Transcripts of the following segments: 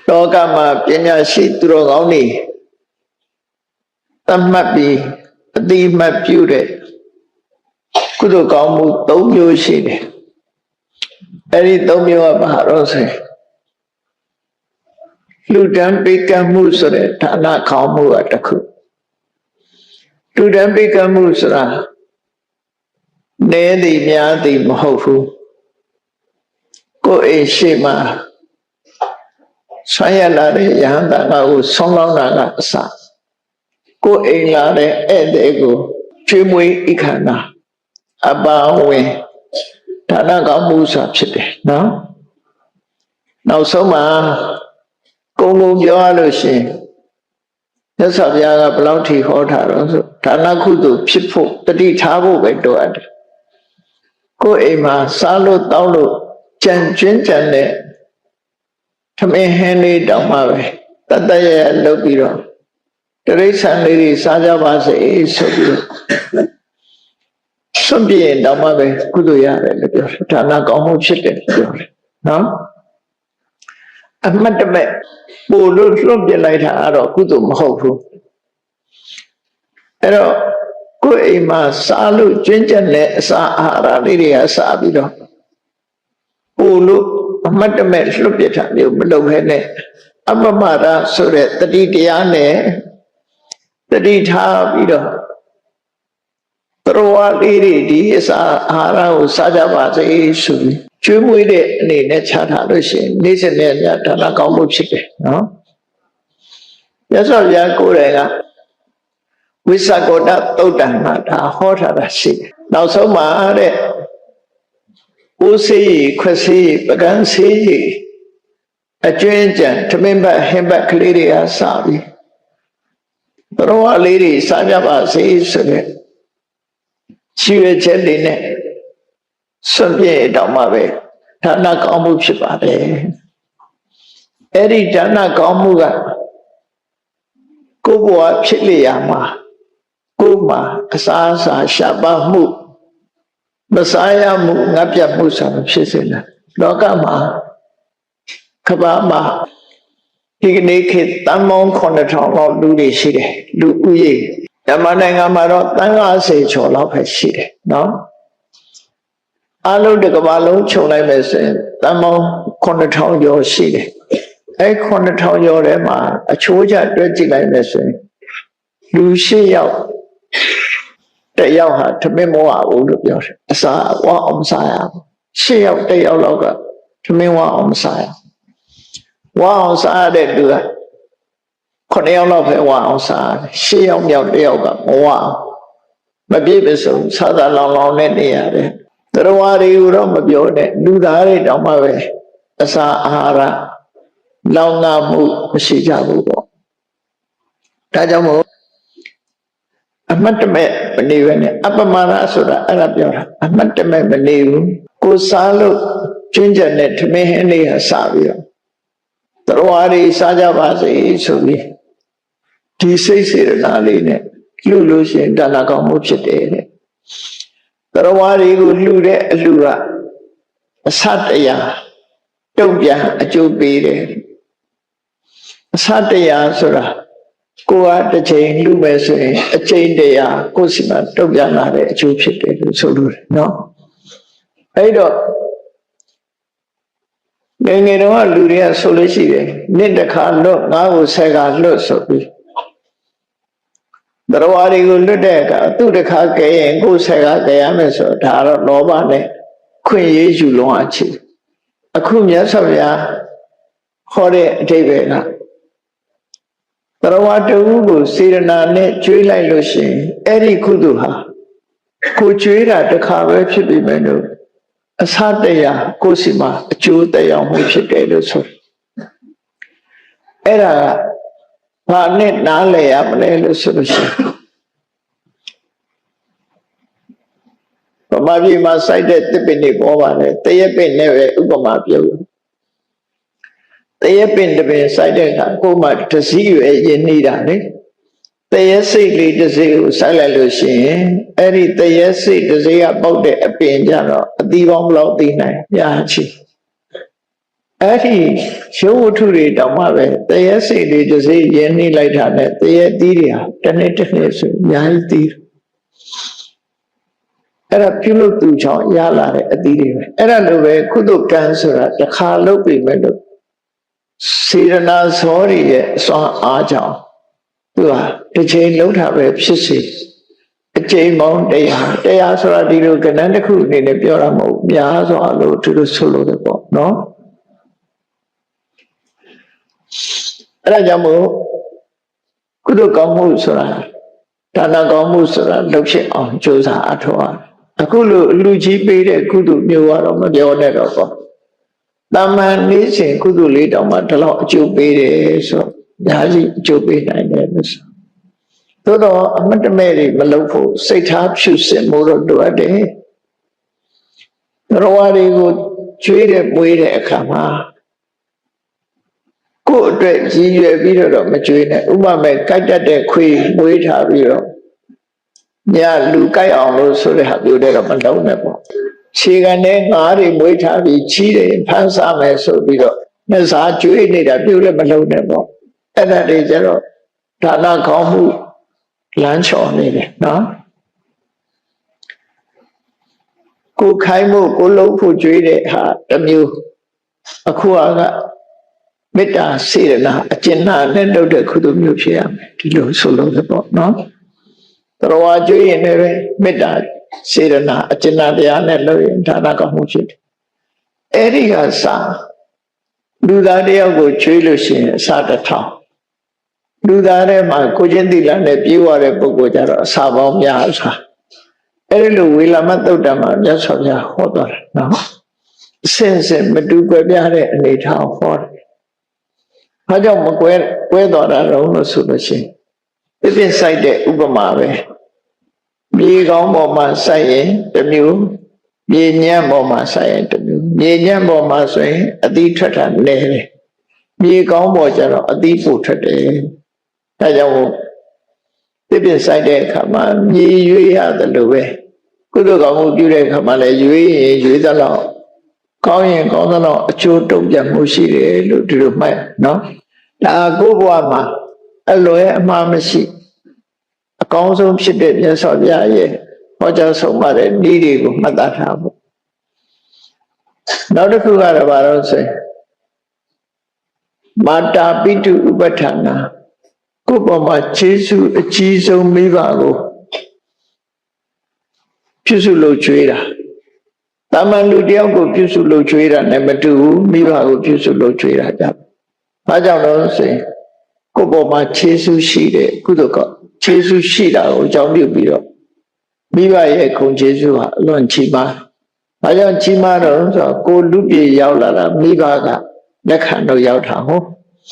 လောကမှာပညာရှိသူတော်ကောင်းတွေသတ်မှတ်ပြီးအတိအမှတ်ပြုတဲ့ကုသိုလ်ကောင်းမှု၃မျိုးရှိတယ်အဲ့ဒီ၃မျိုးကဘာလို့ဆိုရင်လူတန်းပိကံမှုဆိုတဲ့ဌာနကောင်းမှုကတစ်ခုလူတန်းပိကံမှုဆိုတာနည်းသည်များသည်မဟုတ်ဘူးကိုယ်အိမ်ရှိမှဆွမ်းရလာတဲ့ယဟန်တာကိုဆုံးလောင်းတာကအစကိုယ်အိမ်လာတဲ့ဧည့်သည်ကိုကျွေးမွေးဣခန္ဓာအပါဝင်ဌာနကောင်းမှုဆိုတာဖြစ်တယ်နော်နောက်ဆုံးမှာကုံကုံပြောရလို့ရှိရင်မြတ်စွာဘုရားကဘယ်လောက်ထိဟောထားတော့ဆိုဌာနကုသိုလ်ဖြစ်ဖို့တတိထားဖို့ပဲလိုအပ်တယ်ကိုယ်အိမ်မှာစားလို့တောက်လို့ကြံကျွင်းကြံတဲ့ထမင်းဟင်းလေးတောင်မှပဲတတ်တရရလုပ်ပြီးတော့တိရစ္ဆာန်လေးတွေစားကြပါစေဆိုပြီးစွန့်ပြရင်တောင်မှပဲကုသိုလ်ရတယ်လို့ပြောတယ်ဌာနကောင်းမှုဖြစ်တယ်လို့ပြောတယ်နော်အမှတ်တမဲ့ပို့လို့လွတ်ပြလိုက်တာကတော့ကုသိုလ်မဟုတ်ဘူးအဲ့တော့ကိုယ်အိမ်မှာစားလို့ကျွင်းကျက်တဲ့အစာအာဟာရလေးတွေကစားပြီးတော့ပို့လို့အမှတ်တမဲ့လွတ်ပြတာမျိုးမလုပ်ဘဲနဲ့အပမရဆိုတဲ့တတိတရားနဲ့တတိထားပြီးတော့သရဝလေးတွေဒီအစာအာဟာရကိုစားကြပါစေဆိုပြီးကျွေးမွေးတဲ့အနေနဲ့ခြားထားလို့ရှိရင်နေ့စဉ်နဲ့ညဌာနကောင်းမှုဖြစ်တယ်နော်မြတ်စွာဘုရားကိုယ်တိုင်ကဝိသကောတသုတ်တံမှာဒါဟောထားတာရှိတယ်နောက်ဆုံးမှာတဲ့ဥစေးခွက်စေးပကန်းစေးအကျွင်းကြံထမင်းဘတ်ဟင်းဘတ်ကလေးတွေကစပြီးသရဝလေးတွေစားကြပါစေဆိုတဲ့ရှိရချက်လေးနဲ့စွန့်ပြည့်တောင်မှပဲဌာနကောင်းမှုဖြစ်ပါတယ်အဲ့ဒီဌာနကောင်းမှုကကိုယ်ဘဝဖြစ်လျာမှာကိုယ်မှာအစားအစာရှားပါမှုမစားရမှုငတ်ပြတ်မှုဆိုတာဖြစ်စေတယ်လောကမှာကမ္ဘာမှာဒီကနေ့ခေတ်တန်ပေါင်း9000လောက်လူတွေရှိတယ်လူဦးရေမြန်မာနိုင်ငံမှာတော့တန်50ကျော်လောက်ပဲရှိတယ်နော်အလုံးတစ်ကမ္ဘာလုံးခြုံလိုက်မယ်ဆိုရင်တန်ပေါင်း9000ကျော်ရှိတယ်အဲ9000ကျော်ထဲမှာအချိုးကျတွက်ကြည့်လိုက်မယ်ဆိုရင်လူ8ယောက်တစ်ယောက်ဟာထမင်းမဝဘူးလို့ပြောတယ်အစာဝအောင်စားရဘူး8ယောက်တစ်ယောက်လောက်ကထမင်းဝအောင်စားရဝအောင်စားတဲ့လူက9ယောက်လောက်ပဲဝအောင်စားတယ်8ယောက်မြောက်တစ်ယောက်ကမဝအောင်မပြည့်မစုံစားစားလောင်လောင်နဲ့နေရတယ်သရဝါတွေကိုတော့မပြောနဲ့လူသားတွေတောင်မှပဲအစာအာဟာရလောင်ငါမှုမရှိကြဘူးပေါ့ဒါကြောင့်မို့အမှတ်တမဲ့မနေဘဲနဲ့အပမရဆိုတာအဲ့ဒါပြောတာအမှတ်တမဲ့မနေဘူးကိုစားလို့ကျွင်းချက်နဲ့ထမင်းဟင်းလေးကစားပြီးတော့သရဝါတွေစားကြပါစေဆိုပြီးဒီစိတ်စေတနာလေးနဲ့လှူလို့ရှိရင်ဒါနကောင်းမှုဖြစ်တယ်တဲ့သရဝါတွေကိုလှူတဲ့အလှူကအစတရားတုံ့ပြန်အကျိုးပေးတယ်အစတရားဆိုတာကိုယ်ကတစ်ချိန်လှူမယ်ဆိုရင်အချိန်တရားကိုယ်စီမှာတုံ့ပြန်လာတဲ့အကျိုးဖြစ်တယ်လို့ဆိုလို့နော်အဲ့တော့ငယ်ငယ်တော့လူတွေကဆိုလို့ရှိတယ်နှစ်တစ်ခါလွတ်ငါ့ကို10ခါလွတ်ဆိုပြီးသရဝါတွေကိုလွတ်တဲ့အခါသူ့တစ်ခါကဲရင်ကိုယ်10ခါကဲရမယ်ဆိုဒါတော့လောဘနဲ့ခွင့်ရေးယူလုံးအချီအခုမြတ်စွာဘုရားဟောတဲ့အဓိပ္ပာယ်ကသရဝါတူကိုစေရနာနဲ့ကျွေးလိုက်လို့ရှိရင်အဲ့ဒီကုသိုလ်ဟာကိုကျွေးတာတစ်ခါပဲဖြစ်ပြီးမယ်လို့အစတရားကိုယ်စီမှာအကျိုးတရားမှုဖြစ်တယ်လို့ဆိုအဲ့ဒါကဘာနဲ့နားလည်ရမလဲလို့ဆိုလို့ရှိရင်ဗမာပြည်မှာစိုက်တဲ့သစ်ပင်တွေပေါ်ပါတယ်တရက်ပင်နဲ့ပဲဥပမာပြောလို့တရက်ပင်တစ်ပင်စိုက်တဲ့အခါကိုယ်မှတစည်းရွယ်ရင်းနေတာလေတရက်စိတ်လေးတစ်စိတ်ကိုစိုက်လိုက်လို့ရှိရင်အဲ့ဒီတရက်စိတ်တစ်စိတ်ကပေါက်တဲ့အပင်ကြတော့အသီးပေါင်းဘယ်လောက်သိနိုင်ညာချီ အဲ့ဒီရုပ်ဝတ္ထုတွေတောင်မှပဲတရေစိတ်တွေတစ်စိတ်ရင်းနှီးလိုက်တာနဲ့တရေသီးတွေဟာတစ်နှစ်တစ်နှစ်ဆိုအများကြီးသီးအဲ့ဒါပြုလုပ်သူကြောင့်ရလာတဲ့အသီးတွေပဲအဲ့ဒါလိုပဲကုသိုလ်ကံဆိုတာတစ်ခါလုပ်ပြီမဲ့လို့စေရနာဇောတွေရဲ့အစွမ်းအားကြောင့်သူဟာတစ်ချိန်လုံးတာပဲဖြစ်စေအချိန်မောင်းတရားဆိုတာဒီလိုကဏ္ဍတစ်ခုအနေနဲ့ပြောတာမဟုတ်များစွာလို့သူတို့ဆိုလို့တယ်ပေါ့နော်အဲ့ဒါကြောင့်မို့ကုသိုလ်ကောင်းမှုဆိုတာဒါနကောင်းမှုဆိုတာလုပ်ဖြစ်အောင်ကြိုးစားအထောက်အအခုလိုလူကြီးပေးတဲ့ကုသိုလ်မျိုးကတော့မပြောနဲ့တော့ပေါ့တာမန်နေစဉ်ကုသိုလ်လေးတောင်မှဒီလောက်အကျိုးပေးတယ်ဆိုတော့ညာကြီးအကျိုးပေးနိုင်တယ်လို့ဆိုသို့တော့အမတ်တမဲ့တွေမလုပ်ဖို့စိတ်ထားဖြူစင်မှုတော့လိုအပ်တယ်တော်ဝါတွေကိုကျွေးတဲ့ပွေးတဲ့အခါမှာကိုယ့်အတွက်ရည်ရွယ်ပြီးတော့မကျွေးနဲ့ဥပမာကြိုက်တတ်တဲ့ခွေးမွေးထားပြီးတော့ညာလူကြိုက်အောင်လို့ဆိုတဲ့ဟာပြောတဲ့တော့မလုံးနဲ့ပေါ့ခြေကန်နဲ့ငါးတွေမွေးထားပြီးချီးတယ်ဖမ်းစားမယ်ဆိုပြီးတော့နှစ်စားကျွေးနေတာပြုလည်းမလုံးနဲ့ပေါ့အဲ့ဒါတွေကျတော့ဒါနကောင်းမှုလမ်းချော်နေတယ်နော်ကိုခိုင်းမှုကိုလုံးဖို့ကျွေးတဲ့ဟာတစ်မျိုးအခုကမေတ္တာစေရနာအကျဉ်းနဲ့လုပ်တဲ့ကုသိုလ်မျိုးဖြစ်ရမယ်ဒီလိုဆိုလို့ပေါ့နော်တော်ဝါကျွေးရင်လည်းမေတ္တာစေရနာအကျဉ်းတရားနဲ့လုပ်ရင်ဒါနကောင်းမှုဖြစ်တယ်အဲ့ဒီကစလူသားတယောက်ကိုကျွေးလို့ရှိရင်အစာတစ်ထောင်လူသားထဲမှာကိုချင်းသီလနဲ့ပြေးသွားတဲ့ပုဂ္ဂိုလ်ကြတော့အစာပေါင်းများစွာအဲ့ဒီလိုဝေလမသုတ်တံမှာမြတ်စွာဘုရားဟောတော်တယ်နော်အစဉ်စဉ်မတူကွဲပြားတဲ့အနေထားဟောတယ်ဘာကြောင့်မကွဲတော်တာတော့လို့ဆိုလို့ရှိရင်ပြည့်စိုက်တဲ့ဥပမာပဲမြေကောင်းပေါ်မှာစိုက်ရင်တစ်မျိုးမြေညံ့ပေါ်မှာစိုက်ရင်တစ်မျိုးမြေညံ့ပေါ်မှာဆိုရင်အသီးထွက်တာနည်းတယ်မြေကောင်းပေါ်ကျတော့အသီးပိုထွက်တယ်ဒါကြောင့်ပြည့်စိုက်တဲ့အခါမှာမြေရွေးရတယ်လို့ပဲကုသိုလ်ကောင်းမှုပြုတဲ့အခါမှာလည်းရွေးရင်ရွေးသလောက်ကောင်းရင်ကောင်းသလောက်အကျိုးတုံ့ပြန်မှုရှိတယ်လို့ဒီလိုမှတ်နော်ဒါကိုယ်ဘဝမှာအလွယ်အမှားမရှိအကောင်းဆုံးဖြစ်တဲ့မြတ်စွာဘုရားရဲ့ဟောကြားဆုံးမတဲ့နည်းတွေကိုမှတ်သားထားဖို့နောက်တစ်ခုကတော့ဘာလို့ဆိုရင်မာတာပိတုဥပဋ္ဌာနာကိုယ်ပေါ်မှာခြေဆုအကြီးဆုံးမိဘကိုပြုစုလို့ကျွေးတာတာမန်လူတယောက်ကိုပြုစုလို့ကျွေးတာနဲ့မတူဘူးမိဘကိုပြုစုလို့ကျွေးတာကြ။ဘာကြောင့်လဲဆိုရင်ကိုယ်ပေါ်မှာခြေဆုရှိတဲ့ကုသိုလ်ကခြေဆုရှိတာကိုအကြောင်းပြုပြီးတော့မိဘရဲ့ခုံခြေဆုဟာအလွန်ကြီးမား။ဘာကြောင့်ကြီးမားတော့ဆိုတော့ကိုလူပြေရောက်လာတာမိဘကလက်ခံတော့ရောက်တာဟုတ်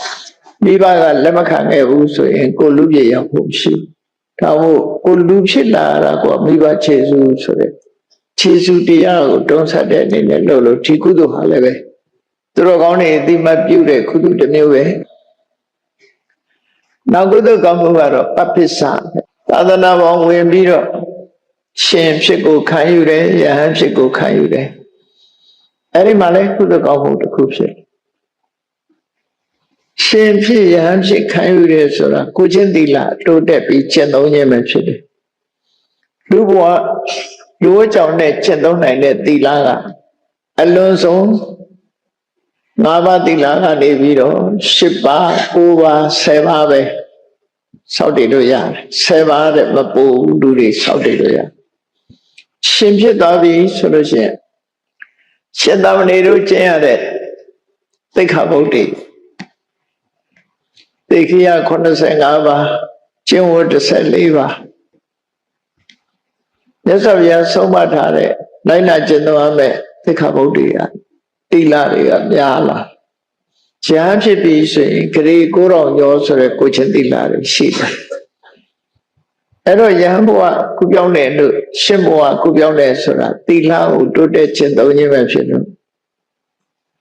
။မိဘကလက်မခံခဲ့ဘူးဆိုရင်ကိုလူပြေရောက်ဖို့ရှိ။ဒါမို့ကိုလူဖြစ်လာတာကမိဘခြေဆုဆိုတဲ့ခြေဆုတရားကိုတုံးဆက်တဲ့အနေနဲ့လို့ဒီကုသိုလ်ဟာလည်းပဲသူတော်ကောင်းတွေအတိမတ်ပြုတဲ့ကုသိုလ်တစ်မျိုးပဲနောက်ကုသိုလ်ကောင်းမှုကတော့ပပ္ပစ္စသာသနာပေါင်းဝင်ပြီးတော့ရှင်ဖြစ်ကိုခံယူတယ်ယဟန်ဖြစ်ကိုခံယူတယ်အဲ့ဒီမှာလည်းကုသိုလ်ကောင်းမှုတစ်ခုဖြစ်ရှင်ဖြစ်ယဟန်ဖြစ်ခံယူတယ်ဆိုတာကိုချင်းသီလတိုးတက်ပြီးကျင့်သုံးခြင်းပဲဖြစ်တယ်လူဘဝလူဝကြောင့်နဲ့ကျင့်သုံးနိုင်တဲ့သီလကအလွန်ဆုံး၅ပါးသီလကနေပြီးတော့၈ပါး၉ပါး၁၀ပါးပဲစောင့်တည်လို့ရတယ်၁၀ပါးတဲ့မပူလူတွေစောင့်တည်လို့ရရှင်ဖြစ်သွားပြီဆိုလို့ရှိရင်ရှင်သာမဏေတို့ကျင့်ရတဲ့သိက္ခာပုဒ်တွေသိက္ခာ85ပါးကျင့်ဝတ်14ပါးမြတ်စွာဘုရားဆုံးမထားတဲ့လိုက်နာကျင့်သုံးရမယ့်သိက္ခာပုဒ်တွေကတိလတွေကများလာဉာဏ်ဖြစ်ပြီးဆိုရင်ဂရေ9000ကျော်ဆိုတဲ့ကိုချင်းတိလတွေရှိတယ်အဲ့တော့ယဟန်ဘဝကုပြောင်းတယ်လို့ရှင်ဘဝကုပြောင်းတယ်ဆိုတာတိလကိုတိုးတက်ကျင့်သုံးခြင်းပဲဖြစ်လို့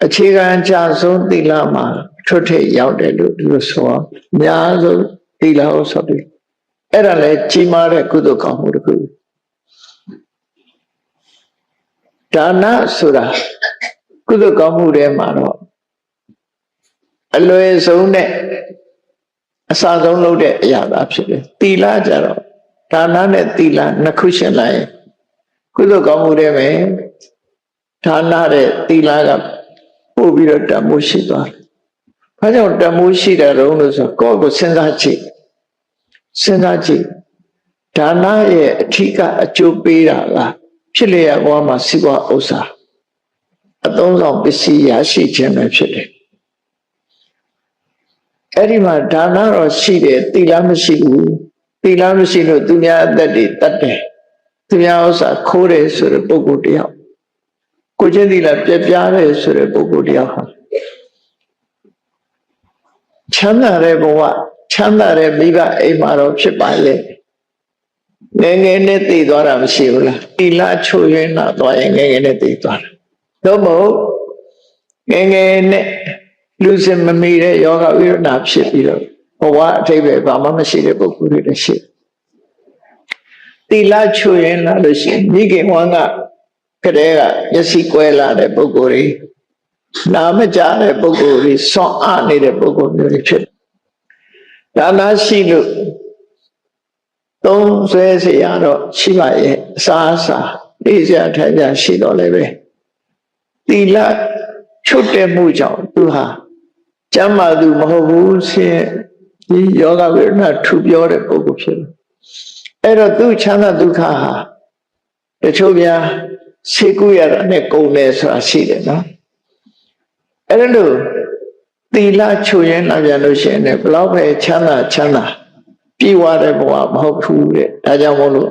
အခြေခံအကျဆုံးတိလမှာထွတ်ထိပ်ရောက်တယ်လို့ဒီလိုဆိုအောင်အများဆုံးတိလကိုဆိုပြီးအဲ့ဒါလည်းကြီးမားတဲ့ကုသိုလ်ကောင်းမှုတစ်ခုဒါနဆိုတာကုသိုလ်ကောင်းမှုတွေမှာတော့ အလွယ်ဆုံးနဲ့အစဆုံးလုပ်တဲ့အရာသာဖြစ်တယ်သီလကြတော့ဒါနနဲ့သီလနှစ်ခုရှင်လိုက်ကုသိုလ်ကောင်းမှုတွေမယ်ဒါနတဲ့သီလကပို့ပြီးတော့တန်ဖိုးရှိသွားတယ်။ဘာကြောင့်တန်ဖိုးရှိတယ်လို့ဆိုကိုယ့်ကိုစဉ်းစားကြည့်ဒါနရဲ့အထီးကအကျိုးပေးတာကဖြစ်လျက်ဘဝမှာစီးပွားဥစ္စာအသုံးဆောင်ပစ္စည်းရရှိခြင်းပဲဖြစ်တယ်။အဲ့ဒီမှာဒါနတော့ရှိတယ်သီလမရှိဘူးသီလမရှိလို့သူများအသက်တွေတတ်တယ်သူများဥစ္စာခိုးတယ်ဆိုတဲ့ပုဂ္ဂိုလ်တယောက်ကိုချင်းသီလပြပြတယ်ဆိုတဲ့ပုဂ္ဂိုလ်တယောက်ဟာချမ်းသာတဲ့ဘဝချမ်းသာတဲ့မိဘအိမ်မှာတော့ဖြစ်ပါလေငယ်ငယ်နဲ့သိသွားတာမရှိဘူးလားသီလချိုးရင်းလာသွားရင်ငယ်ငယ်နဲ့သိသွားတာတော့မဟုတ်ငယ်ငယ်နဲ့လူစင်မမီတဲ့ယောဂဝိရဏဖြစ်ပြီးတော့ဘဝအထိပ္ပယ်ဘာမှမရှိတဲ့ပုဂ္ဂိုလ်တွေရှိသီလချိုးရင်းလာလို့ရှိရင်မိခင်ဝမ်းကတည်းကမျက်စိကွဲလာတဲ့ပုဂ္ဂိုလ်တွေနာမကြတဲ့ပုဂ္ဂိုလ်တွေဆွမ်းအားနေတဲ့ပုဂ္ဂိုလ်မျိုးတွေဖြစ်ဒါနာရှိလို့သုံးဆွဲเสียတော့ရှိပါရဲ့အစားအစာအေးစရာထိုင်စရာရှိတော့လည်းပဲသီလချွတ်တဲ့မှုကြောင့်သူဟာကျမ်းမာသူမဟုတ်ဘူးဆင်းဒီယောဂဝိရဏထူပြောတဲ့ပုဂ္ဂိုလ်ဖြစ်တယ်အဲ့တော့သူချမ်းသာဒုက္ခဟာတချို့များဆေးကုရတာနဲ့ကုန်တယ်ဆိုတာရှိတယ်နော်အဲ့ဒါလို့သီလချိုးရင်လာပြန်လို့ရှိရင်လည်းဘလောက်ပဲချမ်းသာပြေဝတဲ့ဘဝမဟုတ်ဘူးတဲ့ဒါကြောင့်မို့လို့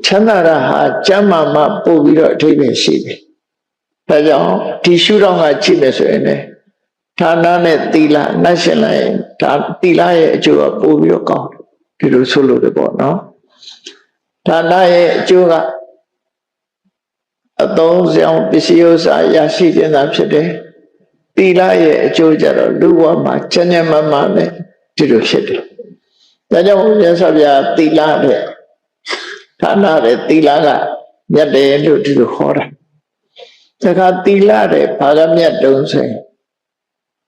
ချမ်းသာတာဟာကျမ်းမာမှပို့ပြီးတော့အထိပ္ပယ်ရှိတယ်ဒါကြောင့်ဒီရှုထောင့်ကကြည့်မယ်ဆိုရင်လည်းဌာနနဲ့သီလနှိုင်းယှဉ်လိုက်ရင်ဒါသီလရဲ့အကျိုးကပို့ပြီးတော့ကောင်းဒီလိုဆိုလို့တယ်ပေါ့နော်ဌာနရဲ့အကျိုးကအသုံးဆောင်ပစ္စည်းဥစ္စာရရှိခြင်းသာဖြစ်တယ်သီလရဲ့အကျိုးကြတော့လူဘဝမှာကျဉ်းကျဉ်းမာမာနဲ့ဒီလိုဖြစ်တယ်ဒါကြောင့်မြတ်စွာဘုရားသီလတဲ့ဌာနတဲ့သီလကမြတ်တယ်လို့ဒီလိုဟောတာဒါကသီလတဲ့ဘာကမြတ်တုံးဆိုရင်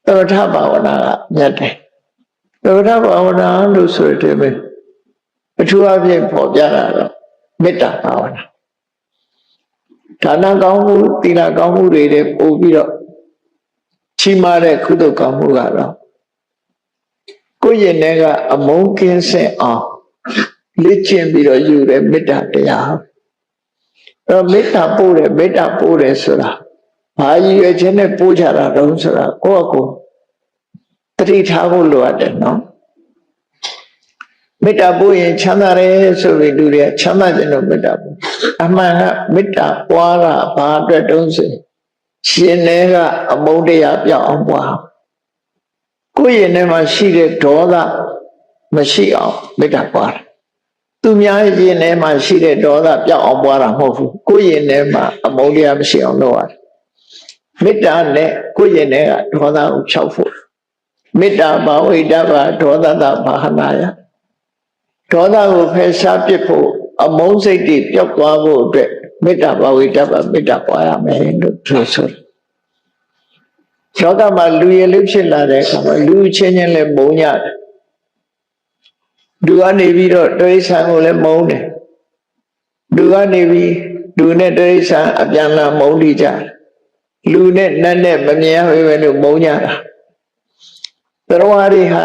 သမထဘာဝနာကမြတ်တယ်သမထဘာဝနာလို့ဆိုတဲ့ပဲအထူးအဖြင့်ပေါ်ပြတာတော့မေတ္တာဘာဝနာဒါနကောင်းမှုသီလကောင်းမှုတွေတဲ့ပို့ပြီးတော့ချီးမားတဲ့ကုသိုလ်ကောင်းမှုကတော့ကိုယ့်ရင်ထဲကအမုန်းကင်းစင်အောင်လေ့ကျင့်ပြီးတော့ယူတဲ့မေတ္တာတရားအဲ့မေတ္တာပို့တယ်ဆိုတာဘာရည်ရွယ်ချက်နဲ့ပို့ကြတာတုံးဆိုတာကိုယ့်အကိုတတိထားဖို့လိုအပ်တယ်နော်မေတ္တာပို့ရင်ချမ်းသာတယ်ဆိုပြီးလူတွေကချမ်းသာခြင်းလို့မေတ္တာပို့အမှန်ကမေတ္တာပွားတာဘာအတွက်တုံးဆိုရှင်ထဲကအမုန်းတရားပြောင်းအောင်ပွားကိုယ့်ရင်ထဲမှာရှိတဲ့ဒေါသမရှိအောင်မေတ္တာပွားတယ်သူများရင်ထဲမှာရှိတဲ့ဒေါသပြောင်းအောင်ပွားတာမဟုတ်ဘူးကိုယ့်ရင်ထဲမှာအမုန်းတရားမရှိအောင်လုပ်ရတယ်မေတ္တာနဲ့ကိုယ့်ရင်ထဲကဒေါသကိုဖြောက်ဖို့မေတ္တာဘာဝိတ္တဘာဒေါသတဘာဟနာယဒေါသကိုဖယ်ရှားပစ်ဖို့အမုန်းစိတ်တွေပျောက်သွားဖို့အတွက်မေတ္တာဘာဝိတ္တဘာမေတ္တာပွားရမယ်လို့ပြောဆိုတယ်လောကမှာလူရည်လေးဖြစ်လာတဲ့အခါမှာလူချင်းချင်းလည်းမုန်းကြတယ်လူကနေပြီးတော့တိရစ္ဆာန်ကိုလည်းမုန်းတယ်လူကနေပြီးလူနဲ့တိရစ္ဆာန်အပြန်လာမုန်းလိကြတယ်လူနဲ့နတ်နဲ့မမြင်ရပဲလို့မုန်းကြတာတရားတွေဟာ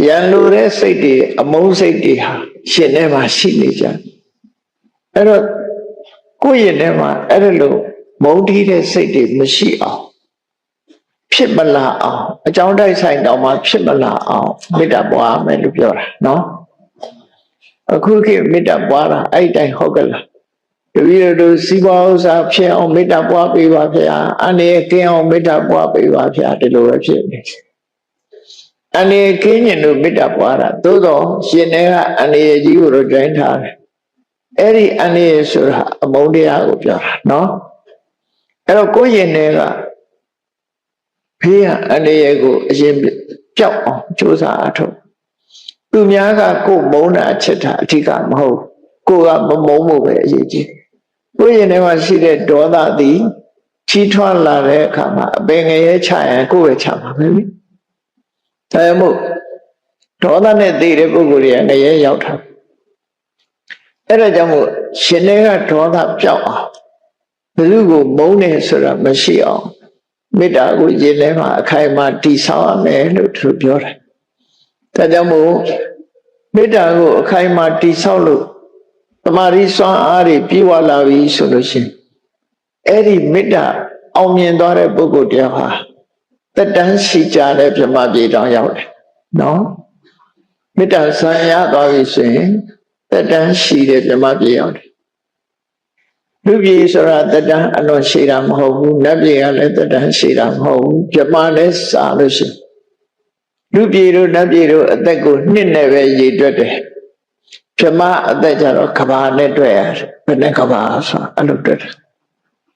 ရန်လိုတဲ့စိတ်တွေအမုန်းစိတ်တွေဟာရှင်ထဲမှာရှိနေကြအဲ့တော့ကိုယ့်ရင်ထဲမှာအဲ့ဒါလို့မုန်းတီးတဲ့စိတ်တွေမရှိအောင်ဖြစ်မလာအောင်အကြောင်းတိုက်ဆိုင်တောင်မှဖြစ်မလာအောင်မေတ္တာပွားမယ်လို့ပြောတာနော်အခုခေတ်မေတ္တာပွားတာအဲ့တိုင်းဟုတ်ကလားတပည့်တို့စီးပွားဥစ္စာဖြစ်အောင်မေတ္တာပွားပေးပါဗျာအနေကင်းအောင်မေတ္တာပွားပေးပါဗျာဒီလိုပဲဖြစ်နေအနေကင်းရင်တို့မေတ္တာပွားတာသို့တော့ရှင်ထဲကအနေကြီးကိုတော့တိုင်းထားတယ်အဲ့ဒီအနေဆိုတာအမုန်းတရားကိုပြောတာနော်အဲ့တော့ကိုယ့်ရင်ထဲကဖေးရအနေရကိုအရင်ပျောက်အောင်ကြိုးစားအထောက်သူများကကိုယ်မုန်းတာချက်တာအဓိကမဟုတ်ကိုယ်ကမမုန်းဖို့ပဲအရေးကြီးကိုယ့်ရင်ထဲမှာရှိတဲ့ဒေါသသည် ကြီးထွားလာတဲ့အခါမှာအပင်ငရဲချရင်ကိုယ်ပဲချမှာပဲလေဒါမှမဟုတ်ဒေါသနဲ့သိတဲ့ပုဂ္ဂိုလ်တွေကငရဲရောက်တာအဲ့ဒါကြောင့်မို့ရှင်တွေကဒေါသပြောက်အောင်ဘယ်သူကိုမုန်းနေဆိုတာမရှိအောင်မေတ္တာကိုရင်ထဲမှာအခိုင်အမာတည်ဆောက်ရမယ်လို့သူပြောတယ်ဒါကြောင့်မို့မေတ္တာကိုအခိုင်အမာတည်ဆောက်လို့တမာရီစွမ်းအားတွေပြေဝလာပြီဆိုလို့ရှိရင်အဲ့ဒီမေတ္တာအောင်မြင်သွားတဲ့ပုဂ္ဂိုလ်တရားဟာတက်တန်းရှိကြတဲ့ဗြဟ္မပြေတောင်ရောက်တယ်နော်မေတ္တာဆံရသွားပြီဆိုရင်တက်တန်းရှိတဲ့ဗြဟ္မပြေရောက်တယ်လူပြေဆိုတာတက်တန်းအလွန်ရှိတာမဟုတ်ဘူးနတ်ပြေကလည်းတက်တန်းရှိတာမဟုတ်ဘူးဗြဟ္မလည်းစာလို့ရှိရင်လူပြေတို့နတ်ပြေတို့အသက်ကိုနှစ်နဲ့ပဲရည်တွက်တယ်ဗြဟ္မအသက်ကြတော့ကဘာနဲ့တွက်ရတယ်ဘယ်နဲ့ကဘာဆိုအဲ့လိုတွက်တယ်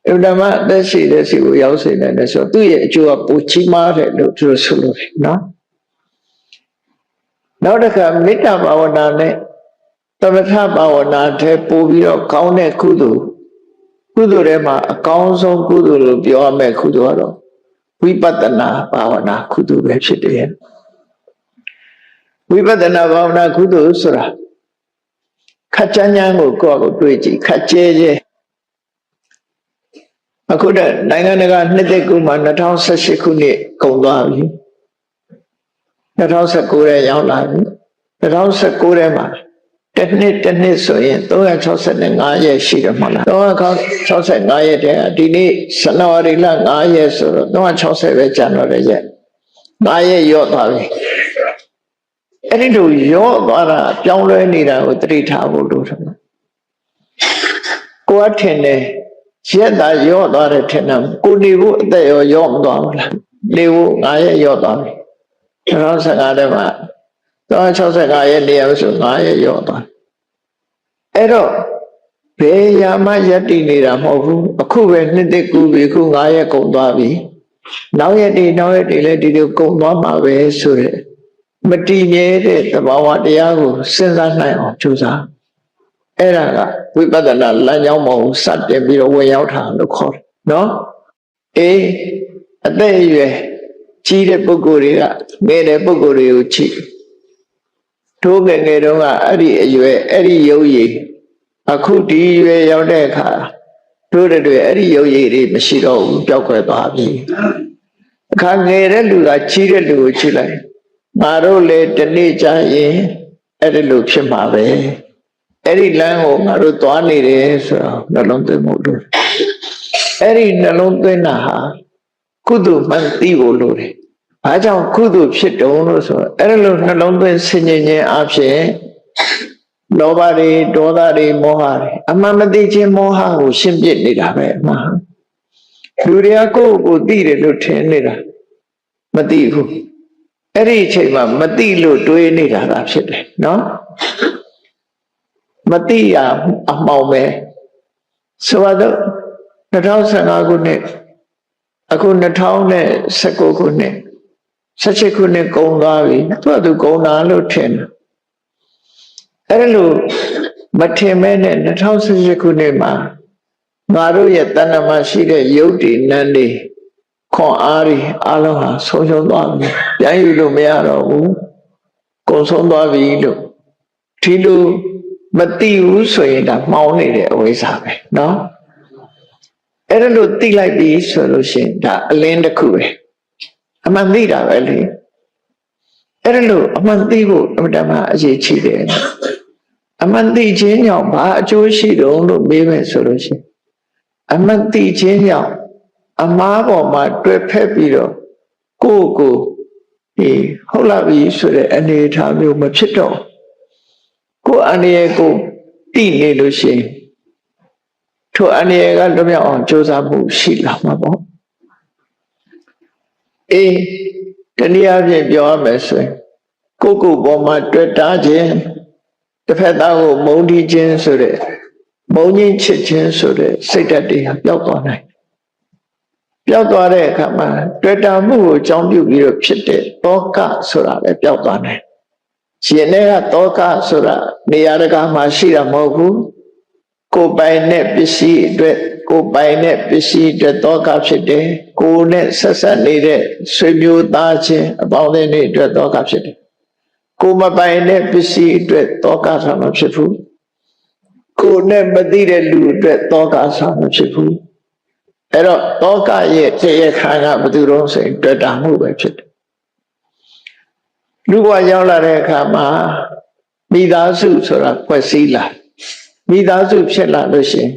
ဥဒ္ဓမအသက်ရှိတဲ့စီကိုရောက်စေနိုင်တယ်ဆိုတော့သူ့ရဲ့အကျိုးကပိုကြီးမားတယ်လို့သူတို့ဆိုလို့နော်နောက်တစ်ခါမေတ္တာဘာဝနာနဲ့သမထဘာဝနာထဲပို့ပြီးတော့ကောင်းတဲ့ကုသိုလ်ထဲမှာအကောင်းဆုံးကုသိုလ်လို့ပြောရမယ့်ကုသိုလ်ကတော့ဝိပဿနာဘာဝနာကုသိုလ်ပဲဖြစ်တယ်ဝိပဿနာဘာဝနာကုသိုလ်ဆိုတာခက်ကြမ်းကြမ်းကိုကိုယ့်အကိုတွေ့ကြည့်ခက်ကျဲကျဲအခုတည်းနိုင်ငံတကာနှစ်သက်ကူမှာ2018ခုနှစ်ကုန်သွားပြီ2019ထဲရောက်လာပြီ2019ထဲမှာတစ်နှစ်ဆိုရင်365ရက်ရှိတယ်မဟုတ်လား365ရက်တည်းကဒီနေ့ဇန်နဝါရီလ5ရက်ဆိုတော့360ပဲကျန်တော့တဲ့ရက်5ရက်ရော့သွားပြီအဲ့ဒီလိုရော့သွားတာပြောင်းလဲနေတာကိုသတိထားဖို့လိုတယ်ကိုယ်ထင်တယ်ရက်သာရော့သွားတယ်ထင်တယ်ကိုနေဖို့အသက်ရော့မသွားဘူးလားနေဖို့5ရက်ရော့သွားပြီ2015ထဲမှာ365ရက်နေရဆို5ရက်ရော့သွားအဲ့တော့ဘယ်ရာမှယက်တည်နေတာမဟုတ်ဘူးအခုပဲနှစ်သက်ကူပြီအခု9ရက်ကုန်သွားပြီနောက်ရက်တွေလည်းဒီလိုကုန်သွားမှာပဲဆိုတဲ့မတည်မြဲတဲ့သဘာဝတရားကိုစဉ်းစားနိုင်အောင်ကြိုးစားအဲ့ဒါကဝိပဿနာလမ်းကြောင်းမဟုတ်စတင်ပြီးတော့ဝင်ရောက်တာလို့ခေါ်တယ်နော်အေးအသက်အရွယ်ကြီးတဲ့ပုဂ္ဂိုလ်တွေကငယ်တဲ့ပုဂ္ဂိုလ်တွေကိုကြည့်ထိုးငယ်တုန်းကအဲ့ဒီအရွယ်အဲ့ဒီရုပ်ရည်အခုဒီရွယ်ရောက်တဲ့အခါတို့တွေအဲ့ဒီရုပ်ရည်တွေမရှိတော့ဘူးပျောက်ကွယ်သွားပြီအခါငယ်တဲ့လူကကြီးတဲ့လူကိုကြည့်လိုက်ငါတို့လေတနေ့ကြာရင်အဲ့ဒီလိုဖြစ်မှာပဲအဲ့ဒီလမ်းကိုငါတို့သွားနေတယ်ဆိုတော့နှလုံးသွင်းဖို့လိုအဲ့ဒီနှလုံးသွင်းတာဟာကုသိုလ်မှန်သိဖို့လိုတယ်ဘာကြောင့်ကုသိုလ်ဖြစ်တုံးလို့ဆိုတော့အဲ့လိုနှလုံးသွင်းဆင်ញင်ခြင်းအဖြစ်လောဘတွေဒေါသတွေမောဟတွေအမှန်မသိခြင်းမောဟကိုရှင်းပြနေတာပဲအမှန်လူတွေကကိုယ့်ကိုယ်သိတယ်လို့ထင်နေတာမသိဘူးအဲ့ဒီအချိန်မှာမသိလို့တွေးနေတာကဖြစ်တယ်နော်မသိရအမှောင်ပဲဆိုတော့2015ခုနှစ်အခု2019ခုနှစ်18ခုနှစ်ကုန်သွားပြီသူကုန်တာလို့ထင်တယ်အဲ့လိုမထင်မဲနဲ့2018ခုနှစ်မှာငါတို့ရဲ့တဏ္ဍမှာရှိတဲ့ယုတ်တိနန်းတွေခွန်အားတွေအလုံးဟာဆုံးရှုံးသွားပြီပြန်ယူလို့မရတော့ဘူးကုန်ဆုံးသွားပြီလို့ဒီလိုမသိဘူးဆိုရင်ဒါမှောင်နေတဲ့အဝိဇ္ဇာပဲနော်အဲ့ဒါလို့သိလိုက်ပြီဆိုလို့ရှိရင်ဒါအလင်းတစ်ခုပဲအမှန်သိတာပဲလေအဲ့ဒါလို့အမှန်သိဖို့အမှန်တမ်းအရေးကြီးတယ်အမှန်သိခြင်းကြောင့်ဘာအကျိုးရှိတုံးလို့မေးမယ်ဆိုလို့ရှိရင်အမှန်သိခြင်းကြောင့်အမှားပေါ်မှာတွေ့ဖက်ပြီးတော့ကိုယ့်ကိုဟုတ်လာပြီဆိုတဲ့အနေအထားမျိုးမဖြစ်တော့ကိုယ်အနေနဲ့ကိုသိနေလို့ရှိရင်ထိုအနေနဲ့ကလွတ်မြောက်အောင်ကြိုးစားမှုရှိလာမှာပေါ့အေးတနည်းအားဖြင့်ပြောရမယ်ဆိုရင်ကိုယ့်ပေါ်မှာတွေ့တာခြင်းတစ်ဖက်သားကိုမုန်းတီးခြင်းဆိုတဲ့မုန်းခြင်းချစ်ခြင်းဆိုတဲ့စိတ်ဓာတ်တွေပျောက်သွားနိုင်ပျောက်သွားတဲ့အခါမှာတွေ့တာမှုကိုအကြောင်းပြုပြီးတော့ဖြစ်တဲ့တောကဆိုတာလည်းပျောက်သွားနိုင်ရှင်ထဲကတောကဆိုတာနေရာတကာမှာရှိတာမဟုတ်ဘူးကိုယ်ပိုင်တဲ့ပစ္စည်းအတွက် ကိုပိုင်တဲ့ပစ္စည်းအတွက်တောကဖြစ်တယ်ကိုနဲ့ဆက်ဆက်နေတဲ့ဆွေမျိုးသားချင်းအပေါင်းအသင်းတွေအတွက်တောကဖြစ်တယ်ကိုမပိုင်တဲ့ပစ္စည်းအတွက်တောကဆာမဖြစ်ဘူးကိုနဲ့မသိတဲ့လူအတွက်တောကဆာမဖြစ်ဘူးအဲ့တော့တောကရဲ့တရားခံကဘယ်သူတော့ဆိုရင်တွေ့တာမှုပဲဖြစ်တယ်လူဘဝရောက်လာတဲ့အခါမှာမိသားစုဆိုတာဖွဲ့စည်းလာမိသားစုဖြစ်လာလို့ရှိရင်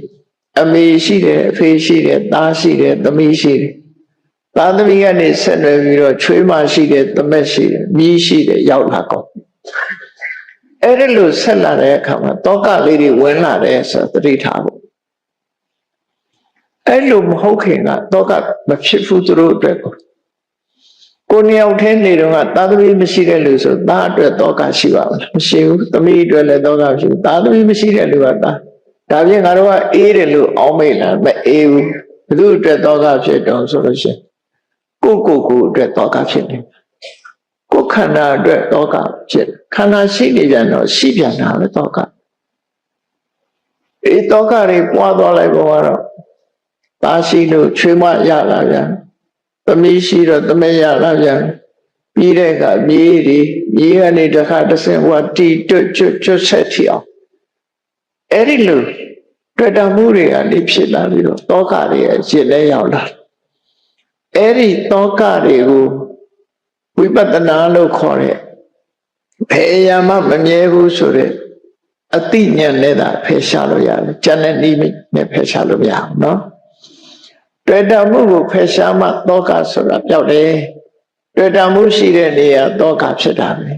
အမေရှိတယ်အဖေရှိတယ်သားရှိတယ်သမီးရှိတယ်သားသမီးကနေဆက်နွယ်ပြီးတော့ချွေးမရှိတယ်သမက်ရှိတယ်မြီးရှိတယ်ရောက်လာကောအဲ့ဒီလိုဆက်လာတဲ့အခါမှာတောကလေးတွေဝင်လာတယ်ဆိုသတိထားဖို့အဲ့လိုမဟုတ်ခင်ကတောကမဖြစ်ဘူးသူတို့အတွက်ကိုနှစ်ယောက်ထဲနေတော့ကသားသမီးမရှိတဲ့လူဆိုသားအတွက်တောကရှိပါမလားမရှိဘူးသမီးအတွက်လည်းတောကရှိဘူးသားသမီးမရှိတဲ့လူကသားဒါပြင်ငါတို့ကအေးတယ်လို့အောင်းမိတ်လားမအေးဘူးဘယ်သူအတွက်တောကဖြစ်တော့ဆိုလို့ရှိရင်ကိုအတွက်တောကဖြစ်နေကိုခန္ဓာအတွက်တောကဖြစ်ခန္ဓာရှိနေပြန်တော့ရှိပြန်တာပဲတောကအေးတောကတွေပွားသွားလိုက်ပေါ်တော့သားရှိလို့ချွေးမရလာပြန်သမီးရှိတော့သမက်ရလာပြန်ပြီးတဲ့အခါမြေးကနေတစ်ခါတစ်ဆင့်ဟိုတီတွတ်ကျွတ်ဆက်ထီအောင်အဲ့ဒီလိုတွေ့တာမှုတွေကနေဖြစ်လာပြီးတော့တောကတွေရဲ့ရှင်းလဲရောက်လာအဲ့ဒီတောကတွေကိုဝိပဿနာလို့ခေါ်တဲ့ဘယ်အရာမှမမြဲဘူးဆိုတဲ့အသိဉာဏ်နဲ့သာဖယ်ရှားလို့ရတယ်ဉာဏ်နဲ့နည်းနဲ့ဖယ်ရှားလို့မရဘူးနော်တွေ့တာမှုကိုဖယ်ရှားမှတောကဆိုတာပြောက်တယ်တွေ့တာမှုရှိတဲ့နေရာတောကဖြစ်တာပဲ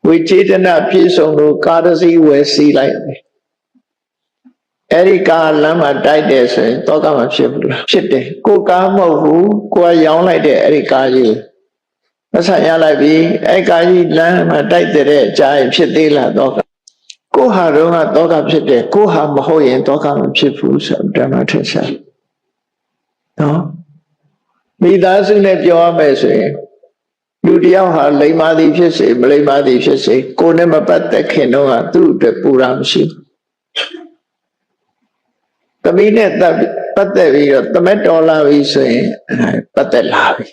ဝိចេတနာပြည့်စုံလို့ကာရစီဝယ်စီလိုက်တယ်အဲ့ဒီကာလမ်းမှာတိုက်တယ်ဆိုရင်တောကမဖြစ်ဘူးလားဖြစ်တယ်ကိုကားမဟုတ်ဘူးကိုကရောင်းလိုက်တဲ့အဲ့ဒီကားကြီးမဆန်ရလိုက်ပြီအဲ့ကားကြီးလမ်းမှာတိုက်တဲ့အကြာရင်ဖြစ်သေးလားတောကကိုဟာတော့ကတောကဖြစ်တယ်ကိုဟာမဟုတ်ရင်တောကမဖြစ်ဘူးဆိုတော့ဓမ္မထင်ရှားနော်မိသားစုနဲ့ပြောရမယ်ဆိုရင်လူတယောက်ဟာလိမ္မာသည်ဖြစ်စေမလိမ္မာသည်ဖြစ်စေကိုယ်နဲ့မပတ်သက်ခင်တော့ကသူ့အတွက်ပူတာမရှိဘူးသမီးနဲ့ပတ်သက်ပြီးတော့သမက်တော်လာပြီဆိုရင်ပတ်သက်လာပြီ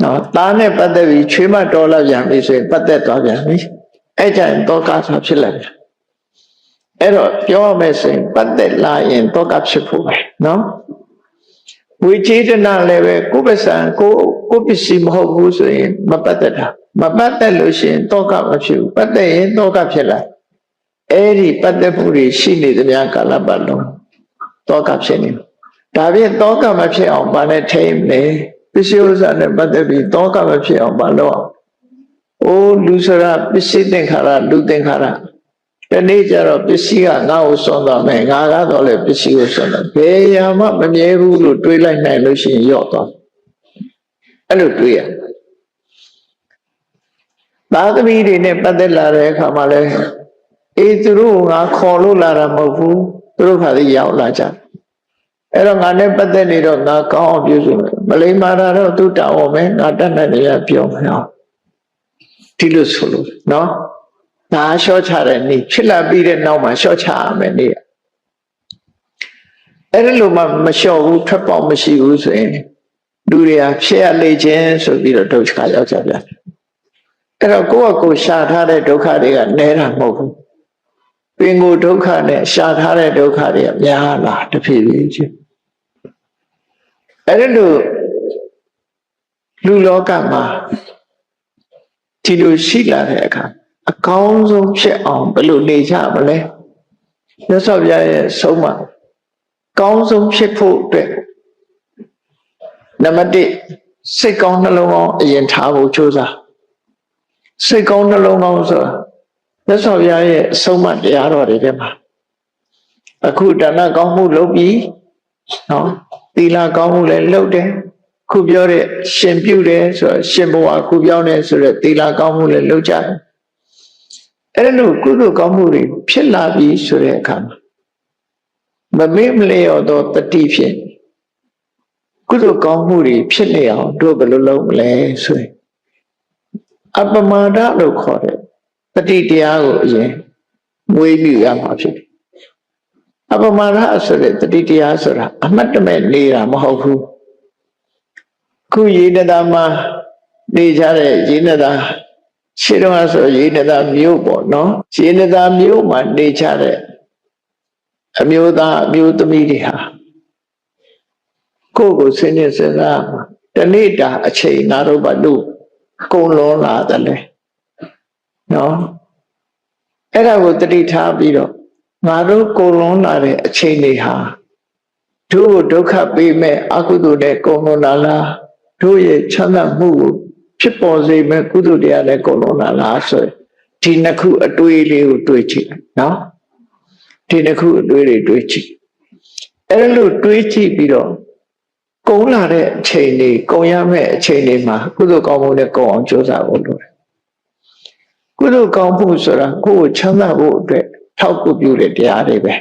နော်သားနဲ့ပတ်သက်ပြီးချွေးမတော်လာပြန်ပြီဆိုရင်ပတ်သက်သွားပြန်ပြီအဲ့ကြရင်တောကဆိုဖြစ်လာတယ်အဲ့တော့ပြောရမယ်ဆိုရင်ပတ်သက်လာရင်တောကဖြစ်ဖို့ပဲနော်ဝိចេတနာလည်းပဲကိုယ်ပစံကိုပစ္စည်းမဟုတ်ဘူးဆိုရင်မပတ်သက်တာမပတ်သက်လို့ရှိရင်တောကမဖြစ်ဘူးပတ်သက်ရင်တောကဖြစ်လာအဲ့ဒီပတ်သက်မှုတွေရှိနေသမျှကာလပတ်လုံးတောကဖြစ်နေဒါဖြင့်တောကမဖြစ်အောင်ဗာနဲ့ထိမ့်လေပစ္စည်းဥစ္စာနဲ့ပတ်သက်ပြီးတောကမဖြစ်အောင်ဗာလို့အိုးလူဆိုတာပစ္စည်းသင်္ခါရလူသင်္ခါရဒီနေ့ကျတော့ပစ္စည်းကငါ့ကိုစွန့်သွားမယ်ငါကတော့လည်းပစ္စည်းကိုစွန့်တယ်ဘယ်ရာမှမမြဲဘူးလို့တွေးလိုက်နိုင်လို့ရှိရင်ယော့သွားအဲ့လိုတွေးရသာသမီတွေနဲ့ပတ်သက်လာတဲ့အခါမှာလဲအေးသူတို့ငါခေါ်လို့လာတာမဟုတ်ဘူးသူတို့ခါလေးရောက်လာကြအဲ့တော့ငါနဲ့ပတ်သက်နေတော့ငါကောင်းအောင်ပြုစုမယ်မလိမ္မာတာတော့သူတောင်းအောင်မယ်ငါတတ်နိုင်တယ်ပြောမယ်ဟောဒီလိုဆိုလို့နော်ဒါလျှော့ချတဲ့နေ့ဖြစ်လာပြီးတဲ့နောက်မှာလျှော့ချရမယ်နေ့အဲ့ဒီလိုမှမလျှော့ဘူးထွက်ပေါက်မရှိဘူးဆိုရင်လူတွေကဖြစ်ရလေခြင်းဆိုပြီးတော့ဒုက္ခရောက်ကြပြန်အဲ့တော့ကိုယ့်အကိုရှာထားတဲ့ဒုက္ခတွေကနဲတာမဟုတ်ဘူးပင်ကိုဒုက္ခနဲ့ရှာထားတဲ့ဒုက္ခတွေကများလာတဖြည်းဖြည်းချင်းအဲ့ဒီလိုလူလောကမှာဒီလိုရှိလာတဲ့အခါအကောင်းဆုံးဖြစ်အောင်ဘယ်လိုနေကြမလဲမြတ်စွာဘုရားရဲ့ဆုံးမကောင်းဆုံးဖြစ်ဖို့အတွက်နံပါတ်1စိတ်ကောင်းနှလုံးကောင်းအရင်ထားဖို့ကြိုးစားစိတ်ကောင်းနှလုံးကောင်းဆိုတာမြတ်စွာဘုရားရဲ့ဆုံးမတရားတော်တွေထဲမှာအခုဒါနကောင်းမှုလုပ်ပြီးနော်သီလကောင်းမှုလည်းလုပ်တယ်ခုပြောတဲ့ရှင်ပြုတယ်ဆိုတော့ရှင်ဘဝခုပြောင်းတယ်ဆိုတော့သီလကောင်းမှုလည်းလုပ်ကြတယ်အဲ့လိုကုသိုလ်ကောင်းမှုတွေဖြစ်လာပြီဆိုတဲ့အခါမှာမမေ့မလျော့သောတတိဖြင့်ကုသိုလ်ကောင်းမှုတွေဖြစ်နေအောင်တို့ဘယ်လိုလုပ်မလဲဆိုရင်အပမာဒလို့ခေါ်တဲ့တတိတရားကိုအရင် မွေးမြူရမှာဖြစ်တယ်အပမရဆိုတဲ့တတိတရားဆိုတာအမှတ်တမဲ့နေတာမဟုတ်ဘူးခုရေနတာမှာနေကြတဲ့ရေနတာရှင်းတော့ဆိုရေနတာမျိုးပေါ့နော်ရေနတာမျိုးမှာနေကြတဲ့အမျိုးသားအမျိုးသမီးတွေဟာကိုယ့်ကိုစဉ်းကျင်စဉ်းစားတနေ့တာအချိန်ငါတို့ဘာလို့ကုန်လွန်လာတယ်လဲနော်အဲ့ဒါကိုတတိထားပြီးတော့ငါတို့ကုန်လွန်လာတဲ့အချိန်တွေဟာတို့ဒုက္ခပေးမဲ့အကုသိုလ်နဲ့ကုန်လွန်လာလားတို့ရဲ့ချမ်းသာမှုကိုဖြစ်ပေါ်စေမဲ့ကုသိုလ်တရားနဲ့ကုန်လွန်လာလားဆိုဒီနှစ်ခုအတွေးလေးကိုတွေးကြည့်နော်ဒီနှစ်ခုအတွေးတွေတွေးကြည့်အဲ့လိုတွေးကြည့်ပြီးတော့ကုန်လာတဲ့အချိန်တွေကုန်ရမဲ့အချိန်တွေမှာကုသိုလ်ကောင်းမှုနဲ့ကုန်အောင်ကြိုးစားဖို့လိုတယ်ကုသိုလ်ကောင်းမှုဆိုတာကိုယ်ကိုချမ်းသာဖို့အတွက်ထောက်ကူပြုတဲ့တရားတွေပဲ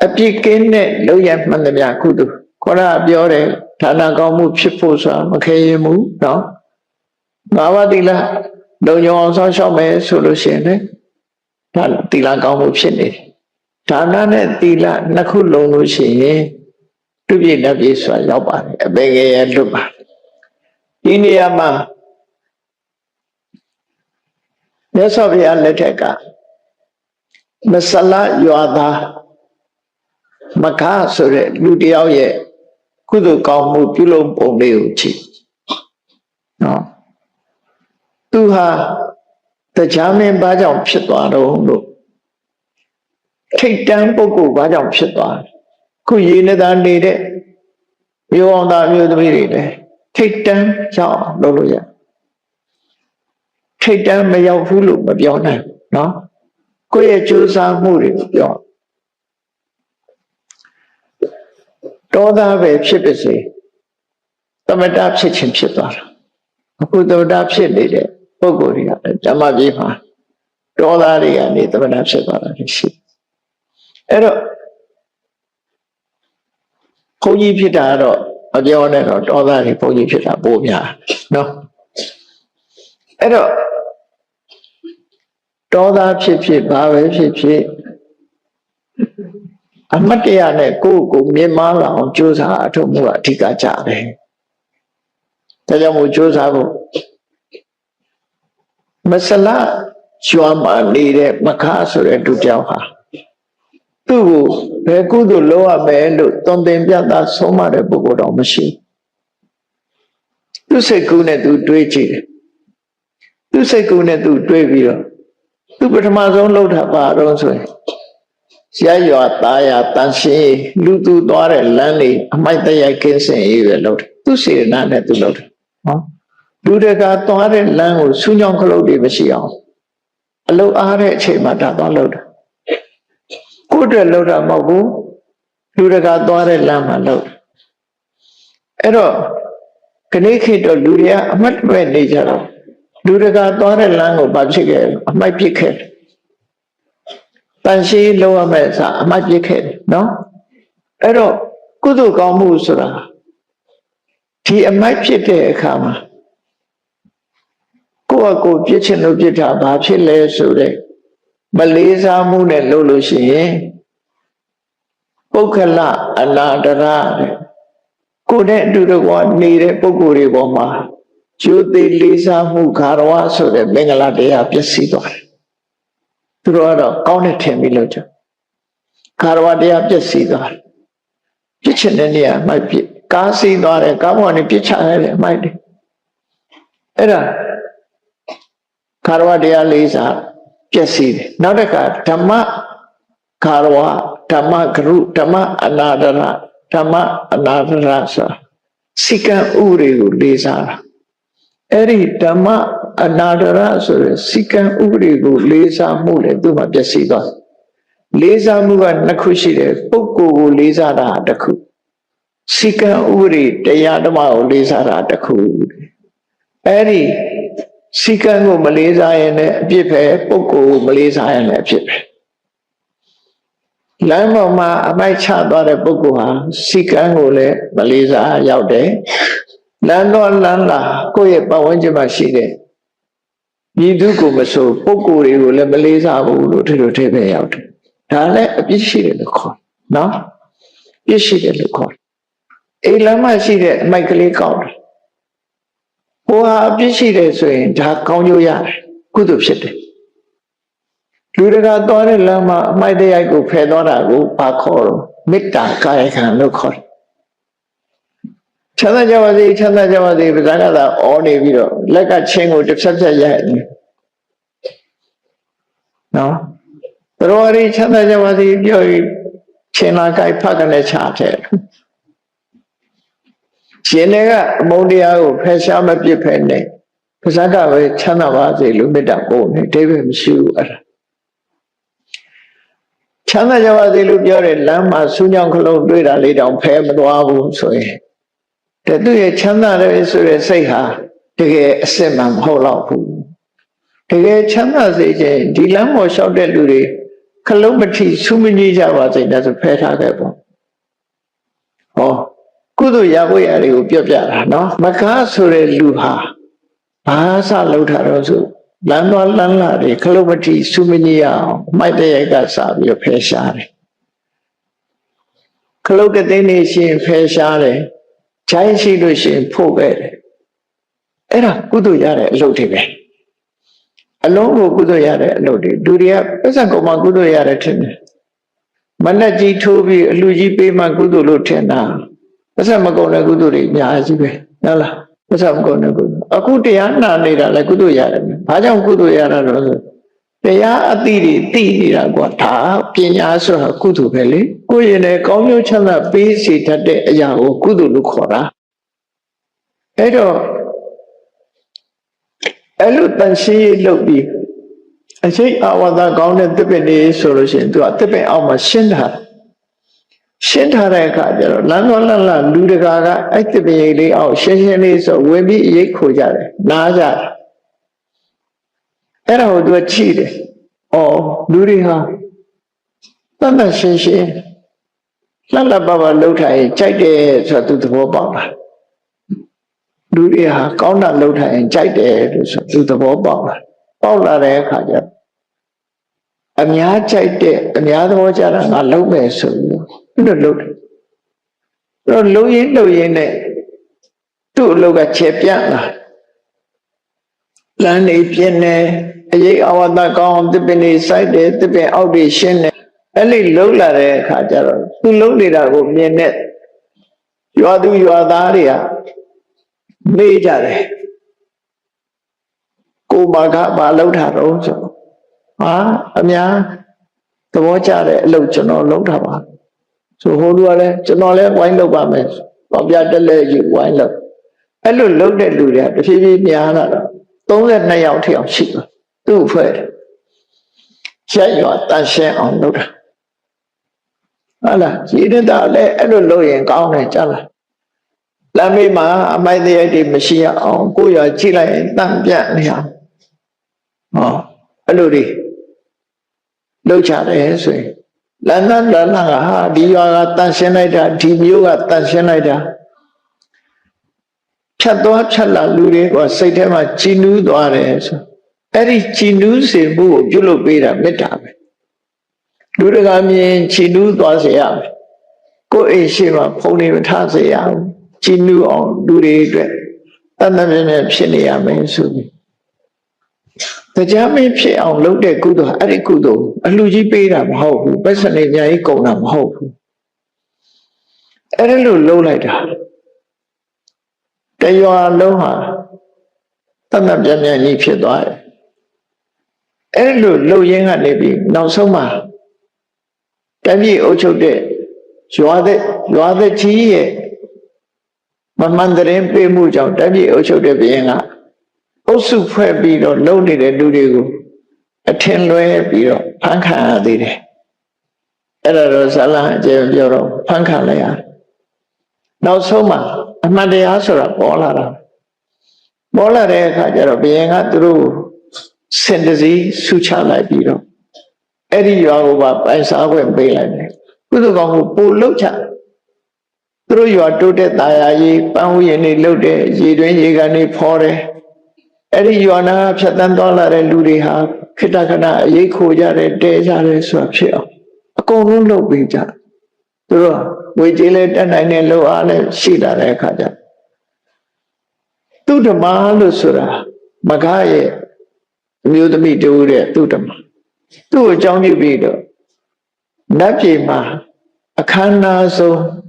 အပြစ်ကင်းတဲ့လောက်ရမှန်သမျှကုသိုလ်ခေါရပြောတယ်ဌာနကောင်းမှုဖြစ်ဖို့ဆိုတာမခဲရင်ဘူးနော်ငါးပါးသီလလုံခြုံအောင်ဆောင်ရှောက်မယ်ဆိုလို့ရှိရင်လည်းဒါသီလကောင်းမှုဖြစ်နေတယ်ဒါနနဲ့သီလနှစ်ခုလုံးလို့ရှိရင်သူပြည့်လက်ပြည့်စွာရောက်ပါတယ်အပေငယ်ရလွတ်ပါဒီနေရာမှာမြတ်စွာဘုရားလက်ထက်ကမဆလရွာသားမခဆိုတဲ့လူတယောက်ရဲ့ကုသိုလ်ကောင်းမှုပြုလုပ်ပုံလေးကိုကြည့်နော်သူဟာတရားမင်းဘာကြောင့်ဖြစ်သွားတော့လို့ထိတ်တန်းပုဂ္ဂိုလ်ဘာကြောင့်ဖြစ်သွားလဲခုရေနေတာနေတဲ့မျိုးအောင်သားမျိုးသမီးတွေလည်းထိတ်တန်းရောက်လုပ်လို့ရထိတ်တန်းမရောက်ဘူးလို့မပြောနိုင်ဘူးနော်ကိုယ့်ရဲ့ကြိုးစားမှုတွေကိုပြောတောသားပဲဖြစ်ပါစေသမထဖြစ်ခြင်းဖြစ်သွားတာအခုသမထဖြစ်နေတဲ့ပုဂ္ဂိုလ်တွေကဓမ္မပြေမှာတောသားတွေကနေသမထဖြစ်သွားတာရှိအဲ့တော့ဘုန်းကြီးဖြစ်တာတော့အပြောနဲ့တော့တောသားတွေဘုန်းကြီးဖြစ်တာပိုများနော်အဲ့တော့တောသားဖြစ်ဖြစ်ဘာပဲဖြစ်ဖြစ်အမတ်တရားနဲ့ကိုယ့်ကိုမြင်မာလာအောင်ကြိုးစားအထောက်မှုအဓိကကြတယ်ဒါကြောင့်မို့ကြိုးစားဖို့မဆလကျွမ်းမှနေတဲ့မခါဆိုတဲ့သူကြောင့်ဟာသူ့ကိုဘယ်ကုသိုလ်လုပ်ရမယ်လို့သွန်သင်ပြတာဆုံးမတဲ့ပုဂ္ဂိုလ်တော့မရှိသူစိတ်ကူးနဲ့သူတွေးကြည့်တယ်သူစိတ်ကူးနဲ့သူတွေးပြီးတော့သူပထမဆုံးလှုပ်တာပါတော့ဆိုရင်ဆရာရွာသားရတန်ရှင်းလူသူသွားတဲ့လမ်းလေးအမိုက်တရိုက်ကင်းစင်ရေးပဲလှုပ်တယ်သူစေတနာနဲ့သူလှုပ်တယ်နော်လူတကာသွားတဲ့လမ်းကိုဆူးညောင်းခလုတ်တွေမရှိအောင်အလုအားတဲ့အချိန်မှာဒါသွားလှုပ်တယ်ကိုယ့်အတွက်လှုပ်တာမဟုတ်ဘူးလူတကာသွားတဲ့လမ်းမှာလှုပ်တယ်အဲ့တော့ခဏခေတ်တော့လူတွေကအမှတ်မဲ့နေကြတော့လူတကာသွားတဲ့လမ်းကိုဘာဖြစ်ခဲ့အမိုက်ပစ်ခဲ့တန်ရှင်းလောက်ရမဲ့စာအမှတ်ပစ်ခဲ့တယ်နော်အဲ့တော့ကုသိုလ်ကောင်းမှုဆိုတာဒီအမိုက်ဖြစ်တဲ့အခါမှာကိုယ့်အကိုပြစ်ချင်လို့ပြစ်တာဘာဖြစ်လဲဆိုတဲ့မလေးစားမှုနဲ့လုပ်လို့ရှိရင်ပုဂ္ဂလအနာတရတဲ့ကိုယ်နဲ့အတူတကွနေတဲ့ပုဂ္ဂိုလ်တွေပေါ်မှာကျိုးသေးလေးစားမှုခါရဝဆိုတဲ့မင်္ဂလာတရားပျက်စီးသွားတယ်သူတို့ကတော့ကောင်းတဲ့ထင်ပြီးလို့ကြခါရဝတရားပျက်စီးသွားတယ်ပြစ်ချင်တဲ့နေရာအမိုက်ပြစ်ကားစီးသွားတယ်ကားပေါ်ကနေပြစ်ချရတဲ့အမိုက်တွေအဲ့ဒါခါရဝတရားလေးစားပျက်စီးတယ်နောက်တစ်ခါဓမ္မခါရဝဓမ္မဂရုဓမ္မအနာဒရဓမ္မအနာဒရဆိုစိကံဥပဒေကိုလေးစားတာအဲ့ဒီဓမ္မအနာဒရဆိုရယ်စိကံဥပဒေကိုလေးစားမှုလေသူ့မှာပျက်စီးသွားလေးစားမှုကနှစ်ခုရှိတယ်ပုဂ္ဂိုလ်ကိုလေးစားတာတစ်ခုစိကံဥပဒေတရားဓမ္မကိုလေးစားတာတစ်ခုအဲ့ဒီစိကံကိုမလေးစားရင်လည်းအပြစ်ပဲပုဂ္ဂိုလ်ကိုမလေးစားရင်လည်းအပြစ်ပဲလမ်းပေါ်မှာအမိုက်ချသွားတဲ့ပုဂ္ဂိုလ်ဟာစိကံကိုလည်းမလေးစားရောက်တယ်လမ်းတော်လမ်းလာကိုယ့်ရဲ့ပတ်ဝန်းကျင်မှာရှိတဲ့ ညီသူကိုမဆိုပုဂ္ဂိုလ်တွေကိုလည်းမလေးစားဘူးလို့ထထပဲရောက်တယ်ဒါလည်းအပြစ်ရှိတယ်လို့ခေါ်နော်ပြစ်ရှိတယ်လို့ခေါ်အိမ်လမ်းမရှိတဲ့အမိုက်ကလေးကောက်တယ်ဟိုဟာအပြစ်ရှိတယ်ဆိုရင်ဒါကောင်းကျိုးရတယ်ကုသိုလ်ဖြစ်တယ်လူတကာသွားတဲ့လမ်းမှာအမိုက်တရားကိုဖယ်သွားတာကိုဘာခေါ်တော့မေတ္တာကာယကံလို့ခေါ်တယ်ချမ်းသာကြပါစေချမ်းသာကြပါစေပဇာကသာအော်နေပြီးတော့လက်ကချင်းကိုတစ်ဖြတ်ဖြတ်ရိုက်နေနော်ဘရောရီချမ်းသာကြပါစေပြောပြီးချင်းလာကြိုက်ဖတ်ကနေချတဲ့ရှင်တွေကအမုန်းတရားကိုဖယ်ရှားမပြစ်ဖက်နဲ့ပဇာကပဲချမ်းသာပါစေလို့မေတ္တာပို့နေအဓိပ္ပာယ်မရှိဘူးအဲ့ဒါချမ်းသာကြပါစေလို့ပြောတဲ့လမ်းမှာဆူးညောင်းခလုံးတွေ့တာလေးတောင်ဖယ်မသွားဘူးဆိုရင်သူရဲ့ချမ်းသာတယ်ဆိုတဲ့စိတ်ဟာတကယ်အစစ်မှန်မဟုတ်တော့ဘူးတကယ်ချမ်းသာစေခြင်းဒီလမ်းပေါ်လျှောက်တဲ့လူတွေခလုံးမထီဆူးမကြီးကြပါစေနဲ့ဆိုဖယ်ထားခဲ့ပေါ့ဟောကုသိုလ်ရဖို့ရတွေကိုပြောပြတာနော်မကားဆိုတဲ့လူဟာဘာစလုပ်တာတော့ဆိုလမ်းသွားလမ်းလာတွေခလုံးမထီဆူးမကြီးရအောင်မိုက်တဲ့ရိုက်ကစားပြီးဖယ်ရှားတယ်ခလုံးကသိန်းနေရှင်ဖယ်ရှားတယ်ခြိုင်းရှိလို့ရှိရင်ဖို့ပဲတယ်အဲ့ဒါကုသိုလ်ရတဲ့အလုပ်တွေပဲအလုံးကိုကုသိုလ်ရတဲ့အလုပ်တွေဒုတိယပစ္စကုံမှာကုသိုလ်ရတယ်ထင်တယ်မနဲ့ကြီးထိုးပြီးအလှကြီးပေးမှကုသိုလ်လို့ထင်တာပစ္စမကုံတဲ့ကုသိုလ်တွေအများကြီးပဲဟုတ်လားပစ္စမကုံတဲ့ကုသိုလ်အခုတရားနာနေတာလည်းကုသိုလ်ရတယ်ဘာကြောင့်ကုသိုလ်ရတာတော့ဆိုတရားအတိတွေသိနေတာကွာဒါပညာဆိုတာကုသိုလ်ပဲလေကိုယ်ရင်လည်းကောင်းကျိုးချမ်းသာပေးစေတတ်တဲ့အရာကိုကုသိုလ်လို့ခေါ်တာအဲ့တော့အဲ့လိုတန်ရှင်းရေးလုပ်ပြီးအရှိအဝါဒကောင်းတဲ့သစ်ပင်တွေဆိုလို့ရှိရင်သူကသစ်ပင်အောက်မှာရှင်းထားတဲ့အခါကျတော့လမ်းတော်လန့်လူတကာကအဲ့သစ်ပင်လေးအောက်ရှင်းလေးဆိုဝင်ပြီးရိတ်ခိုကြတယ်နားကြတယ်အဲ့ဒါကိုသူကချိတယ်။အော်လူတွေဟာတတ်တတ်ရှင်းရှင်းလှလှပပလှုပ်ထားရင်ကြိုက်တယ်ဆိုတော့သူသဘောပေါက်တာ။လူတွေဟာကောင်းတာလှုပ်ထားရင်ကြိုက်တယ်လို့ဆိုသူသဘောပေါက်တာ။ပေါက်လာတဲ့အခါကျအများကြိုက်တဲ့အများသဘောကျတာငါလှုပ်မယ်ဆိုပြီးတော့လှုပ်တယ်။အဲ့တော့လှုပ်ရင်းနဲ့သူ့အလုပ်ကခြေပြန့်လာလမ်းနေပြင်းနေအရေးအဝတ္တကောင်းသစ်ပင်တွေစိုက်တယ်သစ်ပင်အောက်တွေရှင်းတယ်အဲ့ဒီလှုပ်လာတဲ့အခါကျတော့သူလှုပ်နေတာကိုမြင်တဲ့ရွာသူရွာသားတွေကမေးကြတယ်ကိုမကဘာလှုပ်တာတော့ဆိုဟာအများသဘောကျတဲ့အလုပ်ကျွန်တော်လုပ်တာပါဆိုဟိုလူကလည်းကျွန်တော်လည်းဝိုင်းလုပ်ပါမယ်တော့ပြတက်လဲယူဝိုင်းလုပ်အဲ့လိုလုပ်တဲ့လူတွေကတဖြည်းဖြည်းများလာတော့32ယောက်ထိအောင်ရှိတယ်သူ့ဖွဲ့ရက်ရွာတန်ရှင်းအောင်လုပ်တာဟုတ်လားရည်တတ်လည်းအဲ့လိုလုပ်ရင်ကောင်းတယ်ကြားလားလမ်းမေးမှာအမိုက်တရားတွေမရှိအောင်ကိုယ်ရွာကြည့်လိုက်ရင်တန့်ပြတ်နေအောင်ဟောအဲ့လိုတွေလုပ်ချတယ်ဆိုရင်လမ်းကဟာဒီရွာကတန့်ရှင်းလိုက်တာဒီမျိုးကတန့်ရှင်းလိုက်တာဖြတ်သွားဖြတ်လာလူတွေကစိတ်ထဲမှာကြည်နူးသွားတယ်ဆိုအဲ့ဒီကြည်နူးစေမှုကိုပြုလုပ်ပေးတာမေတ္တာပဲလူတကာမြင်ကြည်နူးသွားစေရမယ်ကိုယ်အိမ်ရှိမှဖုံနေမထားစေရဘူးကြည်နူးအောင်လူတွေအတွက်တတ်တတ်မြဲဖြစ်နေရမယ်ဆိုပြီးတရားမင်းဖြစ်အောင်လုပ်တဲ့ကုသိုလ်အဲ့ဒီကုသိုလ်အလှကြီးပေးတာမဟုတ်ဘူးပတ်စံနေအများကြီးကုန်တာမဟုတ်ဘူးအဲ့ဒါလို့လုပ်လိုက်တာတရွာလုံးဟာတတ်တတ်ပြန်ကြီးဖြစ်သွားတယ်အဲ့လိုလှုပ်ရင်းကနေပြီးနောက်ဆုံးမှာတပြည့်အုပ်ချုပ်တဲ့ရွာသက်ကြီးရဲ့မမှန်တဲ့ပေးမှုကြောင့်တပြည့်အုပ်ချုပ်တဲ့ဘုရင်ကအုပ်စုဖွဲ့ပြီးတော့လှုပ်နေတဲ့လူတွေကိုအထင်လွဲပြီးတော့ဖန်ခံရသေးတယ်အဲ့ဒါတော့ဇာလံအကျယ်ပြောတော့ဖန်ခံလိုက်ရတယ်နောက်ဆုံးမှာအမှန်တရားဆိုတာပေါ်လာတာပေါ်လာတဲ့အခါကျတော့ဘုရင်ကသူတို့စင်တစည်းဆုချလိုက်ပြီးတော့အဲ့ဒီရွာကိုပါပိုင်စားခွင့်ပေးလိုက်တယ်ကုသိုလ်ကောင်းကိုပို့လှုပ်ချသူတို့ရွာတိုးတဲ့တာယာရေးပန်းဥယျာဉ်တွေလှုပ်တယ်ရေတွင်းရေကန်တွေဖော်တယ် Eri Yuana Chatandola and Ludiha, Kitakana, Yeko Jare, Dejare Swapsio. A Konu Lopija. We delayed and I know Ale Shida Rekaja. To the Mahalusura, Magaye, knew the meat to it, to them. To a Johnny Beader. Napima, a canna so.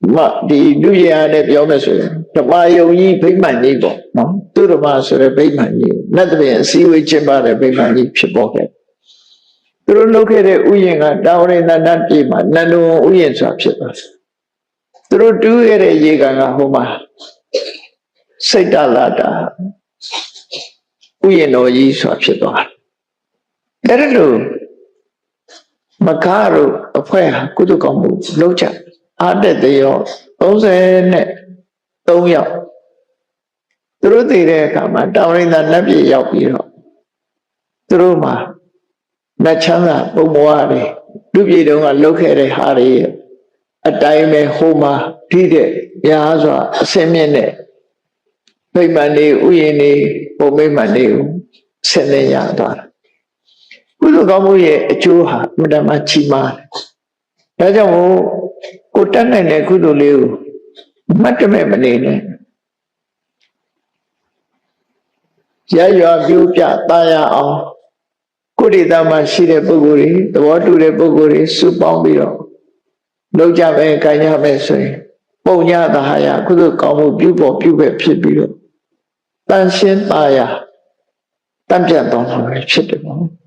The New Year at Yomasu, the Mayo big man evil, no? To the master of big man, not the see which about a big man pocket. To look at it, Uyanga down in the Natima, Nano Uyan Swapshipas. To do it a Yeganga Homa, Setalata, Uyano Yi Swapshipa. That Macaro, a prayer, Kutukamu, Locha. Added the yo, those don't yo. Through the recama, down in the Nabi Yapiro. Through ma Nachana, Bumuari, Dubi don't look at a Hari, a dime Homa, Pide, Yaza, Semene, Paymani, Uyini, Omemani, Seneyadar. Kudukamuye, Juha, Madama Chima. Rajamu. Kutana ne kuduliu, matame manine. Jaya Buja Taya on Kudidama Shide Buguri, the water de Buguri, Supambiro, Loja Kanya Messi, Ponya the Haya, Kudu Kamu Bubo Pube Pibiro, Tanshin Taya, Tamjadon, Chitimo,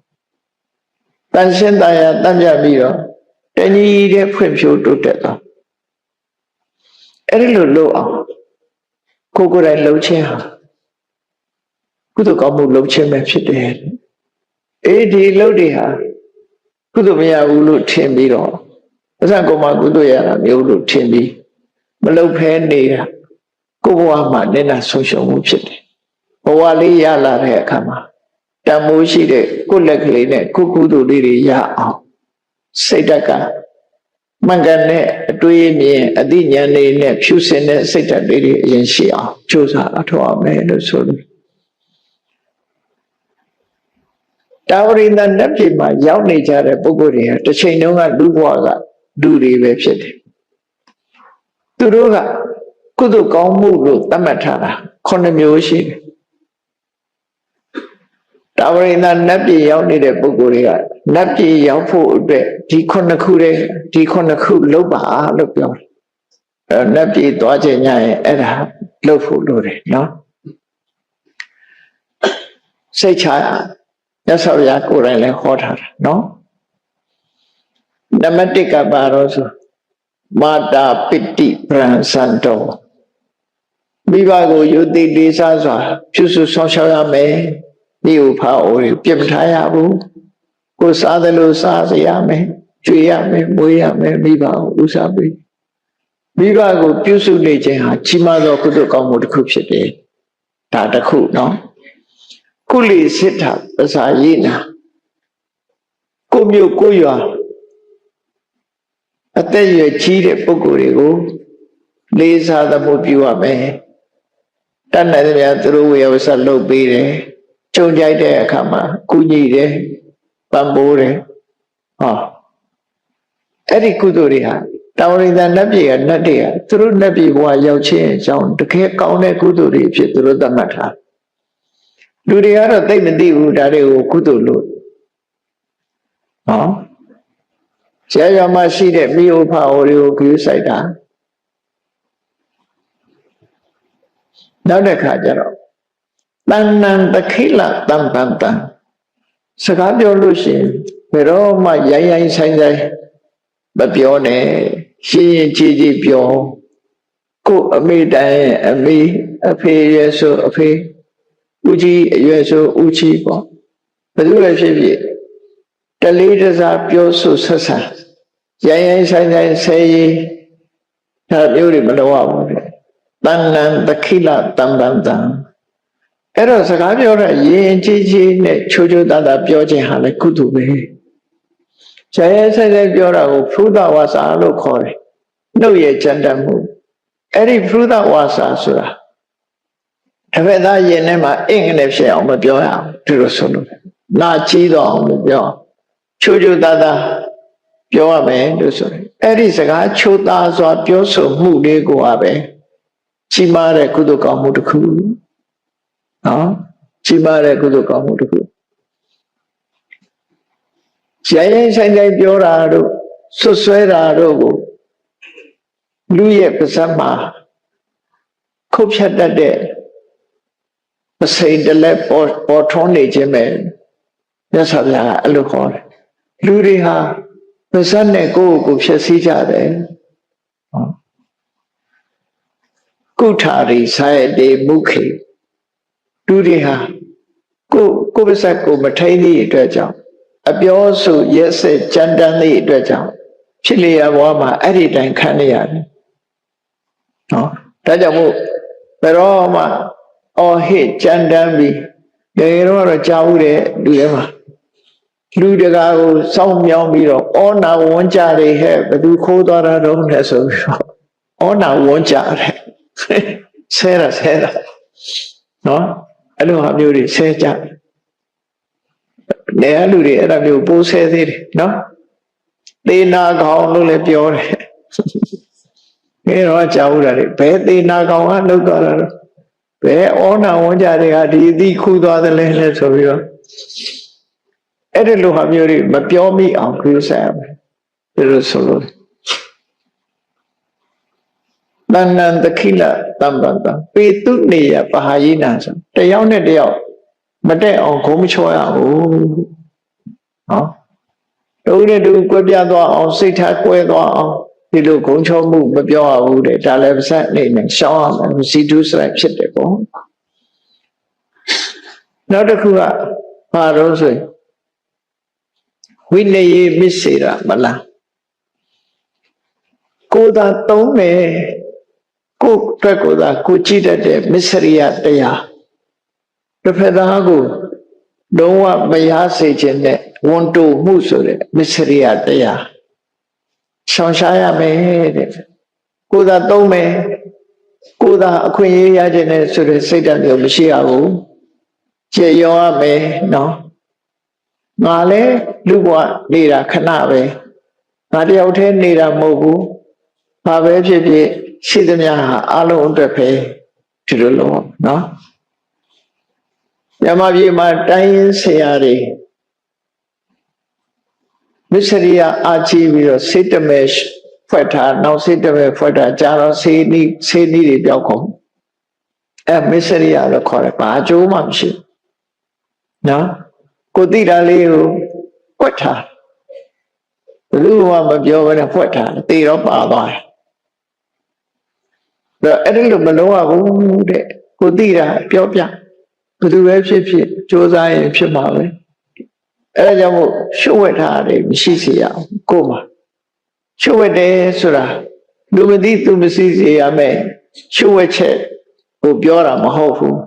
Tanshin Taya, Tamjabiro. Any day from you to tell. Every low Coco and low chair. Could come low chair method. A day loadia. Could be a ulu timby. As I go my good way, I'm ulu timby. Malo penny. Go on, then a social motion. Owali yala rekama. Tamushi de good luckily, cuckoo did ya. Sedaka Mangane, Duini, Adina, Pusin, Seta Lady in Shia, Josa, Atoa, man, so. Dowry in the Nepima, young nature at Bogoria, the Chainonga Duwaga, Duri website. Turuga, Kudu Gomu, Tamatara, Konamushi. Dowry in the Napi, young native Bogoria. Napi Yapo, Deconacure, Deconacu Loba, Lopio. Napi Dwajanya, and Lofu Lure, no? Say Chaya, that's how Yakur and Hotter, no? Namatica Baroso, Mata Pitti Pran Santo. Vivago, you did this as well. Chusu Sosayame, New Power, Pimtayabu. Sadalo Sazayame, Chuyame, Moyame, Miba, Usabi. Viva go Pusu Leja, Chimado Kudu Kamu Kupsete, Tata Ku, no? Kuli sit up, Asayina. Kumyu Kuya. I tell you a cheated Pukurigo, Lisa the Mupuame. Tanadria through we was a low bede, Chonjai Kama, Kuni. Bambore. Oh. Eri Kuduria. Towering the Nabi and Nadia. Through Nabi while you change on the Cape Kaune Kuduri through the matter. Do the other thing the Divu Dario Kudulu? Oh. Jayama see that Mio Power you Kusaida. Now the Kajaro. Nan the Kila Tam. Sakabio Lucy, pero my yaya Sunday, Babione, she Gigi Bio, cook a me die a me, a pay so a pay, Uji, yeso Uchi, but you are the leaders are pure so sasa. Yaya Sunday say, have you remember Nan the killer Tam. Eros a Gabiora, Yen Gigi, Chujo Dada Bioji Hale Kutubi. Jaya said Biora, Fruda was a local. No ye gender move. Any Fruda was Asura. ဘယ်သားရင်ထဲမှာအင်္ဂနဲ့ဖြစ်အောင်မပြောရအောင်ဒီလိုဆိုလို့နာကြီးတော့အောင်လို့ပြောချိုးချိုးသားသားပြောရမယ်လို့ဆိုတယ်အဲ့ဒီစကားချိုးသားစွာပြောဆိုမှုလေးကိုပဲကြီးမားတဲ့ကုသိုလ်ကောင်းမှုတစ်ခုနော်ကြီးမားတဲ့ကုသိုလ်ကောင်းမှုတစ်ခုရိုင်းရိုင်းဆိုင်ဆိုင်ပြောတာတို့ဆွဆွဲတာတို့ကိုလူရဲ့ပါးစပ်မှာခုတ်ဖြတ်တတ်တဲ့မစိန်တလက်ပေါ်ထွန်းနေခြင်းပဲမြတ်စွာဘုရားကအဲ့လိုခေါ်တယ်လူတွေဟာပါးစပ်နဲ့ကိုယ့်ကိုဖြည့်ဆည်းကြတယ်ကုထာရိဆိုင်တေမုခေလူတွေဟာကိုယ်ပါးစပ်ကိုမထိန်သည့်အတွက်ကြောင့်အပြောဆိုရက်စက်ကြမ်းတမ်းသည့်အတွက်ကြောင့်ဖြစ်လျက်ဘဝမှာအဲ့ဒီတိုင်ခံရရတယ်နော်ဒါကြောင့်မို့ဘယ်တော့မှအော်ဟစ်ကြမ်းတမ်းပြီးတကယ်တော့ကြားဘူးတဲ့လူတွေမှာလူတကာကိုစောင့်မြောင်းပြီးတော့ဩနာဝန်းကြတွေဟဲ့ဘယ်သူခိုးသွားတာတော့လဲဆိုပြီးတော့ဩနာဝန်းကြတယ်ဆဲတာနော်အဲ့လိုဟာမျိုးတွေဆဲကြနေရလူတွေအဲ့ဒါမျိုးပိုးဆဲသေးတယ်နော်သေနာကောင်လို့လည်းပြောတယ်အဲတော့ကြားဘူးတာလေဘယ်သေနာကောင်ကလောက်သွားတာတော့ဘယ်ဩနာဝန်းကြတွေကဒီအသီးခူးသွားတယ်လဲဆိုပြီးတော့အဲ့ဒီလိုဟာမျိုးတွေမပြောမိအောင်ကြိုးစားရမယ်ဒီလိုဆိုလို့တဏ္ဏံတခိလတမ္ပတ္တပေတုနေယပဟာယိနာဆိုတယောက်နဲ့တယောက်မတက်အောင်ခုံးမချောရဘူးနော်တူနဲ့တူကွဲပြားသွားအောင်စိတ်ထားကွဲသွားအောင်ဒီလိုခုံးချောမှုမပြောရဘူးတဲ့ဒါလည်းပါစက်နေနဲ့ရှောင်းရမယ်စီတုစရိုက်ဖြစ်တယ်ပေါ့နောက်တစ်ခုကဘာလို့ဆိုဝိနည်းမစ္စေရမလားကိုယ်သာသုံးမယ်ကိုယ်အတွက်ကိုယ်သာကိုကြည့်တတ်တဲ့မစ္ဆရိယတရားတစ်ဖက်သားကိုလုံးဝမရစေခြင်းနဲ့ဝန်တိုမှုဆိုတဲ့မစ္ဆရိယတရားရှောင်ရှားရမယ်တဲ့ကိုယ်သာသုံးမယ်ကိုယ်သာအခွင့်အရေးရခြင်းနဲ့ဆိုတဲ့စိတ်ဓာတ်မျိုးမရှိရဘူးကျေရောရမယ်နော်ငါလည်းလူဘဝနေတာခဏပဲငါတယောက်တည်းနေတာမဟုတ်ဘူးဘာပဲဖြစ်ဖြစ်ရှိသမျှဟာအလုံးအတွက်ပဲဒီလိုလုံးနော်ညမပြေမှာတိုင်းရင်းဆရာတွေမစ္စရိယအာချီပြီးတော့စေတမဲဖွဲ့ထားနောက်စေတမဲဖွဲ့ထားကြာတော့စေနီတွေပြောက်ကုန်အဲမစ္စရိယလို့ခေါ်တယ်ဘာအကျိုးမှမရှိနော်ကိုသိတာလေးကိုကွက်ထားဘယ်သူမှမပြောဘဲနဲ့ဖွက်ထားတေတော့ပါသွားတယ်အဲ့ဒီလိုမလုံးရဘူးတဲ့ကိုသိတာပြောပြဘယ်သူပဲဖြစ်ဖြစ်စ조사ရင်ဖြစ်မှာပဲအဲ့ဒါကြောင့်မို့ရှုပ်ဝက်ထားတယ်မရှိစေရအောင်ကိုယ်မှာရှုပ်ဝက်တယ်ဆိုတာလူမသိသူမသိစေရမယ်ရှုပ်ဝက်ချက်ကိုပြောတာမဟုတ်ဘူး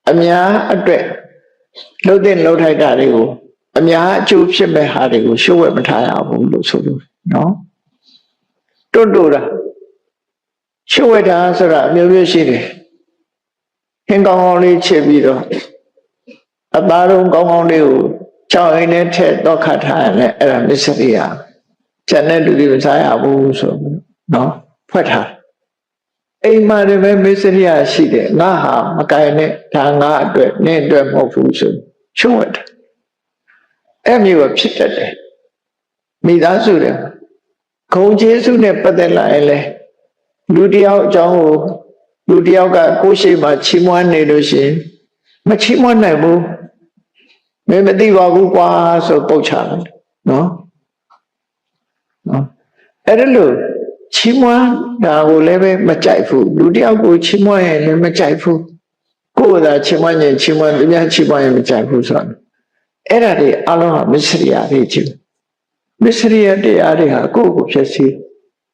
အများအတွက်လှုပ်တဲ့လှုပ်ထိုက်တာတွေကိုအများအကျိုးဖြစ်မဲ့ဟာတွေကိုရှုပ်ဝက်မထားရဘူးလို့ဆိုလို့နော်တွန့်တိုတာရှုပ်ဝက်တာဆိုတာအမျိုးမျိုးရှိတယ်ဟင်းကောင်းကောင်းလေးချက်ပြီးတော့အသားလုံးကောင်းကောင်းလေးကိုကြောင်အိမ်နဲ့ထည့်တော့ခတ်ထားရတယ်အဲ့ဒါမစ္စရိယကျန်တဲ့လူတွေမစားရဘူးဆိုနော်ဖွက်ထားအိမ်မှာတည်းပဲမစ္စရိယရှိတယ်ငါဟာမကင်နဲ့ဒါငါအတွက်နင့်အတွက်မဟုတ်ဘူးဆိုရှုပ်ဝက်တယ်အဲ့မျိုးဖြစ်တတ်တယ်မိသားစုတွေဂုံကျေးဇူးနဲ့ပတ်သက်လာရင်လေလူတယောက်အကြောင်းကိုလူတယောက်ကကိုယ်ရှိမှချီးမွမ်းနေလို့ရှိရင်မချီးမွမ်းနိုင်ဘူးမင်းမသိပါဘူးကွာဆိုပုတ်ချတယ်နော်အဲ့ဒါလို့ချီးမွမ်းတာကိုလည်းပဲမကြိုက်ဘူးလူတယောက်ကိုချီးမွမ်းရင်လည်းမကြိုက်ဘူးကိုယ်ကသာချီးမွမ်းရင်ချီးမွမ်းသူများချီးမွမ်းရင်မကြိုက်ဘူးဆိုတော့အဲ့ဒါတွေအလုံးဟာမစ္စရိယတွေချီမစ္စရိယတရားတွေဟာကိုယ့်ကိုဖြစ်စီ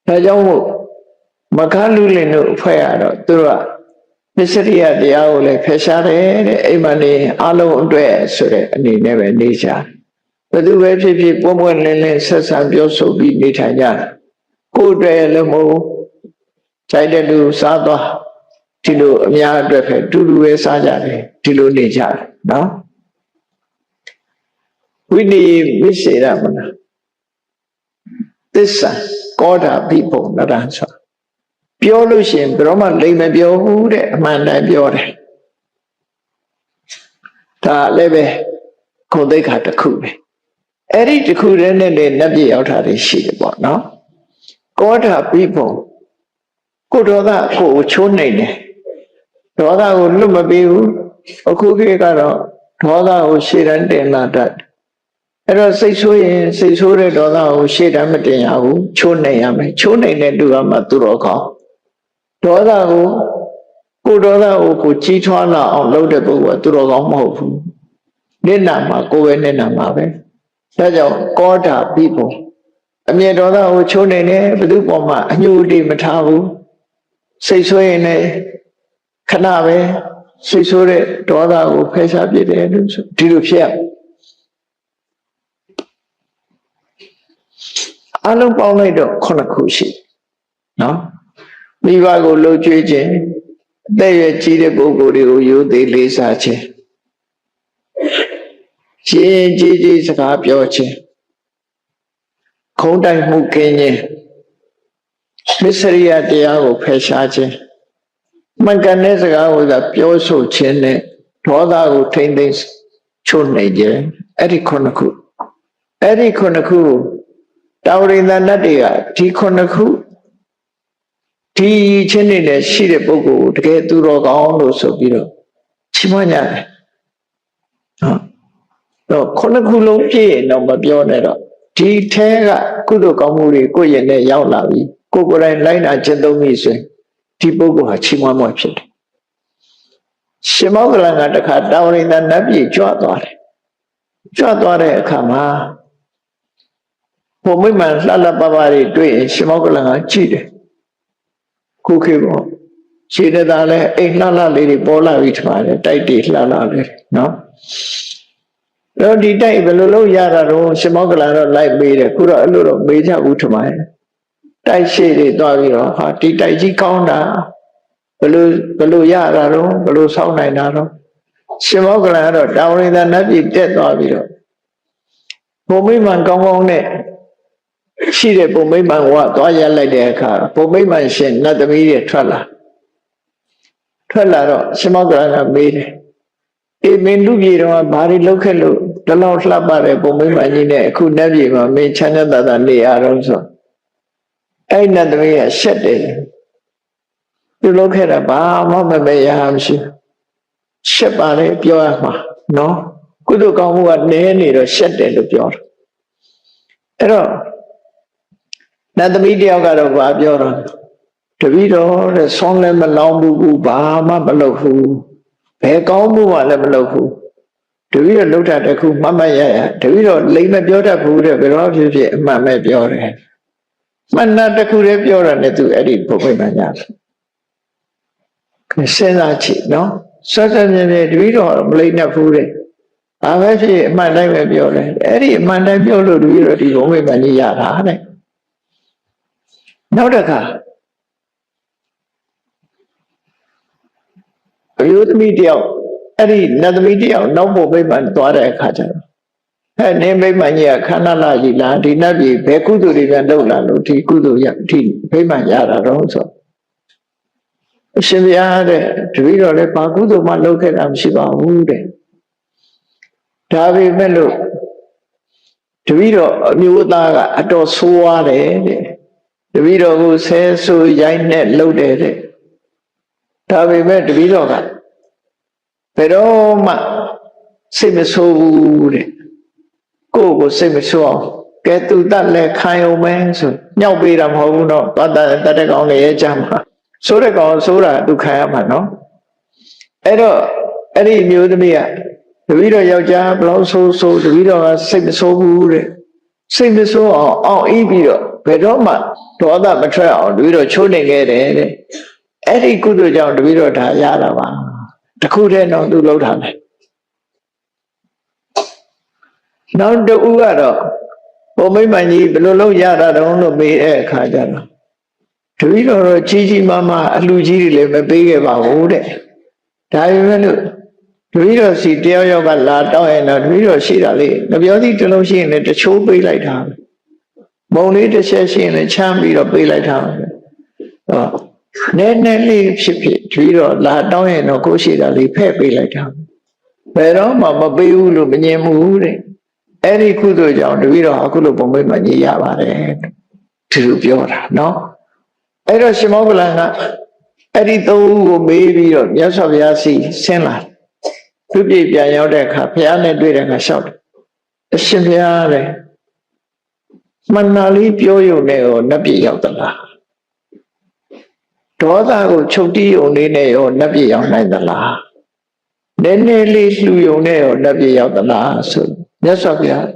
ဒါကြောင့်မို့မခါလူလင်တို့ဖွဲ့ရတော့သူတို့ကမစ္စရိယတရားကိုလည်းဖယ်ရှားတယ်တဲ့အိမ်မနေအလုံးအတွက်ဆိုတဲ့အနေနဲ့ပဲနေကြဘယ်သူပဲဖြစ်ဖြစ်ပွင့်ပွင့်လင်းလင်းဆက်ဆံပြောဆိုပြီးနေထိုင်ကြကိုယ်အတွက်လည်းမဟုတ်ခြိုက်တဲ့လူစားသွား ဒီလိုအများအတွက်ပဲတူတူပဲစားကြတယ်ဒီလိုနေကြတယ်နော်ဝိနည်းဝိစေရမလားသစ္စာကောဓာပိပုံနရဆိုပြောလို့ရှိရင်ဘယ်တော့မှလိမ်မပြောဘူးတဲ့အမှန်တည်းပြောတယ်ဒါလည်းပဲခုံသိက္ခာတစ်ခုပဲအဲ့ဒီတစ်ခုတည်းနဲ့လည်းနတ်ပြည်ရောက်တာတွေရှိတယ်ပေါ့နော်ကောဓာပိပုံကိုဒေါသကိုချိုးနိုင်တယ်ဒေါသကိုလွတ်မပေးဘူးအခုခေတ်ကတော့ဒေါသကိုရှေ့တန်းတင်လာတတ်အဲ့တော့စိတ်ဆိုးရင်စိတ်ဆိုးတဲ့ဒေါသကိုရှေ့တန်းမတင်ရဘူးချိုးနိုင်ရမယ်ချိုးနိုင်တဲ့လူကမှသူတော်ကောင်းဒေါသကိုဒေါသကိုကြီးထွားလာအောင်လုပ်တဲ့ပုဂ္ဂိုလ်ကသူတော်ကောင်းမဟုတ်ဘူးနိနာမှာကိုယ်ပဲနိနာမှာပဲဒါကြောင့်ကောဓာပိပုံအမြဲဒေါသကိုချိုးနိုင်တယ်ဘယ်သူပေါ်မှာအညှို့တိမထားဘူးစိတ်ဆိုးရင်လည်းခဏပဲစိတ်ဆိုးတဲ့ဒေါသကိုဖယ်ရှားပြတယ်လို့ဆိုဒီလိုဖြစ်ရအလုံးပေါင်းလိုက်တော့9ခုရှိနော်မိဘကိုလှုပ်ကြွေးခြင်းအသက်ရွယ်ကြီးတဲ့ပုဂ္ဂိုလ်တွေကိုရိုသေလေးစားခြင်းရှင်ကြီးစကားပြောခြင်းခုံးတိုက်မှုကင်းခြင်းမစ္စရိယတရားကိုဖယ်ရှားခြင်းမှန်ကန်တဲ့စကားကိုသာပြောဆိုခြင်းနဲ့ဒေါသကိုထိမ့်သိမ်းချိုးနိုင်ခြင်းအဲ့ဒီ9ခုအဲ့ဒီ9ခုတာဝရိန္ဒနတ်တွေကဒီ9ခုဒီချင်းနေနဲ့ရှိတဲ့ပုဂ္ဂိုလ်တကယ်သူတော်ကောင်းလို့ဆိုပြီးတော့ချီးမွမ်းကြတယ်တော့9ခုလုံးပြည့်ရင်တော့မပြောနဲ့တော့ဒီထဲကကုသိုလ်ကောင်းမှုတွေကိုယ့်ရဲ့နဲ့ရောက်လာပြီကိုယ်ကိုယ်တိုင်လိုက်နာကျင့်သုံးပြီဆိုရင်ဒီပုဂ္ဂိုလ်ဟာချီးမွမ်းမှုဖြစ်တယ်ရှင်မောဂလန်ကတခါတာဝရိန္ဒနတ်ပြည်ကြွသွားတယ်ကြွသွားတဲ့အခါမှာဘုံမိမှန်လှလှပပတွေတွေ့ရင်ရှင်မောဂလန်ကကြည့်တယ်ခုခေတ်ပေါ့ခြေတသားလဲအိမ်လှလှလေးတွေပေါ်လာပြီထင်တယ်တိုက်တွေလှလှလေးနော်တော့ဒီတိုက်ဘယ်လိုလုပ်ရတာတော့ရှင်မောဂလန်တော့လိုက်မေးတယ်ခုတော့အဲ့လိုတော့မေးကြဘူးထင်တယ်တိုက်ရှိတွေသွားပြီးတော့ဟာဒီတိုက်ကြီးကောင်းတာဘယ်လိုရတာတော့ဘယ်လိုဆောက်နိုင်တာတော့ရှင်မောဂလန်ကတော့တာဝရိန္ဒနတ်ပြည်တက်သွားပြီးတော့ဘုံမိမှန်ကောင်းကောင်းနဲ့ရှိတဲ့ဘုံမိမှန်ကသွားရလိုက်တဲ့အခါဘုံမိမှန်ရှင်နတ်သမီးတွေထွက်လာတော့ရှင်မောဂလန်ကမေးတယ်အေးမင်းလူပြည်တော်ကဘာတွေလုပ်ခဲ့လို့ဒီလောက်လှပတဲ့ဘုံမိမှန်ကြီးနဲ့အခုနတ်ပြည်မှာမင်းချမ်းသာသာနေရတော့ဆိုအဲ့နတ်သမီးကရှက်တယ်သူလုပ်ခဲ့တာဘာမှမမေ့ရမရှိရှက်ပါလေပြောရမှာနော်ကုသိုလ်ကောင်းမှုကနည်းနေတော့ရှက်တယ်လို့ပြောတာအဲ့တော့နတ်သမီးတယောက်ကတော့ဘာပြောတော့တပည့်တော်တဲ့ဆောင်းလည်းမလောင်းဘူးဘာမှမလုပ်ဘူးဘယ်ကောင်းမှုမှလည်းမလုပ်ဘူးတပည့်တော်လှုပ်တာတခုမှတ်မှတ်ရရတပည့်တော်လိမ့်မပြောတတ်ဘူးတဲ့ဘယ်တော့ဖြစ်ဖြစ်အမှန်ပဲပြောတယ်မှန်တာတခုတည်းပြောတာနဲ့သူအဲ့ဒီဘုဖိတ်မှညာစဉ်းစားကြည့်နော်ဆွတ်ဆွတ်မြဲမြဲတပည့်တော်မလိမ့်နဲ့ဘူးတဲ့ဘာပဲဖြစ်အမှန်တိုင်းပဲပြောတယ်အဲ့ဒီအမှန်တိုင်းပြောလို့တပည့်တော်ဒီဘုဖိတ်မှကြီးရတာတဲ့နောက်တစ်ခါအယုသမီးတယောက်အဲ့ဒီနတ်သမီးတယောက်နောက်ဘုဖိတ်မှသွားတဲ့အခါကျတော့အဲ့နေမိမကြီးကခန္ဓာလာကြီးလားဒီနတ်ပြည်ဘယ်ကုသိုလ်တွေပြန်လုပ်လာလို့ဒီကုသိုလ်ရဒီဖိမှန်ရတာတော့ဆိုအရှင်ဘုရားတဲ့တပည့်တော်လည်းဘာကုသိုလ်မှလုပ်ခဲ့တာမရှိပါဘူးတဲ့ဒါပေမဲ့လို့တပည့်တော်အမျိုးသားကအတော်ဆိုးရတယ်တဲ့တပည့်တော်ကိုဆဲဆူရိုင်းနဲ့လှုပ်တယ်တဲ့ဒါပေမဲ့တပည့်တော်ကဘယ်တော့မှစိတ်မဆိုးဘူးတဲ့ကိုယ်ကိုစိတ်မဆိုးအောင်ကဲသူတတ်လဲခံရုံပဲဆိုညောက်ပေးတာမဟုတ်ဘူးတော့တတ်တဲ့ကောင်လည်းရဲ့ကြမှာဆိုးတဲ့ကောင်ဆိုးတာသူခံရမှာနော်အဲ့တော့အဲ့ဒီမျိုးသမီးကတပည့်တော်ယောက်ျားဘလောက်ဆိုးတပည့်တော်ကစိတ်မဆိုးဘူးတဲ့စိတ်မဆိုးအောင်အောင့်အီးပြီးတော့ဘယ်တော့မှဒေါသမထွက်အောင်တပည့်တော်ချိုးနေခဲ့တယ်တဲ့အဲ့ဒီကုသိုလ်ကြောင့်တပည့်တော်ဒါရတာပါတခုတည်းတော့သူလှုပ်တာလေနောက်တူကတော့ဘုံမိမ့်မှန်ကြီးဘယ်လိုလုပ်ရတာတုံးလို့မေးတဲ့အခါကျတော့ တပည့်တော်တို့ကြီးကြီးမားမားအလှကြီးတွေလည်းမပေးခဲ့ပါဘူးတဲ့ဒါပေမဲ့လို့တပည့်တော်စီတယောက်ယောက်ကလာတောင်းရင်တော့တပည့်တော်ရှိတာလေငပြောသီးတစ်လုံးရှိရင်လည်းတချိုးပေးလိုက်တာမုံလေးတစ်ချက်ရှိရင်လည်းချမ်းပြီးတော့ပေးလိုက်တာဟောနည်းနည်းလေးဖြစ်ဖြစ်တပည့်တော်လာတောင်းရင်တော့ကိုရှိတာလေးဖဲ့ပေးလိုက်တာဘယ်တော့မှမပေးဘူးလို့မငြင်းဘူးတဲ့အဲ့ဒီကုသိုလ်ကြောင့်တပည့်တော်အခုလိုပုံမိတ်မှညီရပါတယ်သူပြောတာနော်အဲ့တော့ရှင်မောဂလန်ကအဲ့ဒီသုံးဦးကိုမေးပြီးတော့မြတ်စွာဘုရားစီဆင်းလာသူပြည့်ပြန်ရောက်တဲ့အခါဘုရားနဲ့တွေ့တဲ့အခါလျှောက်တယ်အရှင်ဘုရားတဲ့မှန်နာလေးပြောရုံနဲ့ရောနတ်ပြည်ရောက်သလားဒေါသကိုချုပ်တီးရုံလေးနဲ့ရောနတ်ပြည်ရောက်နိုင်သလားနည်းနည်းလေးလှူရုံနဲ့ရောနတ်ပြည်ရောက်သလားဆိုမြတ်စွာဘုရား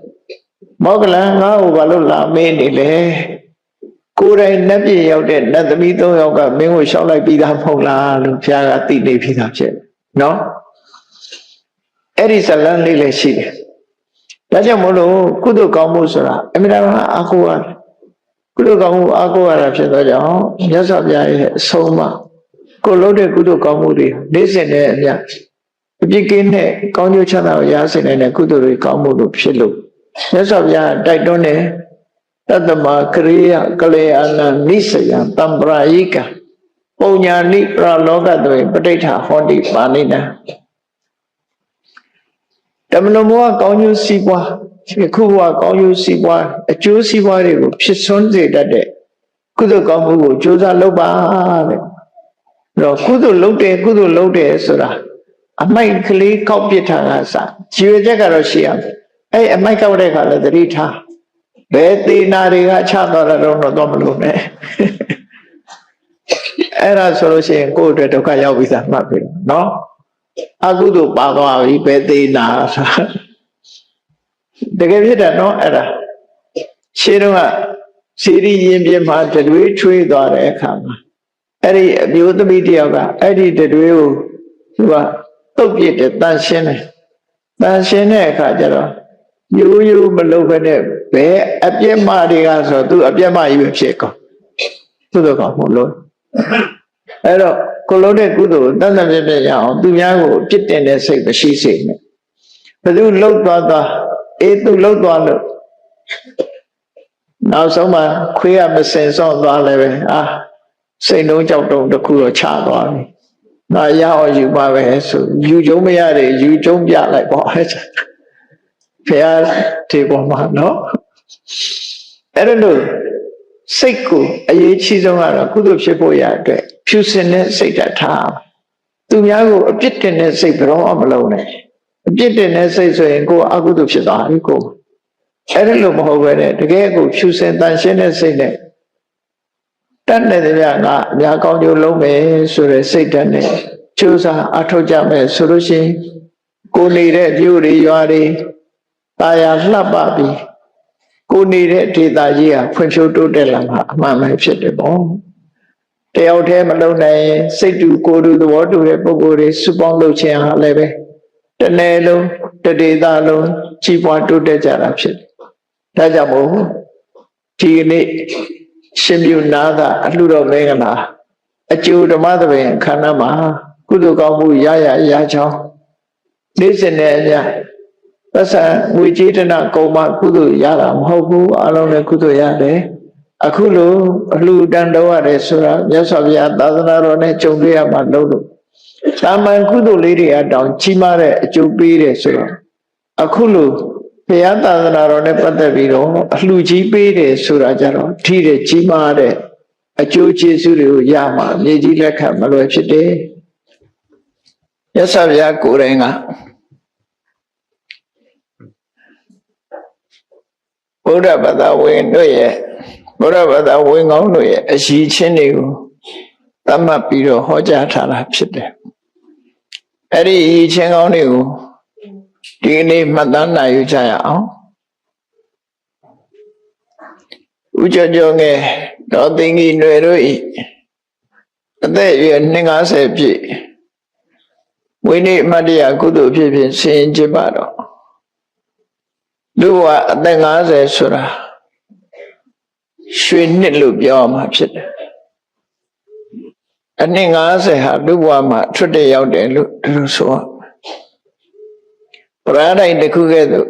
မောဂလန်ငါ့ကိုဘာလို့လာမေးနေလဲကိုယ်တိုင်နတ်ပြည်ရောက်တဲ့နတ်သမီး၃ယောက်ကမင်းကိုလျှောက်လိုက်ပြီးသားမဟုတ်လားလို့ဘုရားကသိနေပြီးသားဖြစ်နော်အဲ့ဒီဇလန်းလေးလည်းရှိတယ်ဒါကြောင့်မလို့ကုသိုလ်ကောင်းမှုဆိုတာအမြဲတမ်းအားကိုးရတယ်ကုသိုလ်ကောင်းမှုအားကိုးရတာဖြစ်သောကြောင့်မြတ်စွာဘုရားရဲ့အဆုံးအမကိုလုပ်တဲ့ကုသိုလ်ကောင်းမှုတွေနေ့စဉ်နဲ့အမျှအပြစ်ကင်းတဲ့ကောင်းကျိုးချမ်းသာကိုရစေနိုင်တဲ့ကုသိုလ်တွေကောင်းမှုလို့ဖြစ်လို့မြတ်စွာဘုရားတိုက်တွန်းတယ်တတ္တမကရိယကလေအနနိစယံတံပရာယိကပုံညာနိပရလောကသွေပဋိဋ္ဌာဟောတိပါဏိနံတမန်တော်ကောင်းကျိုးစီးပွားခုဘဝကောင်းကျိုးစီးပွားအကျိုးစီးပွားတွေကိုဖြစ်စွန်းစေတတ်တဲ့ကုသိုလ်ကောင်းမှုကိုကြိုးစားလုပ်ပါတဲ့တော့ကုသိုလ်လုပ်တယ်ဆိုတာအမိုက်ကလေးကောက်ပစ်ထားတာစကြွေချက်ကတော့ရှိရမယ်အဲ့အမိုက်ကောက်တဲ့ခါလည်းသတိထားဘယ်သေနာတွေကချသွားတာတော့မလို့နဲ့အဲ့ဒါဆိုလို့ရှိရင်ကိုယ့်အတွက်ဒုက္ခရောက်ပြီးသားမှတ်ပြီနော်အကုသိုလ်ပါသွားပြီဘယ်သေနာတကယ်ဖြစ်တယ်နော်အဲ့ဒါရှင်းတော့စီရီရင်ပြမှာတတွေးထွေးသွားတဲ့အခါမှာအဲ့ဒီအမျိုးသမီးတယောက်ကအဲ့ဒီတတွေးကိုသူကတုတ်ပြစ်တယ်တန်ရှင်းတယ်တန်ရှင်းတဲ့အခါကျတော့ရိုးမလုပ်ခနဲ့ဘယ်အပြစ်မှတွေကဆိုသူအပြစ်မှကြီးပဲဖြစ်ကုန်သူတို့ကမလို့အဲ့တော့ကိုလုံးတဲ့ကုသိုလ်တန်တန်ပြည့်ပြည့်ရအောင်သူများကိုပြစ်တင်တဲ့စိတ်မရှိစေနဲ့ဘယ်သူလှုပ်သွားသူလှုပ်သွားလို့နောက်ဆုံးမှခွေးကမစင်စော့သွားလည်းပဲစိတ်လုံးကြောက်တုံတစ်ခုတော့ချသွားပြီငါရအောင်ယူပါပဲဆိုယူကျုံမရတယ်ယူကျုံပြလိုက်ပေါ့ဘုရားဒီပေါ်မှာနော်အဲ့လိုစိတ်ကိုအရေးကြီးဆုံးကတော့ကုသိုလ်ဖြစ်ဖို့ရအတွက်ဖြူစင်တဲ့စိတ်ဓာတ်ထားသူများကိုအပြစ်တင်တဲ့စိတ်ဘယ်တော့မှမလုံးနဲ့အပြစ်တင်တဲ့စိတ်ဆိုရင်ကိုယ်အကုသိုလ်ဖြစ်သွားပြီကိုအဲ့လိုမဟုတ်ပဲနဲ့တကယ်ကိုဖြူစင်တန်ရှင်းတဲ့စိတ်နဲ့တတ်တဲ့ဗျာကအများကောင်းကျိုးလုံးမယ်ဆိုတဲ့စိတ်ဓာတ်နဲ့ကြိုးစားအထောက်ကြမယ်ဆိုလို့ရှိရင်ကိုနေတဲ့မြို့တွေရွာတွေตาရလှပပြီးကိုနေတဲ့ဒေသကြီးဟာဖွံ့ဖြိုးတိုးတက်လာမှာအမှန်ပဲဖြစ်တယ်ပေါ့တယောက်တည်းမလုံနိုင်စိတ်တူကိုယ်တူသဘောတူတဲ့ပုဂ္ဂိုလ်တွေစုပေါင်းလုပ်ခြင်းဟာလည်းပဲတနေ့လုံးတဒေသလုံးကြီးပွားတိုးတက်ကြတာဖြစ်တယ်ဒါကြောင့်မို့ဒီနေ့ရှင်ပြုနာသာအလှတော်မင်္ဂလာအကျိုးဓမ္မသဘင်ခန္ဓာမှာကုသိုလ်ကောင်းမှုရချောင်းနေ့စဉ်နဲ့အမျှသက်ဆံငွေကြေးတနာကုန်မှကုသိုလ်ရတာမဟုတ်ဘူးအလုံးနဲ့ကုသိုလ်ရတယ်အခုလိုအလှတန်တော်ရတယ်ဆိုတာမြတ်စွာဘုရားသာသနာတော်နဲ့ကြုံတွေ့ရမှလို့တာမန်ကုသိုလ်လေးတွေအတောင်ကြီးမားတဲ့အကျိုးပေးတယ်ဆိုတော့အခုလိုဘုရားသာသနာတော်နဲ့ပတ်သက်ပြီးတော့အလှကြီးပေးတယ်ဆိုတာကြတော့ထိတဲ့ကြီးမားတဲ့အကျိုးကျေးဇူးတွေကိုရမှာမြေကြီးလက်ခံမလွယ်ဖြစ်တယ်မြတ်စွာဘုရားကိုယ်တိုင်ကဗုဒ္ဓဘာသာဝင်တို့ရဲ့ဗုဒ္ဓဘာသာဝင်ကောင်းတို့ရဲ့အရှိချင်းတွေကိုသတ်မှတ်ပြီးတော့ဟောကြားထားတာဖြစ်တယ်အဲ့ဒီအချင်းကောင်းတွေကိုဒီနေ့မှတ်သားနိုင်ယူကြရအောင်ဥကြကြငယ်တော်သိင်္ဂီຫນွေတို့ဤအသက်အရွယ်50ပြည့်ဝိနည်းအမတ်တရားကုသိုလ်ဖြစ်ဖြစ်ဆင်ကျင်ပါတော့လူဘဝအသက်50ဆိုတာရွှေနှစ်လို့ပြောမှာဖြစ်တယ် အနှစ်90ဟာလူဘဝမှာထွတ်တဲ့ရောက်တယ်လို့ဒီလိုဆိုရပရာဒိုင်တစ်ခုကဲ့သို့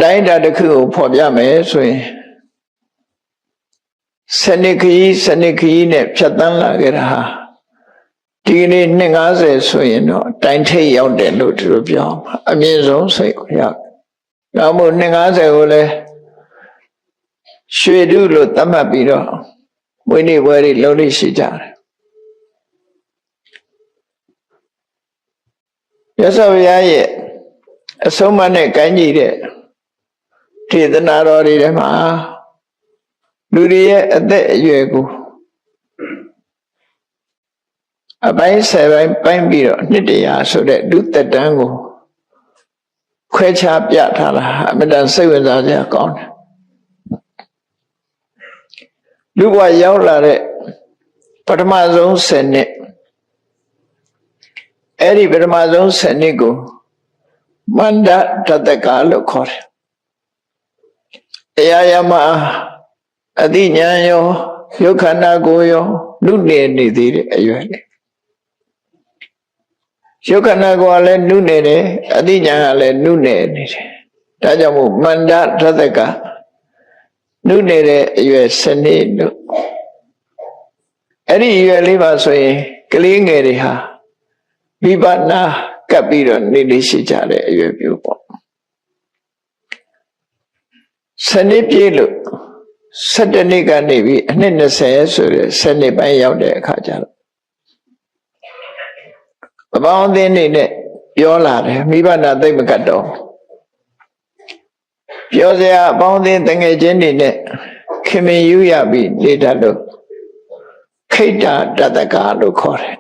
တိုင်းတာတစ်ခုကိုဖော်ပြမယ်ဆိုရင်စနစ်ခရီးနဲ့ဖြတ်တန်းလာခဲ့တာဟာဒီနေ့နှစ်90ဆိုရင်တော့တိုင်းထိပ်ရောက်တယ်လို့သူတို့ပြောအမြင့်ဆုံးစိတ်ရောက်။နောက်မို့နှစ်90ကိုလည်းရွှေတုလို့သတ်မှတ်ပြီးတော့မွေးနေ့ပွဲတွေလုပ်လို့ရှိကြတယ်။ရသော်ဘုရားရဲ့အဆုံးအမနဲ့ကိုင်းကြည့်တဲ့ဒေသနာတော်တွေထဲမှာလူတွေရဲ့အသက်အရွယ်ကိုအပိုင်း10ပိုင်းပြီးတော့နှစ်တရာဆိုတဲ့လူသက်တမ်းကိုခွဲခြားပြထားတာအမှန်တန်စိတ်ဝင်စားစရာကောင်းတယ်လူဘဝရောက်လာတဲ့ပထမဆုံး10နှစ်အဲ့ဒီပထမဆုံး10နှစ်ကိုမန္တတတကလို့ခေါ်တယ်အရာရာမှာအသိဉာဏ်ရောယုတ်ခန္ဓာကိုယ်ရောနုနေနေသေးတဲ့အရွယ်လေယုတ်ခန္ဓာကိုယ်ကလည်းနုနေတယ်အသိဉာဏ်ကလည်းနုနေနေတယ်ဒါကြောင့်မို့မန္တတတကနုနေတဲ့အရွယ်10နှစ်လို့အဲ့ဒီအရွယ်လေးပါဆိုရင်ကလေးငယ်တွေဟာဝိပဿနာကပ်ပြီးတော့နေလေးရှိကြတဲ့အရွယ်မျိုးပေါ့10နှစ်ပြည့်လို့17နှစ်ကနေပြီးအနှစ်20ဆိုတဲ့10နှစ်ပိုင်းရောက်တဲ့အခါကျတော့အပေါင်းအသင်းနေနဲ့ပြောလာတယ်မိဘနာသိမ့်မကတ်တော့ပြောစရာအပေါင်းအသင်းတငယ်ချင်းတွေနဲ့ခင်မင်ယူရပြီးနေတတ်လို့ခိတ္တတတကလို့ခေါ်တယ်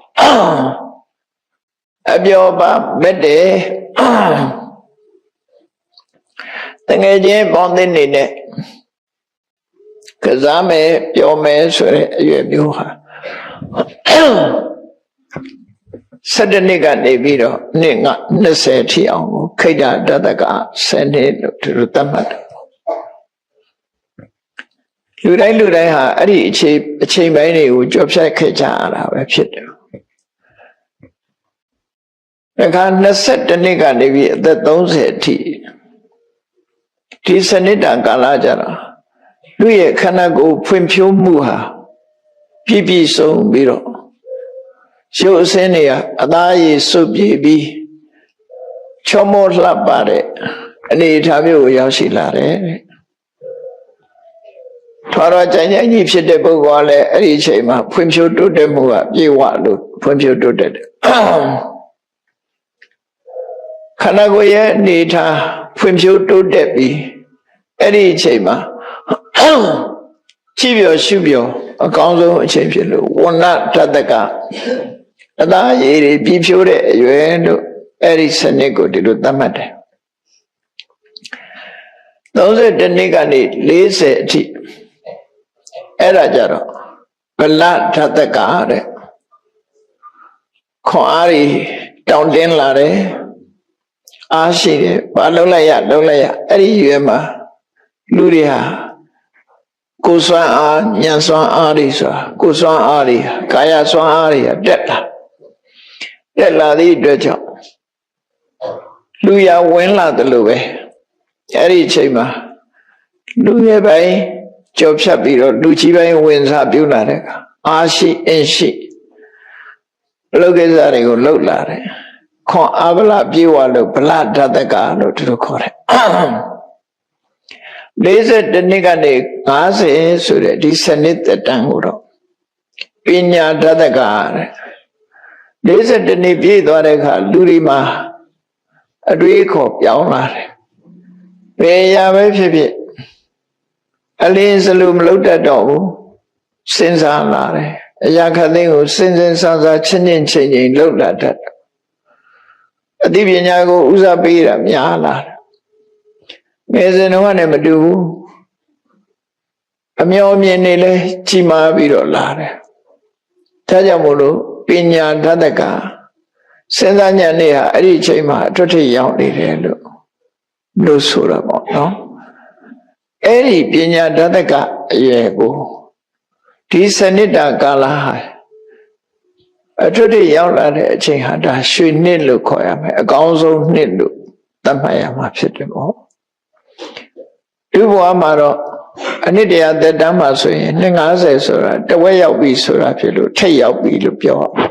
အပြောပါမဲ့တယ်တငယ်ချင်းပေါင်းအသင်းနေနဲ့ကစားမယ်ပြောမယ်ဆိုတဲ့အရွယ်မျိုးဟာ17နှစ်ကနေပြီးတော့နှစ်20ထိအောင်ကိုခိတ္တတတက10နှစ်လို့သူတို့သတ်မှတ်တယ်လူတိုင်းဟာအဲ့ဒီအချိန်ပိုင်းတွေကိုကြော်ဖြတ်ခဲ့ကြရတာပဲဖြစ်တယ်အခါ22နှစ်ကနေပြီးအသက်30အထိဒီစနစ်တကာလကြတော့လူရဲ့ခန္ဓာကိုယ်ဖွံ့ဖြိုးမှုဟာပြည့်စုံပြီးတော့ရုပ်အစင်းတွေကအသားရည်စုပ်ပြေးပြီးချောမောလှပတဲ့အနေအထားမျိုးကိုရောက်ရှိလာတယ်ထွာတော်ကြိုင်ကြီးဖြစ်တဲ့ပုဂ္ဂိုလ်ကလည်းအဲ့ဒီအချိန်မှာဖွံ့ဖြိုးတိုးတက်မှုကပြေဝလို့ဖွံ့ဖြိုးတိုးတက်တယ်ခန္ဓာကိုယ်ရဲ့အနေအထားဖွံ့ဖြိုးတိုးတက်ပြီးအဲ့ဒီအချိန်မှာကြည့်ပြောရှုပြောအကောင်းဆုံးအချိန်ဖြစ်လို့ဝဏ္ဏတတကအသားရည်တွေပြည့်ဖြိုးတဲ့အရွယ်လို့အဲ့ဒီစနစ်ကိုဒီလိုသတ်မှတ်တယ်32နှစ်ကနေ40အထိအဲ့ဒါကြတော့ဗလထတကတဲ့ခွန်အားကြီးတောင်းတင်းလာတယ်အားရှိတယ်ဘာလုံးလိုက်ရအဲ့ဒီရွယ်မှာလူတွေဟာကိုယ်စွမ်းအားဉာဏ်စွမ်းအားတွေဆိုတာကိုယ်စွမ်းအားတွေကာယစွမ်းအားတွေတက်လာသည့်အတွက်ကြောင့်လူရဝင်လာတယ်လို့ပဲအဲ့ဒီအချိန်မှာလူငယ်ပိုင်းကြော်ဖြတ်ပြီးတော့လူကြီးပိုင်းဝင်စားပြုလာတဲ့အခါအားရှိအင်းရှိလောကိစ္စတွေကိုလှုပ်လာတယ်ခွန်အားဗလပြေဝလို့ဗလဓတကလို့သူတို့ခေါ်တယ်40နှစ်ကနေ50ဆိုတဲ့ဒီစနစ်သက်တမ်းကိုတော့ပညာဓတကတဲ့40နှစ်ပြည့်သွားတဲ့အခါလူတွေမှာအတွေးခေါ်ပြောင်းလာတယ်ဘယ်ရာပဲဖြစ်ဖြစ်အလင်းစလို့မလုပ်တတ်တော့ဘူးစဉ်းစားလာတယ်အရာခသိန်းကိုစဉ်းစားချင်းချင်းလုပ်လာတတ်တယ်အသိပညာကိုဥစားပေးတာများလာတယ်ငယ်စဉ်တော့နဲ့မတူဘူးအမျောမြင်နေလဲကြီးမားပြီးတော့လာတယ်ဒါကြောင့်မို့လို့ပညာဓတကစဉ်းစားဉာဏ်နဲ့ဟာအဲ့ဒီအချိန်မှာအထွတ်ထိပ်ရောက်နေတယ်လို့ဆိုတာပေါ့နော်အဲ့ဒီပညာဓတကအရွယ်ကိုဒ ဒီစနစ်တာကာလဟာအထွတ်ထိပ်ရောက်လာတဲ့အချိန်ဟာဒါရွှေနှစ်လို့ခေါ်ရမယ်အကောင်းဆုံးနှစ်လို့သတ်မှတ်ရမှာဖြစ်တယ်ပေါ့လူဘဝမှာတော့အနှစ်တရာသက်တမ်းမှာဆိုရင်250ဆိုတာတဝက်ရောက်ပြီဆိုတာဖြစ်လို့ထိပ်ရောက်ပြီလို့ပြောရမှာ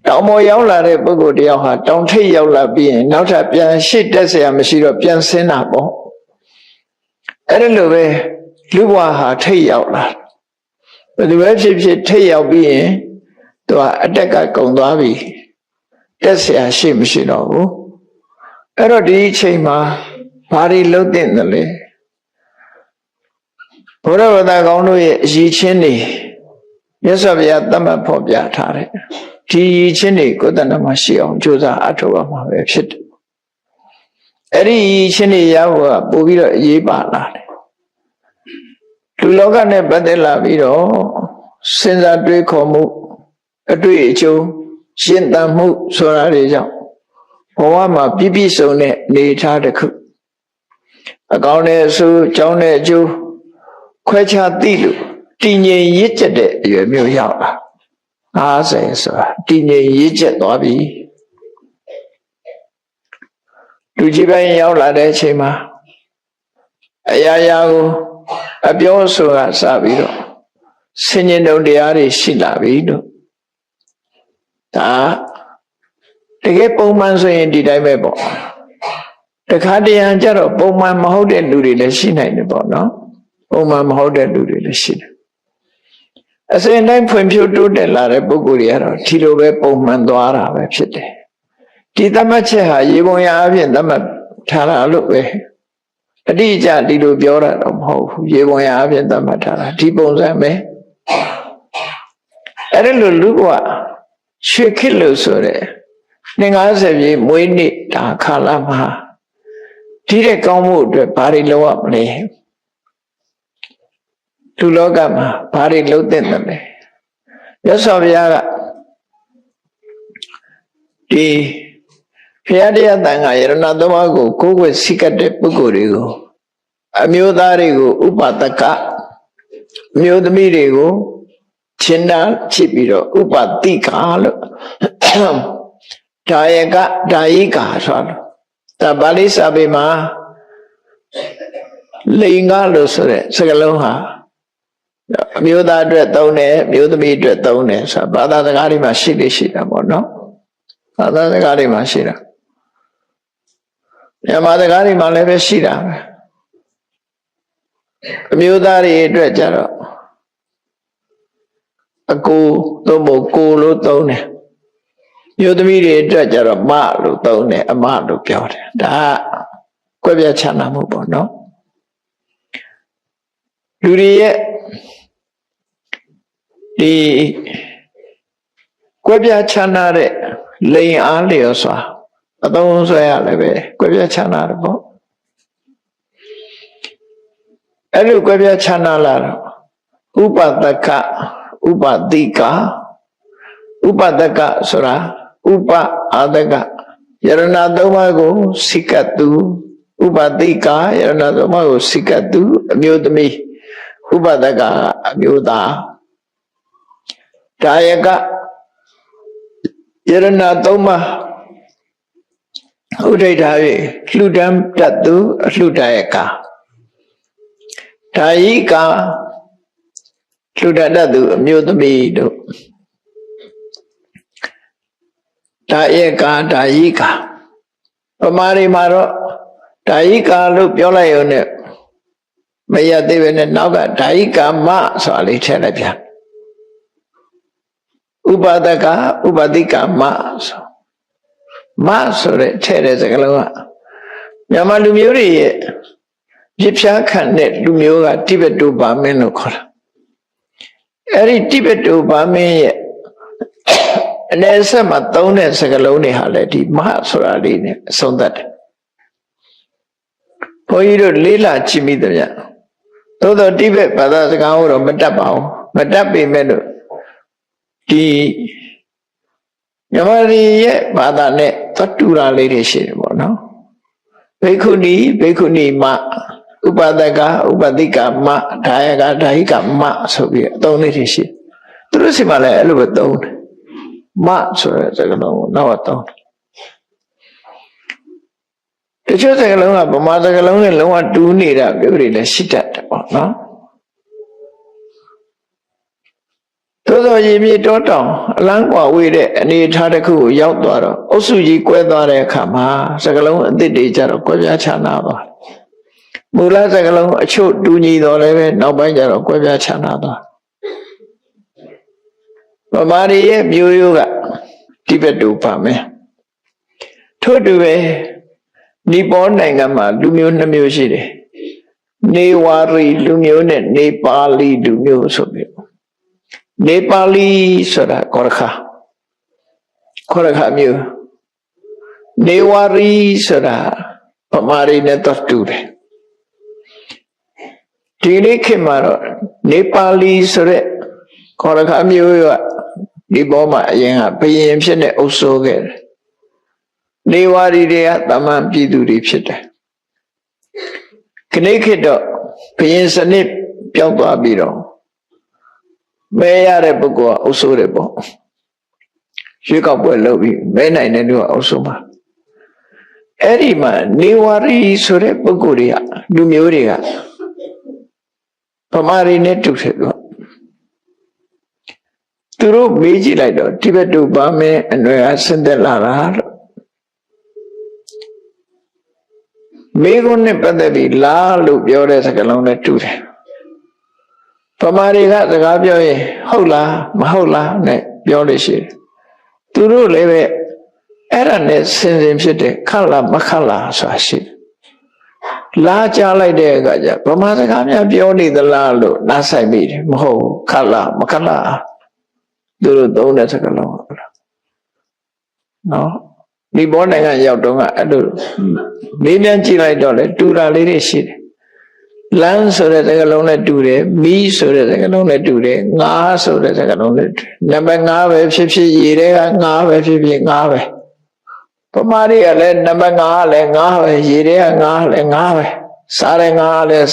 တောင်ပေါ်ရောက်လာတဲ့ပုဂ္ဂိုလ်တယောက်ဟာတောင်ထိပ်ရောက်လာပြီးရင်နောက်ထပ်ပြန်ရှေ့တက်เสียမရှိတော့ပြန်ဆင်းတာပေါ့အဲ့ဒါလိုပဲလူဘဝဟာထိပ်ရောက်လာဘယ်သူပဲဖြစ်ဖြစ်ထိပ်ရောက်ပြီးရင်သူကအတက်ကကုန်သွားပြီတက်เสียရှိမရှိတော့ဘူးအဲ့တော့ဒီအချိန်မှာဘာတွေလုပ်တဲ့လဲဘုရားဝတ္တကောင်းတို့ရဲ့အရေးချင်းတွေမြတ်စွာဘုရားသတ်မှတ်ဖော်ပြထားတယ်ဒီအရေးချင်းတွေကိုယ်တဏ္ဍမှာရှိအောင်ကြိုးစားအထောက်အမှာပဲဖြစ်တယ်အဲ့ဒီအရေးချင်းတွေရဖို့ကပို့ပြီးတော့အရေးပါလာတယ်လူလောကနဲ့ပတ်သက်လာပြီးတော့စဉ်းစားတွေးခေါ်မှုအတွေ့အကြုံရှင်းတမ်းမှုဆိုတာတွေကြောင့်ဘဝမှာပြည့်ပြည့်စုံတဲ့နေထားတစ်ခုအကောင်းတဲ့အဆိုးကြောင်းတဲ့အကျိုးခွဲခြားသိလို့တည်ငြိမ်ရစ်ကျက်တဲ့အရွယ်မျိုးရောက်လာ50ဆိုတာတည်ငြိမ်ရစ်ကျက်သွားပြီလူကြီးပိုင်းရောက်လာတဲ့အချိန်မှာအရာရာကိုအပြောဆိုတာစပြီးတော့ဆင်ញင်တုံတရားတွေရှိလာပြီလို့ဒါတကယ်ပုံမှန်ဆိုရင်ဒီတိုင်းပဲပေါ့တခါတရံကျတော့ပုံမှန်မဟုတ်တဲ့လူတွေလည်းရှိနိုင်တယ်ပေါ့နော်ပုံမှန်မဟုတ်တဲ့လူတွေလည်းရှိတယ်အစဉ်တိုင်းဖွံ့ဖြိုးတိုးတက်လာတဲ့ပုဂ္ဂိုလ်တွေကတော့ဒီလိုပဲပုံမှန်သွားတာပဲဖြစ်တယ်ဒီသတ်မှတ်ချက်ဟာရေပုံရအပြင်သတ်မှတ်ထားတာလို့ပဲအတိအကျဒီလိုပြောတာတော့မဟုတ်ဘူးရေပုံရအပြင်သတ်မှတ်ထားတာဒီပုံစံပဲအဲ့ဒါလို့လူကရွှေခေတ်လို့ဆိုတဲ့50ပြည့်မွေးနေ့ဒါခါလာမှာဒီတဲ့ကောင်းမှုအတွက်ဘာတွေလုပ်ရမလဲလူလောကမှာဘာတွေလုပ်သင့်တယ်လဲမြတ်စွာဘုရားကဒီဘုရားတရားတန်ခါယရဏသုံးပါးကိုကိုယ်ွယ်စိတ်ကတဲ့ပုဂ္ဂိုလ်တွေကိုအမျိုးသားတွေကိုဥပဒကအမျိုးသမီးတွေကိုချင်းနာချစ်ပြီးတော့ဥပတိကလို့ဒါယကဒါယိကာဆိုတော့ဒါပါဠိစာပေမှာလိင်္ဂလို့ဆိုတဲ့စကားလုံးဟာအမျိုးသားအတွက်သုံးတယ်အမျိုးသမီးအတွက်သုံးတယ်ဆိုတာဘာသာစကားတွေမှာရှိလေရှိတာပေါ့နော်ဘာသာစကားတွေမှာရှိတာမြန်မာစကားတွေမှာလည်းပဲရှိတာပဲအမျိုးသားတွေအတွက်ကြတော့အကိုသို့မဟုတ်ကိုလို့သုံးတယ်မျိုးသမီးတွေအတွက်ကြတော့မလို့သုံးတယ်အမလို့ပြောတယ်ဒါကကွဲပြားခြားနားမှုပေါ့နော်လူတွေရဲ့ဒီကွဲပြားခြားနားတဲ့လိင်အားလျော်စွာအသုံးဆွဲရလည်းပဲကွဲပြားခြားနားတယ်ပေါ့အဲ့လိုကွဲပြားခြားနားလာတော့ဥပဒကဥပတိကဥပဒကဆိုတာဥပအာဒကယရဏသုံးပါးကိုစိကတုဥပတိကယရဏသုံးပါးကိုစိကတုအမျိုးသမီးဥပဒကအမျိုးသားဒါယကယရဏသုံးပါးဥဒိဋ္ဌာ၍လှူဒန်းတတ်သူအလှူဒါယကဒါယိကလှူဒန်းတတ်သူအမျိုးသမီးတို့ဒါယကဒါယိကပမာရီမှာတော့ဒါယိကလို့ပြောလိုက်ရုံနဲ့မရသေးပဲနဲ့နောက်ကဒါယိကမဆိုတာလေးထည့်လိုက်ပြန်ဥပဒကဥပတိကမဆိုမဆိုတဲ့ထည့်တဲ့စကားလုံးကမြန်မာလူမျိုးတွေရဲ့ပြစ်ဖြားခံတဲ့လူမျိုးကတိဘက်တိုဘာမင်းလို့ခေါ်တာအဲ့ဒီတိဘက်တိုဘာမင်းရဲ့အနေဆက်မှာသုံးတဲ့စကားလုံးတွေဟာလည်းဒီမဆိုတာလေးနဲ့အဆုံးသတ်တယ်ဘုန်းကြီးတို့လေးလာကြည့်မိတယ်ဗျသို့တော့တိဘက်ဘာသာစကားကိုတော့မတတ်ပါဘူးမတတ်ပေမဲ့လို့ဒီမြန်မာပြည်ရဲ့ဘာသာနဲ့သတ္တူရာလေးတွေရှိတယ်ပေါ့နော်ဘိက္ခုနီမ ဥပဒကဥပတိကမဒါယကဒါဟိကမဆိုပြီးအသုံးလေးတွေရှိသူတို့စီမှာလည်းအဲ့လိုပဲသုံးတယ်မဆိုတဲ့စကားလုံးကိုနောက်သုံးတယ်တချို့စကားလုံးကဗမာစကားလုံးနဲ့လုံးဝတူးနေတာမျိုးတွေလည်းရှိတတ်တယ်ပေါ့နော်သို့သောရေမြေတောတောင်အလန်းကွာဝေးတဲ့အနေအထားတစ်ခုကိုရောက်သွားတော့အုပ်စုကြီးကွဲသွားတဲ့အခါမှာစကားလုံးအသစ်တွေကြတော့ကွဲပြားခြားနာသွားမူလစကားလုံးအချို့တူညီတော်လည်းပဲနောက်ပိုင်းကျတော့ကွဲပြားခြားနာသွားဗမာတွေရဲ့မျိုးရိုးကတိဘက်တူပါမယ်ထို့တူပဲနီပေါနိုင်ငံမှာလူမျိုး2မျိုးရှိတယ်နေဝါရီလူမျိုးနဲ့နေပါလီလူမျိုးဆိုပြီးနေပါလီဆိုတာခေါရခမျိုးနေဝါရီဆိုတာဗမာတွေနဲ့တော့တူတယ်ဒီနေ့ခေတ်မှာတော့နေပါလီဆိုတဲ့ခေါရခမျိုးကဒီပေါ်မှာအရင်ကဘယင်ဖြစ်နေအုပ်စိုးခဲ့တယ်နေဝါရီတွေကတမန်ပြည်သူတွေဖြစ်တယ်ခဏခေတ်တော့ဘယင်စနစ်ပြောင်းသွားပြီးတော့မဲရတဲ့ပုဂ္ဂိုလ်ကအုပ်စိုးတယ်ပေါ့ရွေးကောက်ပွဲလုပ်ပြီးမဲနိုင်တဲ့လူကအုပ်စိုးမှာအဲ့ဒီမှာနေဝါရီဆိုတဲ့ပုဂ္ဂိုလ်တွေကလူမျိုးတွေကဗမာတွေနဲ့တူတယ်ပေါ့သူတို့မေးကြည့်လိုက်တော့တိဘက်တူပါမယ်အနွယ်အဆင်းသက်လာတာလို့မေးခွန်းနဲ့ပတ်သက်ပြီးလားလို့ပြောတဲ့စကားလုံးနဲ့တူတယ်ဗမာတွေကစကားပြောရင်ဟုတ်လားမဟုတ်လားနဲ့ပြောလို့ရှိတယ်သူတို့လည်းပဲအဲ့ဒါနဲ့စင်စင်ဖြစ်တဲ့ခက်လားမခက်လားဆိုတာရှိတယ်လားကြားလိုက်တဲ့အခါကျဗမာစကားများပြောနေသလားလို့နားဆိုင်မိတယ်မဟုတ်ဘူးခက်လားမခက်လားသူတို့သုံးတဲ့စကားလုံးနော်ဒီဘောနိုင်ငံရောက်တော့ကအဲ့လိုမေးမြန်းကြည့်လိုက်တော့လေတူတာလေးတွေရှိတယ်လမ်းဆိုတဲ့စကားလုံးနဲ့တူတယ်မီးဆိုတဲ့စကားလုံးနဲ့တူတယ်ငါးဆိုတဲ့စကားလုံးနဲ့တူတယ်နံပါတ်5ပဲဖြစ်ဖြစ်ရေတွေက5ပဲဖြစ်ဖြစ်5ပဲဗမာတွေကလည်းနံပါတ်5ကလည်း5ပဲရေတွေက5လည်း5ပဲစားတဲ့5ကလည်း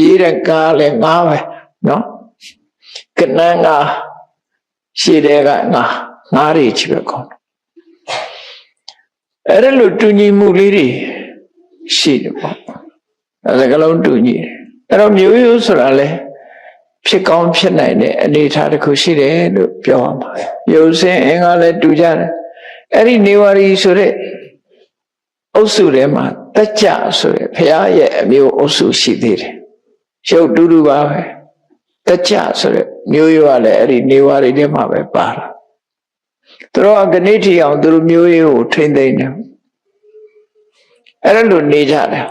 ရေတဲ့5လည်း5ပဲနော်ကနန်းကရှည်တဲ့က5တွေချပဲကောင်းအဲ့ဒါလိုတူညီမှုလေးတွေရှိတယ်ပေါ့အဲဒါကလုံးတူညီတယ်အဲ့တော့မျိုးရိုးဆိုတာလေဖြစ်ကောင်းဖြစ်နိုင်တဲ့အနေအထားတစ်ခုရှိတယ်လို့ပြောရမှာရုပ်စင်းအင်္ဂါလည်းတူကြတယ်အဲ့ဒီနေဝါရီဆိုတဲ့အုပ်စုထဲမှာတက်ကြဆိုတဲ့ဘုရားရဲ့အမျိုးအုပ်စုရှိသေးတယ်ရုပ်တူတူပါပဲတက်ကြဆိုတဲ့မျိုးရိုးကလည်းအဲ့ဒီနေဝါရီထဲမှာပဲပါတာသူတို့ကနေ့ထီအောင်သူတို့မျိုးရိုးကိုထိမ့်သိမ့်တယ်အဲ့ဒါလိုနေကြတယ်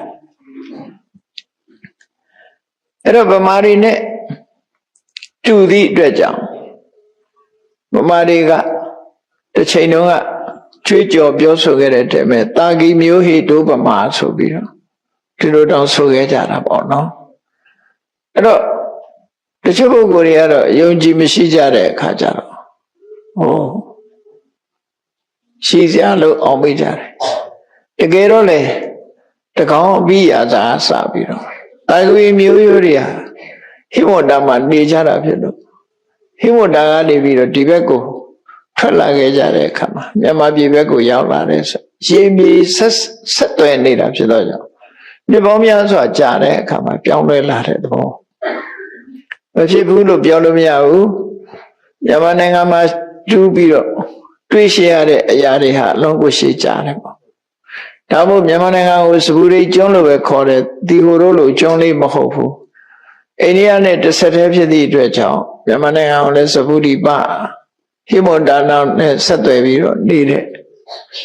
အဲ့တော့ဗမာတွေနဲ့တူသည့်အတွက်ကြောင့်ဗမာတွေကတစ်ချိန်တုန်းကကြွေးကြော်ပြောဆိုခဲ့တဲ့တဲမဲ့တာဂီမျိုးဟိတိုးဗမာဆိုပြီးတော့ဒီလိုတောင်ဆိုခဲ့ကြတာပေါ့နော်အဲ့တော့တချို့ပုဂ္ဂိုလ်တွေကတော့ယုံကြည်မရှိကြတဲ့အခါကျတော့ရှိစရာလို့အောင်မိကြတယ်တကယ်တော့လေတကောင်အပြီးရာသာစပြီးတော့တာဂီမျိုးရိုးတွေဟာဟိမဝတ္တမှာနေကြတာဖြစ်လို့ဟိမဝတ္တကနေပြီးတော့ဒီဘက်ကိုထွက်လာခဲ့ကြတဲ့အခါမှာမြန်မာပြည်ဘက်ကိုရောက်လာတဲ့ဆိုရေမြေဆက်သွယ်နေတာဖြစ်တော့ကြောင့်ဒီပေါင်းများစွာကြာတဲ့အခါမှာပြောင်းလဲလာတဲ့သဘောမဖြစ်ဘူးလို့ပြောလို့မရဘူးမြန်မာနိုင်ငံမှာတူးပြီးတော့တွေးရှင်းရတဲ့အရာတွေဟာအလုံးကိုရှေ့ကြတယ်ပေါ့ဒါမို့မြန်မာနိုင်ငံကိုစပူရိကျွန်းလို့ပဲခေါ်တယ်ဒီဟိုတို့လိုကျွန်းလေးမဟုတ်ဘူးအိန္ဒိယနဲ့တစ်ဆက်တည်းဖြစ်သည့်အတွက်ကြောင့်မြန်မာနိုင်ငံကိုလည်းစပူရိပဟိမဝတ္တနာနဲ့ဆက်သွယ်ပြီးတော့နေတဲ့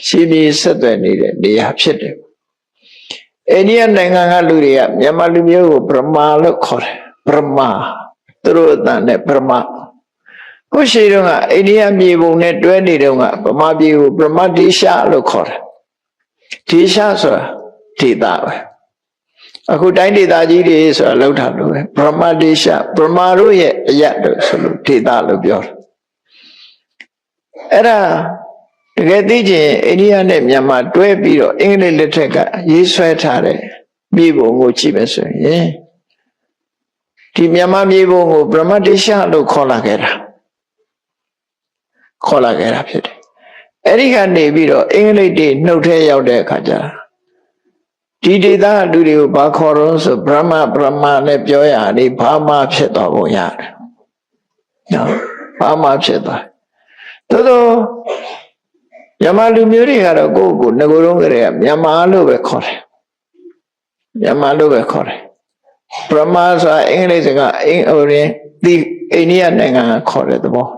ရှင်းပြီးဆက်သွယ်နေတဲ့နေရာဖြစ်တယ်အိန္ဒိယနိုင်ငံကလူတွေကမြန်မာလူမျိုးကိုဗြဟ္မာလို့ခေါ်တယ်ဗြဟ္မာသူတို့အတန်နဲ့ဗြဟ္မာကိုရှိတော့ကအိန္ဒိယမြေပုံနဲ့တွဲနေတော့ကဗမာပြည်ကိုဗြဟ္မဒေရှလို့ခေါ်တယ်ဒေရှဆိုတာဒေသပဲအခုတိုင်းဒေသကြီးတွေဆိုတာလောက်တာလို့ပဲဗြဟ္မဒေရှဗြဟ္မာတို့ရဲ့အရက်လို့ဆိုလို့ဒေသလို့ပြောတယ်အဲ့ဒါတကယ်သိချင်အိန္ဒိယနဲ့မြန်မာတွဲပြီးတော့အင်္ဂလိပ်လက်ထက်ကရေးဆွဲထားတဲ့ မြေပုံကိုကြည့်မယ်ဆိုရင်ဒီမြန်မာမြေပုံကိုဗြဟ္မတိရှလို့ခေါ်လာခဲ့တာဖြစ်တယ်အဲ့ဒီကနေပြီးတော့အင်္ဂလိပ်တွေနှုတ်ထဲရောက်တဲ့အခါကျဒီဒေသလူတွေကိုဘာခေါ်တော့ဆိုဗြဟ္မနဲ့ပြောရရင်ဘာမှဖြစ်သွားပုံရတယ်နော်ဘာမှဖြစ်သွားသို့တော့မြန်မာလူမျိုးတွေကတော့ကိုယ့်ကိုငကိုယ်လုံးကလေးကမြန်မာလို့ပဲခေါ်တယ်မြန်မာလို့ပဲခေါ်တယ်ဗြဟ္မဆိုတာအင်္ဂလိပ်စကားအိန္ဒိယနိုင်ငံကခေါ်တဲ့သဘော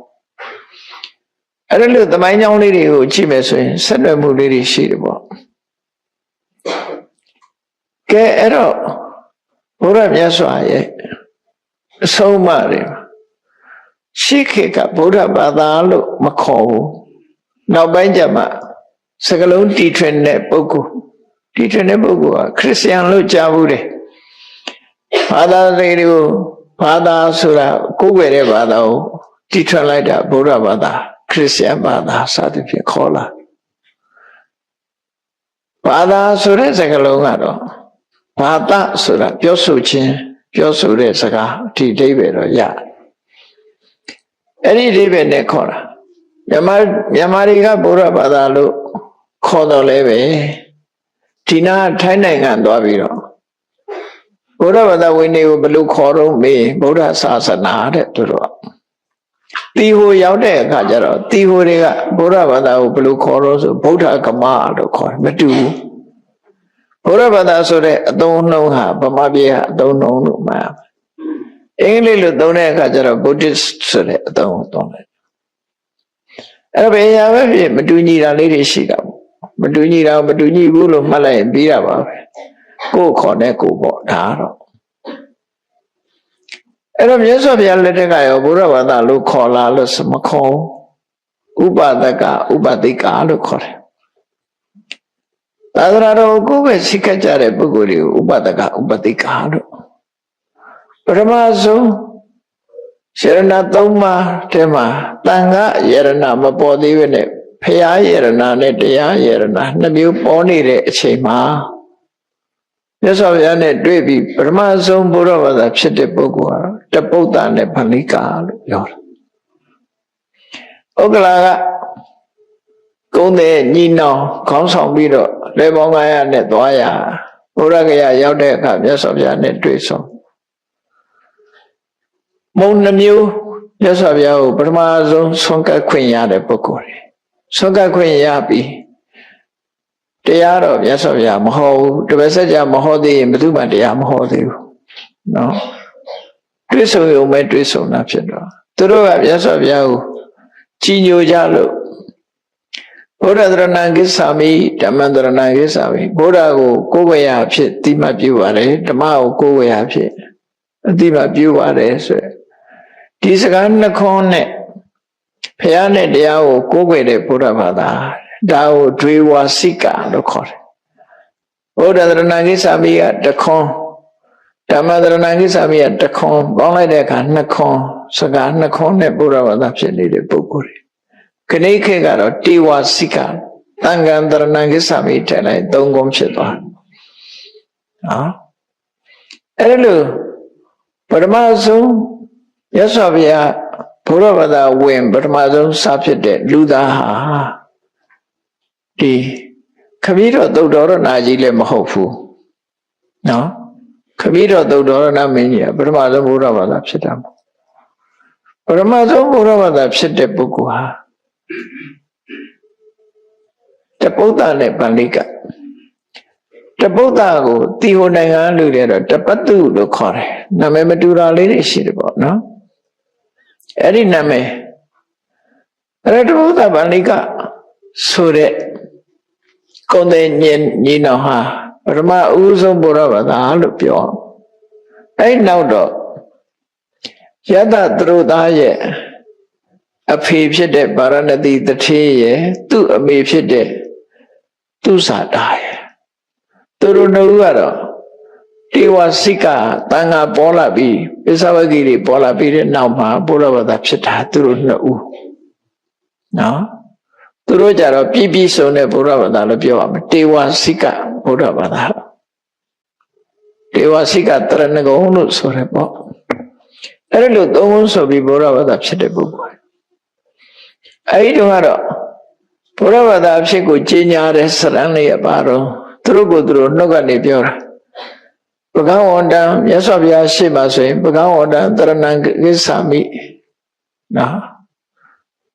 အဲ့ဒါလို့သမိုင်းကြောင်းလေးတွေကိုကြည့်မယ်ဆိုရင်ဆက်နွယ်မှုလေးတွေရှိတယ်ပေါ့ကဲအဲ့တော့ဘုရားမြတ်စွာရဲ့အဆုံးအမတွေရှိခေတ်ကဗုဒ္ဓဘာသာလို့မခေါ်ဘူးနောက်ပိုင်းကျမှစကလုံးတီထွင်တဲ့ပုဂ္ဂိုလ်ကခရစ်ယာန်လို့ကြားဘူးတယ်ဘာသာတွေကိုဘာသာဆိုတာကိုယ်ွယ်တဲ့ဘာသာကိုတီထွင်လိုက်တာဗုဒ္ဓဘာသာခရစ်ယာန်ဘာသာစသဖြင့်ခေါ်လာဘာသာဆိုတဲ့စကားလုံးကတော့ဘာသာဆိုတာပြောဆိုခြင်းပြောဆိုတဲ့စကားဒီအဓိပ္ပာယ်တော့ရအဲ့ဒီအဓိပ္ပာယ်နဲ့ခေါ်တာမြန်မာတွေကဗုဒ္ဓဘာသာလို့ခေါ်တော့လဲပဲဒီနာထိုင်းနိုင်ငံသွားပြီးတော့ဗုဒ္ဓဘာသာဝင်တွေကိုဘယ်လိုခေါ်တော့မေးဗုဒ္ဓศาสนาတဲ့သူတို့တီဟိုရောက်တဲ့အခါကျတော့တီဟိုတွေကဗုဒ္ဓဘာသာကိုဘယ်လိုခေါ်တော့ဆိုဗုဒ္ဓဂမလို့ခေါ်တယ်မတူဘူးဗုဒ္ဓဘာသာဆိုတဲ့အသုံးနှုန်းဟာဗမာပြည်ကအသုံးနှုန်းလို့မှန်အင်္ဂလိပ်လိုသုံးတဲ့အခါကျတော့ Buddhist ဆိုတဲ့အသုံးကိုသုံးတယ်အဲ့တော့ဘယ်ရာပဲဖြစ်မတူညီတာလေးတွေရှိတာပေါ့မတူညီတာမတူညီဘူးလို့မှတ်လိုက်ရင်ပြီးတာပါပဲကိုယ်ခေါ်တဲ့ကိုယ်ပေါ့ဒါတော့အဲ့တော့မြတ်စွာဘုရားလက်ထက်ကရောဗုဒ္ဓဘာသာလို့ခေါ်လာလို့မခေါ်ဥပဒကဥပတိကလို့ခေါ်တယ်သာသနာတော်ကိုပဲစိတ်ကကြတဲ့ပုဂ္ဂိုလ်တွေကိုဥပဒကဥပတိကလို့ပထမဆုံးယရဏသုံးပါးထဲမှာတန်ခါယရဏမပေါ်သေးဘဲနဲ့ဖရာယရဏနဲ့တရားယရဏနှစ်မျိုးပေါ်နေတဲ့အချိန်မှာမြတ်စွာဘုရားနဲ့တွေ့ပြီးပထမဆုံးဘုရားဘာသာဖြစ်တဲ့ပုဂ္ဂိုလ်ကတပုဒ္ဒနဲ့ဗန္လိကာလို့ပြောတာဥက္ကလာကကုန်းတဲ့ညီနောင်ခေါင်းဆောင်ပြီးတော့လေပေါင်း900နဲ့သွားရဘုရားကရရောက်တဲ့အခါမြတ်စွာဘုရားနဲ့တွေ့ဆုံမုံနှမျိုးမြတ်စွာဘုရားကိုပထမဆုံးဆွမ်းကပ်ခွင့်ရတဲ့ပုဂ္ဂိုလ်တွေဆွမ်းကပ်ခွင့်ရပြီးတရားတော့မြတ်စွာဘုရားမဟောဘူးတပည့်ဆက်ကြမဟောသေးရင်ဘယ်သူမှတရားမဟောသေးဘူးနော်တွေ့ဆုံရုံပဲတွေ့ဆုံတာဖြစ်တော့သူတို့ကမြတ်စွာဘုရားကိုကြီးညိုကြလို့ဘုရားသရဏံကိစ္ဆာမိဓမ္မသရဏံကိစ္ဆာမိဘုရားကိုကိုယ်ဝေယဖြစ်တိမှတ်ပြုပါတယ်ဓမ္မကိုကိုယ်ဝေယဖြစ်အတိမှတ်ပြုပါတယ်ဆိုဒီစကားနှစ်ခွန်းနဲ့ဘုရားနဲ့တရားကိုကိုးကွယ်တဲ့ဘုရားဘာသာဒါကိုဒွေဝါစိကလို့ခေါ်တယ်ဘုရားသရဏံကိစ္ဆာမိကတစ်ခွန်းဓမ္မသရဏံကိစ္ဆာမိကတစ်ခွန်းပေါင်းလိုက်တဲ့အခါနှစ်ခွန်းစကားနှစ်ခွန်းနဲ့ဘုရားဘာသာဖြစ်နေတဲ့ပုဂ္ဂိုလ်တွေခဏိခေကတော့တေဝါစိကတန်ခါသရဏံကိစ္ဆာမိထည့်လိုက်သုံးခွန်းဖြစ်သွားနော်အဲ့လိုပထမဆုံးရသော်ဗျာဘုရားဘာသာဝင်ပထမဆုံးစဖြစ်တဲ့လူသားဟာဒီခမည်းတော်သုတ်တော်ရဏကြီးလည်းမဟုတ်ဘူးနော်ခမည်းတော်သုတ်တော်ရဏမင်းကြီးကပထမဆုံးဘုရားဘာသာဖြစ်တာပထမဆုံးဘုရားဘာသာဖြစ်တဲ့ပုဂ္ဂိုလ်ဟာတပုဒ္ဒနဲ့ဗန္လိကတပုဒ္ဒကိုတီဟိုနိုင်ငံလူတွေတော့တပတ္တုလို့ခေါ်တယ်နာမည်မတူတာလေးတွေရှိတယ်ပေါ့နော်အဲ့ဒီနာမည်အဲ့တပုဒ္ဒဗန္လိကဆိုတဲ့ကုံတဲ့ညီနောင်ဟာပထမဦးဆုံးဘုရားဘာသာလို့ပြောအဲ့နောက်တော့ယတသရုသားရဲ့အဖေဖြစ်တဲ့ဗာရဏသီတထေးရဲ့သူ့အမေဖြစ်တဲ့သူစာတာရဲ့သူတို့နှစ်ဦးကတော့တေဝစိကတန်ခါပေါ်လာပြီးပိဿဝဂီတွေပေါ်လာပြီးတဲ့နောက်မှာဘုရားဘာသာဖြစ်တာသူတို့နှစ်ဦးနော်သူတို့ကြတော့ပြည့်စုံတဲ့ဘုရားဘာသာလို့ပြောရမယ်တေဝစိကဘုရားဘာသာ တေဝစိကတရဏဂုံလို့ဆိုရပေါ့အဲ့ဒီလိုသုံးခုဆိုပြီးဘုရားဘာသာဖြစ်တဲ့ပုဂ္ဂိုလ်အဲ့ဒီတော့ကတော့ဘုရားဘာသာဖြစ်ကိုကျင့်ကြတဲ့စရဏလေးပါတော့သူတို့ကိုသူတို့နှုတ်ကနေပြောတာပကံဝန္တံမြတ်စွာဘုရားရှိမှဆိုရင်ပကံဝန္တံတရဏံကိစ္ဆာမိနော်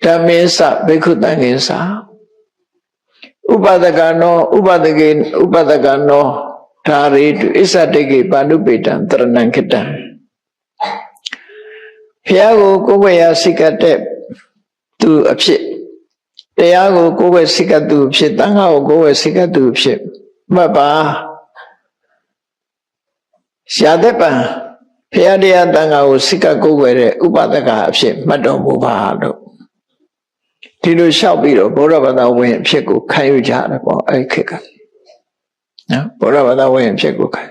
ဓမ္မေသဘိက္ခုတံကိစ္ဆာဥပဒကနောဥပဒကနောဓာရေတုအစ္ဆတိကေပါဏုပေတံတရဏံခိတံဘုရားကိုကိုယ်ဝေယစိတ်ကတဲ့သူအဖြစ်တရားကိုကိုယ်ဝေစိတ်ကသူအဖြစ်တန်ခါကိုကိုယ်ဝေစိတ်ကသူအဖြစ်မှတ်ပါရှားတဲ့ပံဘုရားတရားတန်ခါကိုစိတ်ကကိုယ်ဝေတဲ့ဥပဒကအဖြစ်မှတ်တော်မူပါလို့ဒီလိုလျှောက်ပြီးတော့ဘုရားဘာသာဝင်အဖြစ်ကိုခံယူကြတယ်ပေါ့အဲ့ခေတ်ကနော်ဘုရားဘာသာဝင်အဖြစ်ကိုခံ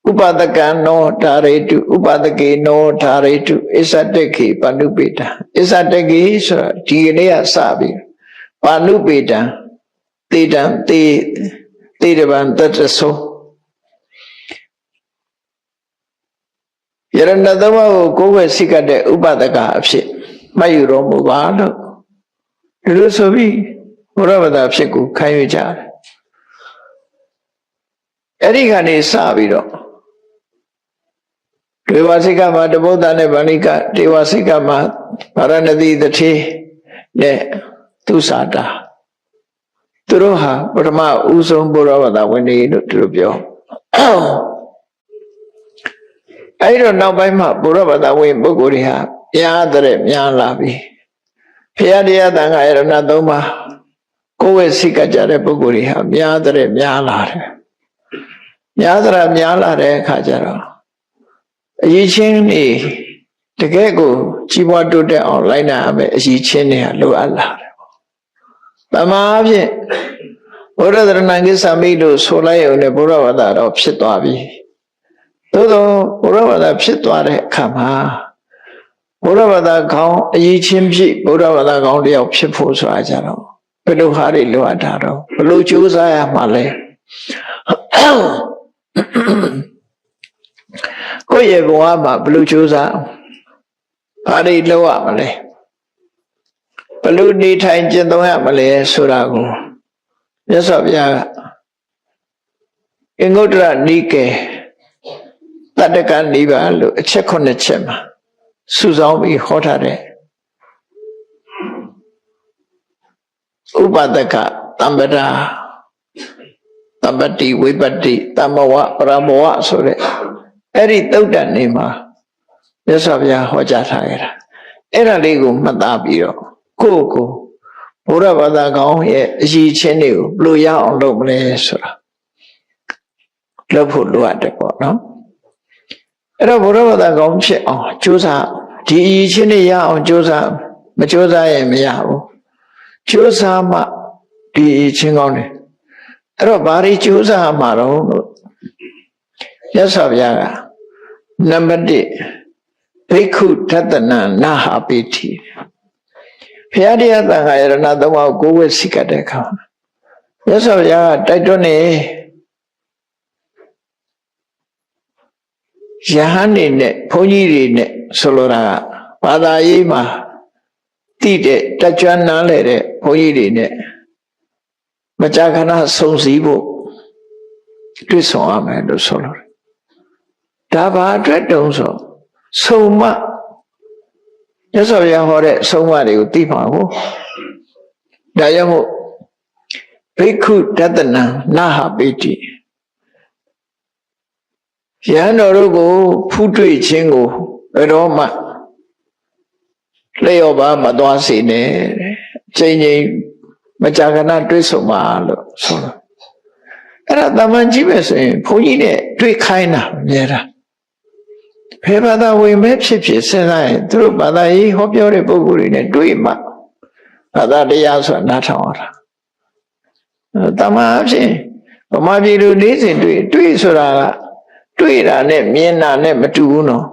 ဥပဒကံနောဓာရေတုဥပဒကေနောဓာရေတုအစ္ဆတခေပါဏုပေတံအစ္ဆတခေဆိုတာဒီကနေ့ကစပြီးပါဏုပေတံတေတံတေတဗံတတ္တသောယရဏသမကိုကိုယ်ဝဲစိတ်ကတဲ့ဥပဒကအဖြစ်မှတ်ယူတော်မူပါလို့ဒီလိုဆိုပြီးဘုရားဘာသာဖြစ်ကိုခံယူကြတယ်အဲ့ဒီကနေစပြီးတော့ဒေဝစိကမှာတပုဒ္ဒနဲ့ဗန္ဓိကဒေဝစိကမှာဗာရဏသီတထေနဲ့သူစာတာသူတို့ဟာပထမဦးဆုံးဘုရားဘာသာဝင်တွေလို့သူတို့ပြောအဲ့ဒီတော့နောက်ပိုင်းမှာဘုရားဘာသာဝင်ပုဂ္ဂိုလ်တွေဟာများတဲ့များလာပြီဘုရားတရားတန်ခါရဏသုံးပါးကိုယ်ဝဲစိကကြတဲ့ပုဂ္ဂိုလ်တွေဟာများတဲ့များလာတယ်များလာတဲ့အခါကျတော့အရေးချင်းနေတကယ်ကိုကြီးပွားတိုးတက်အောင်လိုက်နာရမယ်အရေးချင်းတွေကလိုအပ်လာတယ်ပေါ့။တမားဖြင့်ဘုရားသရဏံကိစ္ဆာမိလို့ဆိုလိုက်ရုံနဲ့ဘုရားဘာသာတော့ဖြစ်သွားပြီ။သို့သောဘုရားဘာသာဖြစ်သွားတဲ့အခါမှာဘုရားဘာသာကောင်းအရေးချင်းဖြစ်ဘုရားဘာသာကောင်းတယောက်ဖြစ်ဖို့ဆိုတာကြတော့ဘယ်လိုဟာတွေလိုအပ်တာတော့ဘယ်လိုကြိုးစားရမှာလဲ။ကိုယ့်ရဲ့ဘဝမှာဘယ်လိုကြိုးစားဘာတွေလုပ်ရမလဲဘယ်လိုနေထိုင်ကျင့်သုံးရမလဲဆိုတာကိုမြတ်စွာဘုရားကအင်္ဂုတ္တရနိကေတတ္တကနိဗ္ဗာန်လို့အချက်9ချက်မှာစုဆောင်းပြီးဟောထားတဲ့ဥပဒကတမ္ပဒာတပ္ပတိဝိပတ္တိတမဝပရမဝဆိုတဲ့အဲ့ဒီသုတ်တန်နေမှာမြတ်စွာဘုရားဟောကြားထားခဲ့တာအဲ့ဒါလေးကိုမှတ်သားပြီးတော့ကိုယ့်ကိုဘုရားဘာသာကောင်းရဲ့အရေးချင်းတွေကိုဘယ်လိုရအောင်လုပ်မလဲဆိုတာလုပ်ဖို့လိုအပ်တယ်ပေါ့နော်အဲ့တော့ဘုရားဘာသာကောင်းဖြစ်အောင်ကြိုးစားဒီအရေးချင်းတွေရအောင်ကြိုးစားမကြိုးစားရင်မရဘူးကြိုးစားမှဒီအရေးချင်းကောင်းတယ်အဲ့တော့ဘာတွေကြိုးစားမှာတော့လို့ရသော်ဗျာကနံပါတ်1ဘိက္ခုထတနာနာဟပိတိဘုရားတရားသံဃာယရဏသုံးပါးကိုဝဲစိကတဲ့အခါရသော်ဗျာကတိုက်တွန်းနေယဟန်နေနဲ့ဘုန်းကြီးတွေနဲ့ဆိုလိုတာကဘာသာရေးမှာတိတဲ့တကြွနားလဲတဲ့ဘုန်းကြီးတွေနဲ့မကြာခဏဆုံစည်းဖို့တွေ့ဆုံရမယ်လို့ဆိုလို့ဒါဘာအတွက်တုံးဆိုဆုံမရသော်ရဟောတဲ့ဆုံမတွေကိုသိပါဘူးဒါကြောင့်မို့ဘိက္ခုတတနာနာဟပိတိယဟန်တော်တို့ကိုဖူးတွေ့ခြင်းကိုဘယ်တော့မှလျော့ပါမသွားစေနဲ့ချိန်ချိန်မကြာခဏတွေ့ဆုံပါလို့ဆိုတော့အဲ့ဒါတမန်ကြီးပဲဆိုရင်ဘုန်းကြီးနဲ့တွေ့ခိုင်းတာအများတာဘယ်ဘာသာဝင်ပဲဖြစ်ဖြစ်စဉ်းစားရင်သူတို့ဘာသာရေးဟောပြောတဲ့ပုဂ္ဂိုလ်တွေနဲ့တွေ့မှဘာသာတရားဆိုတာနားထောင်ရတာတမန်အဖြစ်ဗမာပြည်လူနေစဉ်တွေ့ဆိုတာကတွေ့တာနဲ့မြင်တာနဲ့မတူဘူးနော်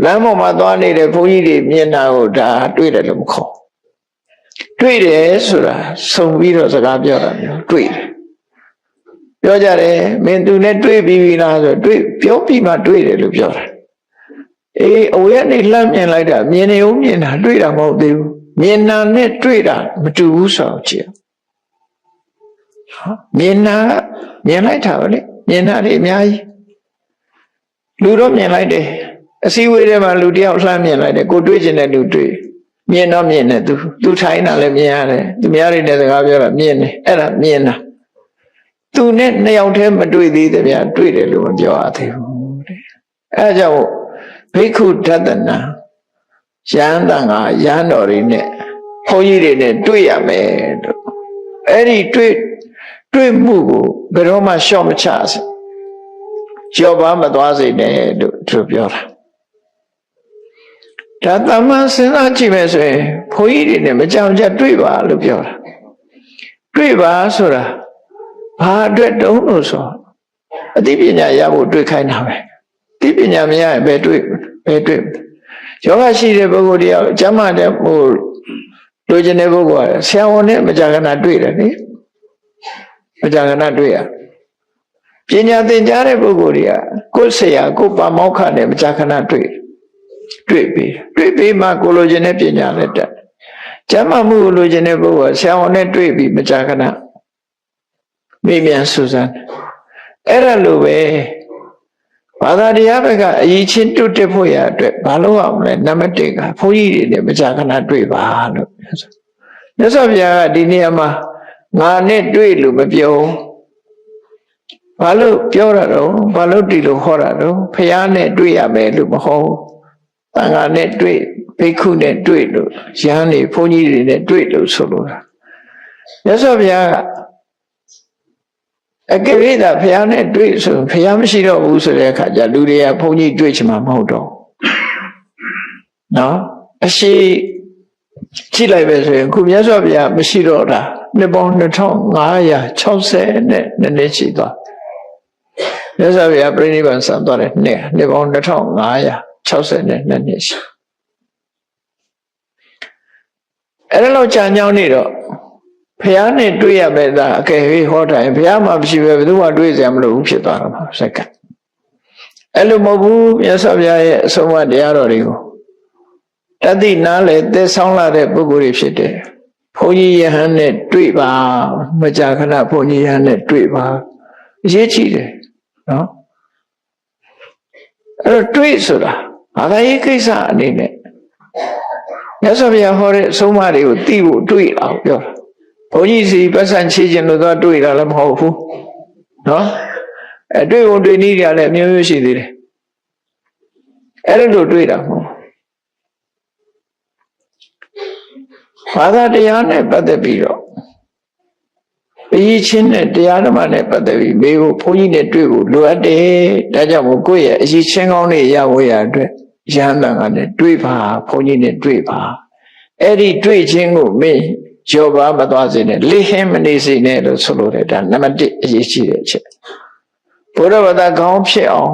လမ်းပေါ်မှာသွားနေတဲ့ဘုန်းကြီးတွေမြင်တာကိုဒါတွေ့တယ်လို့မခေါ်တွေ့တယ်ဆိုတာစုံပြီးတော့စကားပြောတာမျိုးတွေ့တယ် ပြောကြတယ်မင်းသူနဲ့တွေ့ပြီးပြီလားဆိုတွေ့ပြောပြီးမှတွေ့တယ်လို့ပြောတာအေးအဝေးကနေလှမ်းမြင်လိုက်တာမြင်နေဦးမြင်တာတွေ့တာမဟုတ်သေးဘူးမြင်တာနဲ့တွေ့တာမတူဘူးဆိုတော့ကြည့်မြင်တာမြင်လိုက်တာပဲလေမြင်တာလေအများကြီးလူတော့မြင်လိုက်တယ်အစည်းအဝေးထဲမှာလူတယောက်လှမ်းမြင်လိုက်တယ်ကိုတွေ့ကျင်တဲ့လူတွေ့မြင်တော့မြင်တယ်သူထိုင်တာလည်းမြင်ရတယ်သူများတွေနဲ့စကားပြောတာမြင်တယ်အဲ့ဒါမြင်တာသူနဲ့နှစ်ယောက်တည်းမတွေ့သေးတယ်ဗျာတွေ့တယ်လို့မပြောရသေးဘူးတဲ့အဲဒါကြောင့်ဘိက္ခုဒသနာယန္တန်ကယန္တော်တွေနဲ့ဘုန်းကြီးတွေနဲ့တွေ့ရမယ်လို့အဲ့ဒီတွေ့မှုကိုဘယ်တော့မှရှော့မချစေကြော်ပါမသွားစေနဲ့လို့သူပြောတာဒါတမန်စဉ်းစားကြည့်မယ်ဆိုရင်ဘုန်းကြီးတွေနဲ့မကြောင်ကြတွေ့ပါလို့ပြောတာတွေ့ပါဆိုတာဘာအတွက်တုံးလို့ဆိုအသိပညာရဖို့တွေ့ခိုင်းတာပဲအသိပညာမရရင်ဘယ်တွေ့ယောဂရှိတဲ့ပုဂ္ဂိုလ်တယောက်ကျမ်းမာတဲ့ဟိုလိုချင်တဲ့ပုဂ္ဂိုလ်ကဆရာဝန်နဲ့မကြာခဏတွေ့တယ်လေမကြာခဏတွေ့ရပညာသင်ကြားတဲ့ပုဂ္ဂိုလ်တွေကကိုယ်ဆရာကိုယ်ပါမောက္ခနဲ့မကြာခဏတွေ့ပြီးမှကိုလိုချင်တဲ့ပညာနဲ့တက်ကျမ်းမာမှုကိုလိုချင်တဲ့ပုဂ္ဂိုလ်ဆရာဝန်နဲ့တွေ့ပြီးမကြာခဏမိမြန်စူးစမ်းအဲ့ဒါလိုပဲဘာသာတရားဘက်ကအရေးချင်းတုတ်တက်ဖို့ရအတွက်ဘာလို့အောင်လဲနံပါတ်1ကဘုန်းကြီးတွေနဲ့မကြာခဏတွေ့ပါလို့မြတ်စွာဘုရားကဒီနေရာမှာငါနဲ့တွေ့လို့မပြောဘာလို့ပြောရတော့ဘာလို့ဒီလိုဟောတာတော့ဘုရားနဲ့တွေ့ရမယ်လို့မဟုတ်သံဃာနဲ့တွေ့ဘိက္ခုနဲ့တွေ့လို့ယဟန်တွေဘုန်းကြီးတွေနဲ့တွေ့လို့ဆိုလိုတာမြတ်စွာဘုရားကအကယ်၍သာဘုရားနဲ့တွေ့ဆိုဘုရားမရှိတော့ဘူးဆိုတဲ့အခါကျလူတွေကဘုန်းကြီးတွေ့ချင်မှာမဟုတ်တော့နော်အရှိကြည့်လိုက်ပဲဆိုရင်ခုမြတ်စွာဘုရားမရှိတော့တာနှစ်ပေါင်း2560နဲ့နည်းနည်းရှိသွားမြတ်စွာဘုရားပြိဋိဘံဆံသွားတယ်နှစ်ပေါင်း2560နဲ့နည်းနည်းရှိအဲ့ဒါလောက်ကြာညောင်းနေတော့ဘုရားနဲ့တွေ့ရမယ်သာအကယ်၍ဟောတိုင်းဘုရားမှမရှိပဲဘယ်သူမှတွေ့စရာမလိုဘူးဖြစ်သွားတော့မှာစက္ကန့်အဲ့လိုမဟုတ်ဘူးမြတ်စွာဘုရားရဲ့အဆုံးအမတရားတော်တွေကိုတတိနားလေသစ္ဆောင်လာတဲ့ပုဂ္ဂိုလ်တွေဖြစ်တယ်ဘုန်းကြီးယဟန်နဲ့တွေ့ပါမကြာခဏဘုန်းကြီးယဟန်နဲ့တွေ့ပါအရေးကြီးတယ်နော်အဲ့တော့တွေ့ဆိုတာဘာသာရေးကိစ္စအနေနဲ့မြတ်စွာဘုရားဟောတဲ့အဆုံးအမတွေကိုသိဖို့တွေ့အောင်ပြောတာဘုန်းကြီးစီပတ်စံချေခြင်းလို့သွားတွေ့တာလည်းမဟုတ်ဘူးနော်တွေ့ဖို့တွေ့နည်းကြလည်းအမျိုးမျိုးရှိသေးတယ်အဲ့လိုတွေ့တာမဟုတ်ဘာသာတရားနဲ့ပတ်သက်ပြီးတော့အရေးချင်းနဲ့တရားဓမ္မနဲ့ပတ်သက်ပြီးမေးဖို့ဘုန်းကြီးနဲ့တွေ့ဖို့လိုအပ်တယ်ဒါကြောင့်မို့ကိုယ့်ရဲ့အရေးချင်းကောင်းတွေရဖို့ရအတွက်ယဟန်တန်ကလည်းတွေ့ပါဘုန်းကြီးနဲ့တွေ့ပါအဲ့ဒီတွေ့ချင်းကိုမင်းကြောပါမသွားစေနဲ့လိဟင်းမနေစေနဲ့လို့ဆိုလိုတယ်ဒါနံပါတ်1အရေးကြီးတဲ့အချက်ဘုရားဘာသာကောင်းဖြစ်အောင်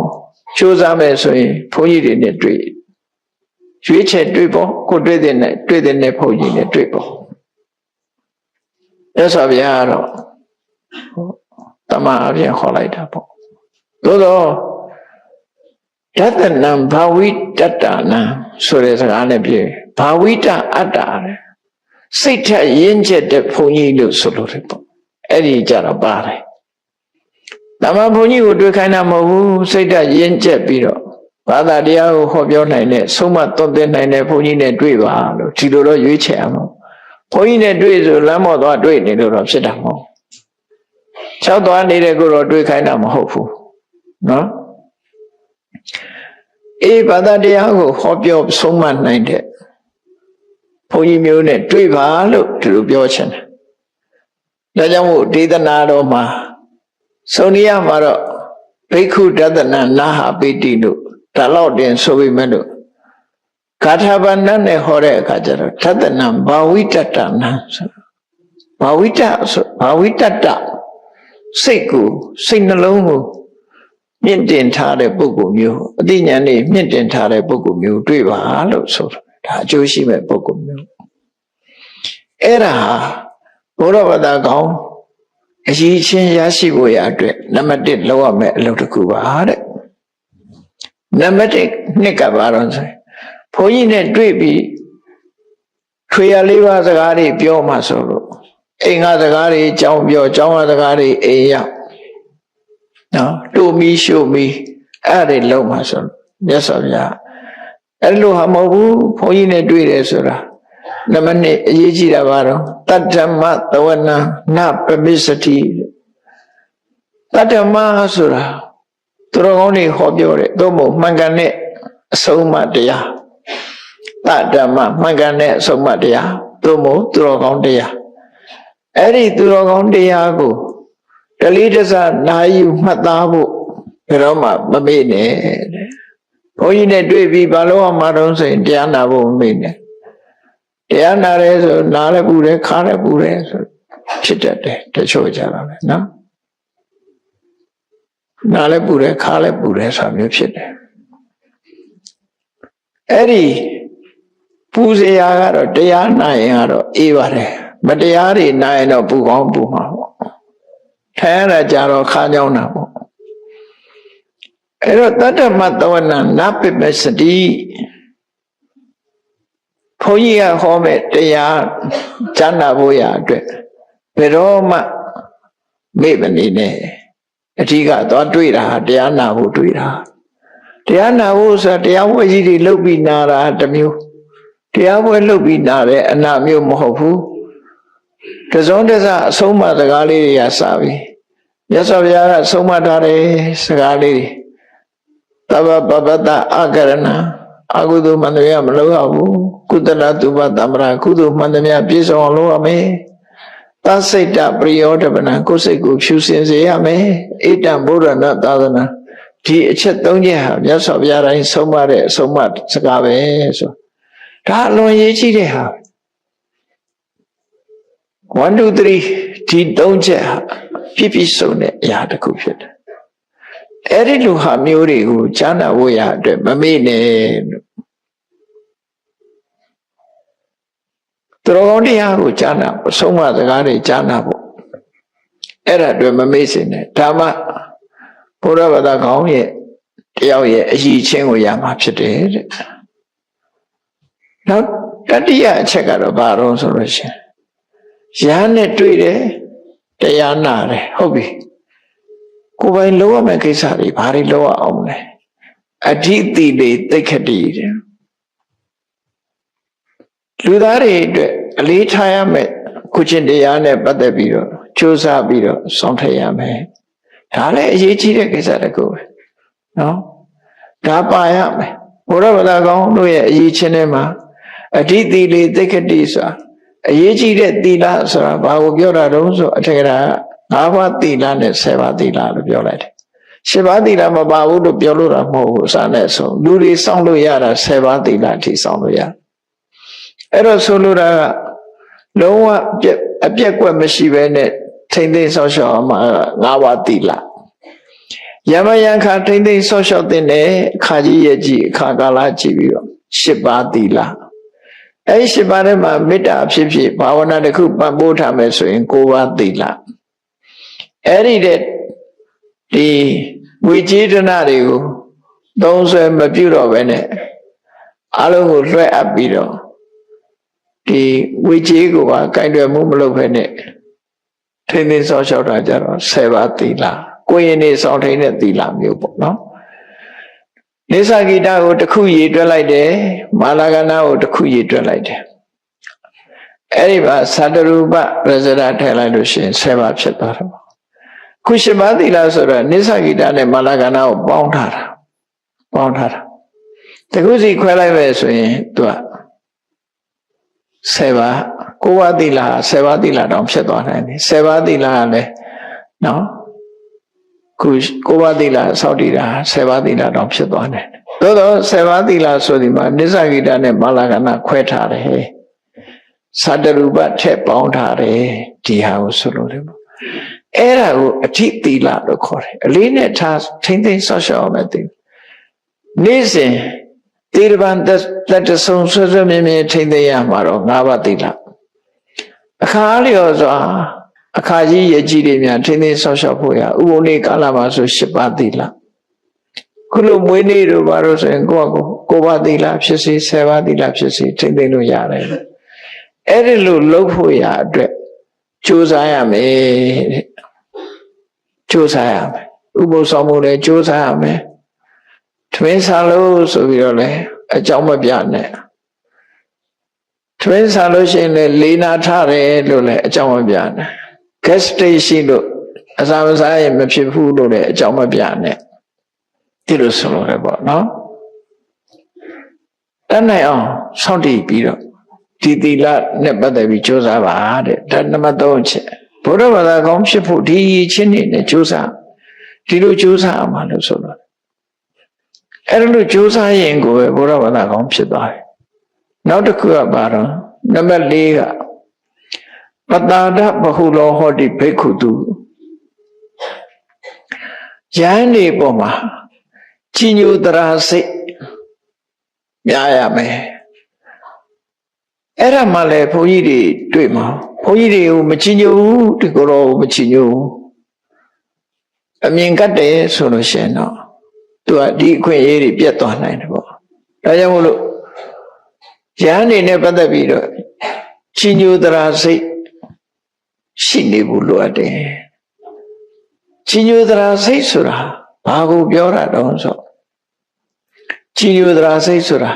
ကြိုးစားမယ်ဆိုရင်ဘုန်းကြီးတွေနဲ့တွေ့ရွေးချယ်တွေ့ဖို့ကိုတွေ့တဲ့နဲ့ဘုန်းကြီးနဲ့တွေ့ဖို့ရသော်ဗျာတော့တမန်အပြင်ခေါ်လိုက်တာပေါ့သို့တော့ယတနံဘာဝိတတ္တနံဆိုတဲ့စကားနဲ့ပြေဘာဝိတအတ္တတဲ့စိတ်ထက်ရင်းချက်တဲ့ဘုန်းကြီးလို့ဆိုလို့တယ်ပေါ့အဲ့ဒီကြတော့ပါတယ်တမန်ဘုန်းကြီးကိုတွေ့ခိုင်းတာမဟုတ်ဘူးစိတ်ထက်ရင်းချက်ပြီးတော့ဘာသာတရားကိုဟောပြောနိုင်တဲ့ဆုံးမသွန်သင်နိုင်တဲ့ဘုန်းကြီးနဲ့တွေ့ပါလို့ဒီလိုတော့ရွေးချယ်အောင်ဘုန်းကြီးနဲ့တွေ့ဆိုလမ်းပေါ်သွားတွေ့နေလို့တော့ဖြစ်တာမဟုတ်လျှောက်သွားနေတဲ့ကိုတော့တွေ့ခိုင်းတာမဟုတ်ဘူးနော်အေးဘာသာတရားကိုဟောပြောဆုံးမနိုင်တဲ့ဘုန်းကြီးမျိုးနဲ့တွေ့ပါလို့ဒီလိုပြောချင်တယ်ဒါကြောင့်မို့ဒေသနာတော်မှာစုံရမှာတော့ဘိက္ခုဒသနာနာဟပိတိလို့ဒါတော့တင်ဆိုပြီးမဲ့လို့ဂါထာဘာနာနဲ့ဟောတဲ့အခါကျတော့ဒသနာဘာဝိတတ္တနာဆိုဘာဝိတဆိုဘာဝိတတ္တစိတ်နှလုံးကိုမြင့်တင်ထားတဲ့ပုဂ္ဂိုလ်မျိုးအသိဉာဏ်နဲ့မြင့်တင်ထားတဲ့ပုဂ္ဂိုလ်မျိုးတွေ့ပါလို့ဆိုတာဒါအကျိုးရှိမဲ့ပုဂ္ဂိုလ်မျိုးအဲ့ဒါဘုရားဘာသာကောင်းယ အရေးချင်းရရှိဖို့ရအတွက်နံပါတ်1လောက်ရမယ်အလုပ်တစ်ခုပါတဲ့နံပါတ်2ကဘာလို့ဆိုဘုန်းကြီးနဲ့တွေ့ပြီးထွေရလေးပါးစကားတွေပြောမှဆိုလို့အိမ်ကစကားတွေကြောင်းပြောကြောင်းကစကားတွေအိမ်ရောက်နော်တို့မီရှို့မီအဲ့ဒါလုံးမှဆိုလို့မြတ်စွာဘုရားအဲ့လိုဟာမဟုတ်ဘူးဘုန်းကြီးနဲ့တွေ့တယ်ဆိုတာနံပါတ်2အရေးကြီးတာပါတော့တတ္တမသဝနာနပပိစတိတတ္တမဆိုတာသူတော်ကောင်းတွေဟောပြောတယ်သို့မဟုတ်မှန်ကန်တဲ့အဆုံးအမတရားတတ္တမမှန်ကန်တဲ့အဆုံးအမတရားသို့မဟုတ်သူတော်ကောင်းတရားအဲ့ဒီသူတော်ကောင်းတရားကိုတလေးတစားနာယူမှတ်သားဖို့ဘယ်တော့မှမမေ့နဲ့တဲ့ဘုန်းကြီးနဲ့တွေ့ပြီးဘာလို့မှမတော့ဆိုရင်တရားနာဖို့မမေ့နဲ့တရားနာရဲဆိုနားလည်းပူတယ်ခါလည်းပူတယ်ဆိုဖြစ်တတ်တယ်တချို့ကြတာပဲနော်နားလည်းပူတယ်ခါလည်းပူတယ်ဆိုတာမျိုးဖြစ်တယ်အဲ့ဒီပူစရာကတော့တရားနာရင်ကတော့အေးပါတယ်မတရားတွေနာရင်တော့ပူကောင်းပူမှာပေါ့ထိုင်ရတာကြတော့ခါကြောင်းတာပေါ့အဲ့တော့တတ္တမသဝနာနပိပစတိဘုန်းကြီးကဟောမဲ့တရားကြားနာဖို့ရအတွက်ဘယ်တော့မှမေ့မနေနဲ့အထီးကသွားတွေ့တာတရားနာဖို့တွေ့တာတရားနာဖို့ဆိုတရားဝဲကြီးတွေလှုပ်ပြီးနာတာတစ်မျိုးတရားဝဲလှုပ်ပြီးနာတဲ့အနာမျိုးမဟုတ်ဘူးတစုံတစအဆုံးမစကားလေးတွေကစပြီမြတ်စွာဘုရားကဆုံးမထားတဲ့စကားလေးတွေသဗ္ဗပပတ္တအကရဏအကုသိုလ်မှန်တယ်မလုပ်ရဘူးကုသလတုပတမ္ပရာကုသိုလ်မှန်တယ်ပြည့်စုံအောင်လုပ်ရမယ်သစိတ်တပရိယောဓပနာကိုယ်စိတ်ကိုဖြူစင်စေရမယ်ဣတံဘုရဏသာသနာဒီအချက်၃ချက်ဟာမြတ်စွာဘုရားတိုင်းဆုံးမတဲ့အဆုံးမစကားပဲဆိုဒါအလွန်ရေးကြည့်တဲ့ဟာ1 2 3ဒီ၃ချက်ဟာပြည့်ပြည့်စုံတဲ့အရာတစ်ခုဖြစ်တယ်အဲ့ဒီလိုဟာမျိုးတွေကိုကြားနာဖို့ရအတွက်မမေ့နဲ့သူတော်ကောင်းတရားကိုကြားနာဆုံးမစကားတွေကြားနာဖို့အဲ့ဒါအတွက်မမေ့စေနဲ့ဒါမှဘုရားဘာသာကောင်းရဲ့တယောက်ရဲ့အရည်ချင်းကိုရမှာဖြစ်တယ်တဲ့နောက်တတိယအချက်ကတော့ဘာလို့ဆိုလို့ရှိရင်ရဟန်းနဲ့တွေ့တယ်တရားနာတယ်ဟုတ်ပြီကိုယ်ပိုင်လုပ်ရမယ့်ကိစ္စတွေဘာတွေလုပ်ရအောင်လဲအဓိတိလေးသိက္ခတိတဲ့လူသားတွေအတွက်အလေးထားရမယ့်ကုကျင့်တရားနဲ့ပတ်သက်ပြီးတော့ကြိုးစားပြီးတော့ဆောင်ထည့်ရမယ်ဒါလည်းအရေးကြီးတဲ့ကိစ္စတစ်ခုပဲနော်ဒါပါရမယ်ဘုရားဘာသာကောင်းတို့ရဲ့အရေးချင်းထဲမှာအဓိတိလေးသိက္ခတိဆိုတာအရေးကြီးတဲ့သီလဆိုတာဘာကိုပြောတာတုံးဆိုအထက်က5ပါးသီလနဲ့10ပါးသီလလို့ပြောလိုက်တယ်10ပါးသီလမပါဘူးလို့ပြောလို့တာမဟုတ်ဘူးအစနဲ့ဆုံးလူတွေစောင့်လို့ရတာ10ပါးသီလအထိစောင့်လို့ရအဲ့တော့ဆိုလိုတာကလုံးဝအပြက်ကွက်မရှိဘဲနဲ့ထိမ့်သိမ်းဆောက်ရှောက်အောင်မှာ5ပါးသီလယမယံခါထိမ့်သိမ်းဆောက်ရှောက်တဲ့အခါကြီးရဲ့ကြီးအခါကာလကြည့်ပြီးတော့10ပါးသီလအဲ့ဒီ10ပါးထဲမှာမေတ္တာဖြစ်ဖြစ်ဘာဝနာတစ်ခုပံ့ပိုးထားမယ်ဆိုရင်9ပါးသီလအဲ့ဒီတဲ့ဒီဝိကျေဒနာတွေကိုသုံးဆွဲမပြုတော့ဘဲနဲ့အလုံးကိုလွှဲအပ်ပြီးတော့ဒီဝိကျေကိုပါကြိုက်တယ်မှုမလုပ်ဘဲနဲ့ထိမ့်သိမ်းဆောက်ရှောက်တာကြတော့10ပါးသီလကိုယ်ရင်နေဆောင်ထိန်တဲ့သီလမျိုးပေါ့နော်နိစ္စဂိတကိုတစ်ခုရေတွက်လိုက်တယ်မာလာကနာကိုတစ်ခုရေတွက်လိုက်တယ်အဲ့ဒီမှာသတ္တရူပရဇရထည့်လိုက်လို့ရှိရင်10ပါးဖြစ်သွားတယ်ခု10ပါးသီလဆိုတော့နိစ္စဂိတနဲ့မာလာကနာကိုပေါင်းထားတာတခုစီခွဲလိုက်ပဲဆိုရင်သူက10ပါး9ပါးသီလ10ပါးသီလတောင်ဖြစ်သွားနိုင်တယ်10ပါးသီလကလည်းနော်ခု9ပါးသီလစောင့်တည်တာ10ပါးသီလတောင်ဖြစ်သွားတယ်သို့တော့10ပါးသီလဆိုဒီမှာနိစ္စဂိတနဲ့မာလာကနာခွဲထားတယ်သတ္တရူပထက်ပေါင်းထားတယ်ဒီဟာကိုဆိုလို့တယ်ပေါ့အဲ့ဒါကိုအဋ္ဌိသီလလို့ခေါ်တယ်အလေးနဲ့ထားထိမ့်သိမ်းဆောက်ရှောက်အောင်မယ်သိနေ့စဉ်တိရပံတတဆုံဆွဆွမြဲမြဲထိမ့်သိမ်းရမှာတော့5ပါးသီလအခါလျော်စွာ အခါကြီးရကြီးတွေများထင်းထင်းဆောက်ရှောက်ဖို့ရဥပုံနေ့ကာလမှာဆို10ပါးသီလခုလိုမွေးနေ့တို့ဘာလို့ဆိုရင်ကိုပါးသီလဖြစ်စီ10ပါးသီလဖြစ်စီထိမ့်သိမ့်လို့ရတယ်အဲ့ဒီလိုလုပ်ဖို့ရအတွက်ကြိုးစားရမယ်တဲ့ကြိုးစားရမယ်ဥပုသ်ဆောင်မှုလည်းကြိုးစားရမယ်ထမင်းစားလို့ဆိုပြီးတော့လည်းအကြောင်းမပြနဲ့ထမင်းစားလို့ရှိရင်လည်းလေးနာထားတယ်လို့လည်းအကြောင်းမပြနဲ့ gas station လို့အစာမစားရင်မဖြစ်ဘူးလို့လည်းအကြောင်းမပြနဲ့ဒီလိုဆိုလို့ရပေါ့နော်တတ်နိုင်အောင်စောင့်တည်ပြီးတော့ဒီသီလနဲ့ပတ်သက်ပြီးကြိုးစားပါတဲ့ဒါနံပါတ်3ချက်ဘုရားဘာသာကောင်းဖြစ်ဖို့ဒီချင်းနေနဲ့ကြိုးစားဒီလိုကြိုးစားအောင်လို့ဆိုတော့အဲ့လိုကြိုးစားရင်ကိုပဲဘုရားဘာသာကောင်းဖြစ်သွားတယ်နောက်တစ်ခုကပါတော့နံပါတ်4ကပတာဒဘဟုလောဟောတိဘိက္ခုတုယန္တိပေါ်မှာကြည်ညိုတရာစိတ်များရမယ်အဲ့ဒါမှလည်းဘုန်းကြီးတွေတွေ့မှာဘုန်းကြီးတွေကိုမကြည်ညိုဘူးဒီကိုယ်တော်မကြည်ညိုဘူးအမြင်ကတ်တယ်ဆိုလို့ရှိရင်တော့သူကဒီအခွင့်အရေးတွေပြတ်သွားနိုင်တယ်ပေါ့ဒါကြောင့်မို့လို့ယန္တိနဲ့ပတ်သက်ပြီးတော့ကြည်ညိုတရာစိတ်ရှိနေဖို့လိုအပ်တယ်ကြည်ညိုတရာစိတ်ဆိုတာဘာကိုပြောတာတော့ဆိုကြည်ညိုတရာစိတ်ဆိုတာ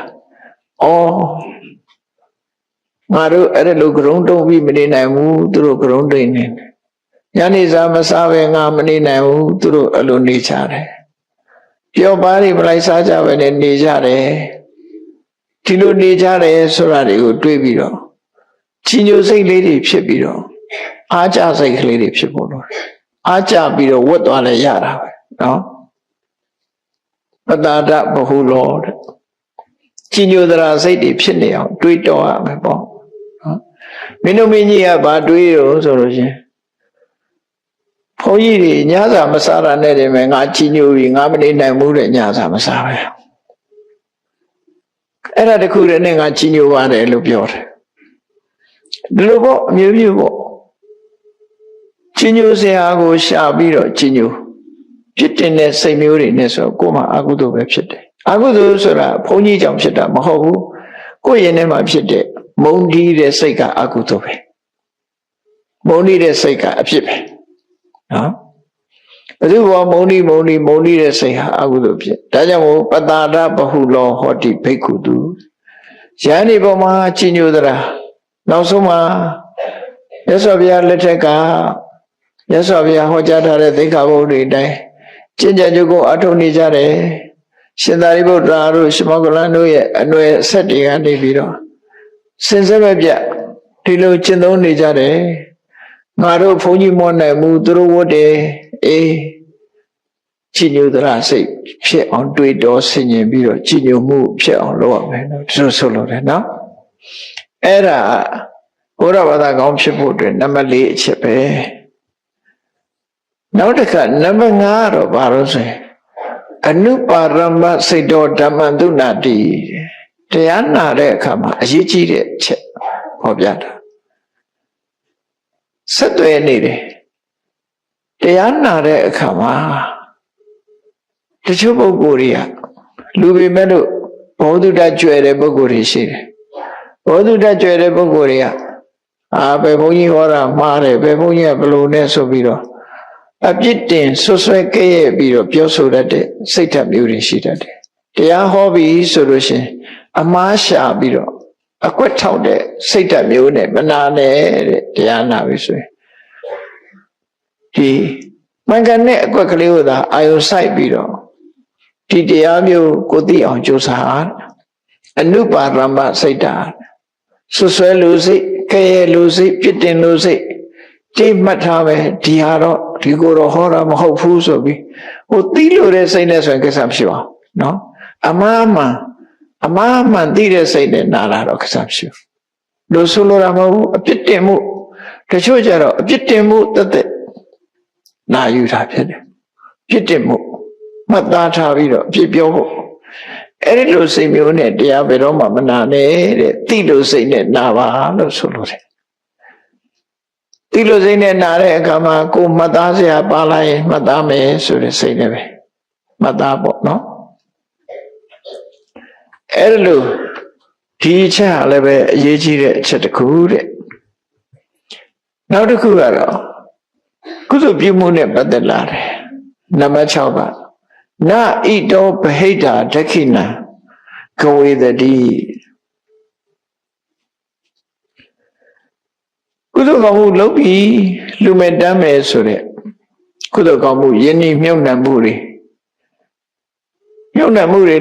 ငါတို့အဲ့ဒါလိုကြုံတုံးပြီးမနေနိုင်ဘူးသူတို့ကြုံတိန်နေညနေစာမစားပဲငါမနေနိုင်ဘူးသူတို့အဲ့လိုနေကြတယ်ပျော်ပါးတွေမလိုက်စားကြပဲနဲ့နေကြတယ်ဒီလိုနေကြတယ်ဆိုတာတွေကိုတွေးပြီးတော့ကြည်ညိုစိတ်လေးတွေဖြစ်ပြီးတော့အားကြစိတ်ကလေးတွေဖြစ်ဖို့လို့အားကြပြီးတော့ဝတ်သွားလဲရတာပဲနော်ပတာဒဘဟုလောတဲ့ကြည်ညိုတရာစိတ်တွေဖြစ်နေအောင်တွေးတော်ရမယ်ပေါ့နော်မင်းတို့မင်းကြီးကဘာတွေးရောဆိုလို့ရှင်ဘုန်းကြီးတွေညစာမစားတာနဲ့တည်းပဲငါကြည်ညိုပြီးငါမနေနိုင်ဘူးတဲ့ညစာမစားပဲအဲ့ဒါတခုတည်းနဲ့ငါကြည်ညိုပါတယ်လို့ပြောတယ်ဒီလိုပေါ့အမျိုးမျိုးပေါ့ကြည်ညိုစရာကိုရှာပြီးတော့ကြည်ညိုဖြစ်တဲ့စိတ်မျိုးတွေနဲ့ဆိုကိုယ်မှာအကုသိုလ်ပဲဖြစ်တယ်အကုသိုလ်ဆိုတာဘုန်းကြီးကြောင့်ဖြစ်တာမဟုတ်ဘူးကိုယ်ရင်ထဲမှာဖြစ်တဲ့မုန်းတီးတဲ့စိတ်ကအကုသိုလ်ပဲမုန်းတီးတဲ့စိတ်ကအဖြစ်ပဲနော်ဘယ်သူဘောမုန်းတီးတဲ့စိတ်ဟာအကုသိုလ်ဖြစ်ဒါကြောင့်မို့ပတာဒဘဟုလောဟောတိဘိက္ခုတုယန္တိပေါ်မှာကြည်ညိုသလားနောက်ဆုံးမှာမြတ်စွာဘုရားလက်ထက်ကမြတ်စွာဘုရားဟောကြားထားတဲ့သိက္ခာပုဒ်တွေအတိုင်းကျင့်ကြံကြုတ်ကိုအထောက်နေကြတယ်ရှင်သာရိပုတ္တရာတို့ရှမောကလန်တို့ရဲ့အနွယ်ဆက်တွေကနေပြီးတော့စင်စစ်မဲ့ပြဒီလိုကျင့်သုံးနေကြတယ်ငါတို့ဘုန်းကြီးမောနိုင်မှုသူတို့ဝတ်တယ်ကြည်ညိုသလားစိတ်ဖြစ်အောင်တွေးတော်ဆင်ញင်ပြီးတော့ကြည်ညိုမှုဖြစ်အောင်လုပ်ရမယ်နော်ဒီလိုဆိုလို့တယ်နော်အဲ့ဒါဘုရားဘာသာကောင်းဖြစ်ဖို့အတွက်နံပါတ်4အချက်ပဲနောက်တစ်ခါနံပါတ်5တော့ဘာလို့ဆိုရင်အနုပါရမစိတ်တော်ဓမ္မန္တုနာတိတရားနာတဲ့အခါမှာအရေးကြီးတဲ့အချက်ဟောပြတာဆက်သွယ်နေတယ်တရားနာတဲ့အခါမှာတချို့ပုဂ္ဂိုလ်တွေကလူပေမဲ့လို့ဘောဓုတကျွယ်တဲ့ပုဂ္ဂိုလ်တွေရှိတယ်ဘောဓုတကျွယ်တဲ့ပုဂ္ဂိုလ်တွေကဘယ်ဘုန်းကြီးဟောတာမှားတယ်ဘယ်ဘုန်းကြီးကဘယ်လိုနဲ့ဆိုပြီးတော့အပြစ်တင်ဆွဆွဲကဲ့ရဲ့ပြီးတော့ပြောဆိုတတ်တဲ့စိတ်ဓာတ်မျိုးတွေရှိတတ်တယ်တရားဟောပြီးဆိုလို့ရှိရင်အမှားရှာပြီးတော့အကွက်ထောက်တဲ့စိတ်ဓာတ်မျိုးနဲ့မနာနဲ့တဲ့တရားနာပြီဆိုရင်ဒီမှန်ကန်တဲ့အကွက်ကလေးကိုသာအာယုစိုက်ပြီးတော့ဒီတရားမျိုးကိုသိအောင်ကြိုးစားအနုပါရမစိတ်ဓာတ်ဆွဆွဲလို့စိတ်ကဲ့ရဲ့လို့စိတ်ပြစ်တင်လို့စိတ်တိမှတ်ထားပဲဒီဟာတော့ဒီကိုတော့ဟောတာမဟုတ်ဘူးဆိုပြီးဟိုသိလို့တဲ့စိတ်နဲ့ဆိုရင်ကိစ္စမရှိပါဘူးနော်အမှားမှန်သိတဲ့စိတ်နဲ့နာလာတော့ကိစ္စမရှိဘူးလို့ဆိုလိုတာမဟုတ်ဘူးအပြစ်တင်မှုတချို့ကြတော့အပြစ်တင်မှုတသက်နာယူတာဖြစ်တယ်ပြစ်တင်မှုမှတ်သားထားပြီးတော့အပြစ်ပြောဖို့အဲ့ဒီလိုစိတ်မျိုးနဲ့တရားဘယ်တော့မှမနာနဲ့တဲ့သိလို့စိတ်နဲ့နာပါလို့ဆိုလို့တယ် ဒီလိုစိတ်နဲ့နာတဲ့အခါမှာကိုမှတ်သားစရာပါလာရင်မှတ်သားမယ်ဆိုတဲ့စိတ်နဲ့ပဲမှတ်သားပေါ့နော်အဲ့လိုဒီအချက်ဟာလည်းပဲအရေးကြီးတဲ့အချက်တစ်ခုတဲ့နောက်တစ်ခုကတော့ကုသိုလ်ပြုမှုနဲ့ပတ်သက်လာတယ်နံပါတ်6ပါနာဣတောဗဟိတာဒက္ခိဏကဝေတတိကုသိုလ်ကောင်းမှုလုပ်ပြီးလူမဲ့တမ်းမယ်ဆိုတဲ့ကုသိုလ်ကောင်းမှုယဉ်ဤမြုပ်နှံမှုတွေ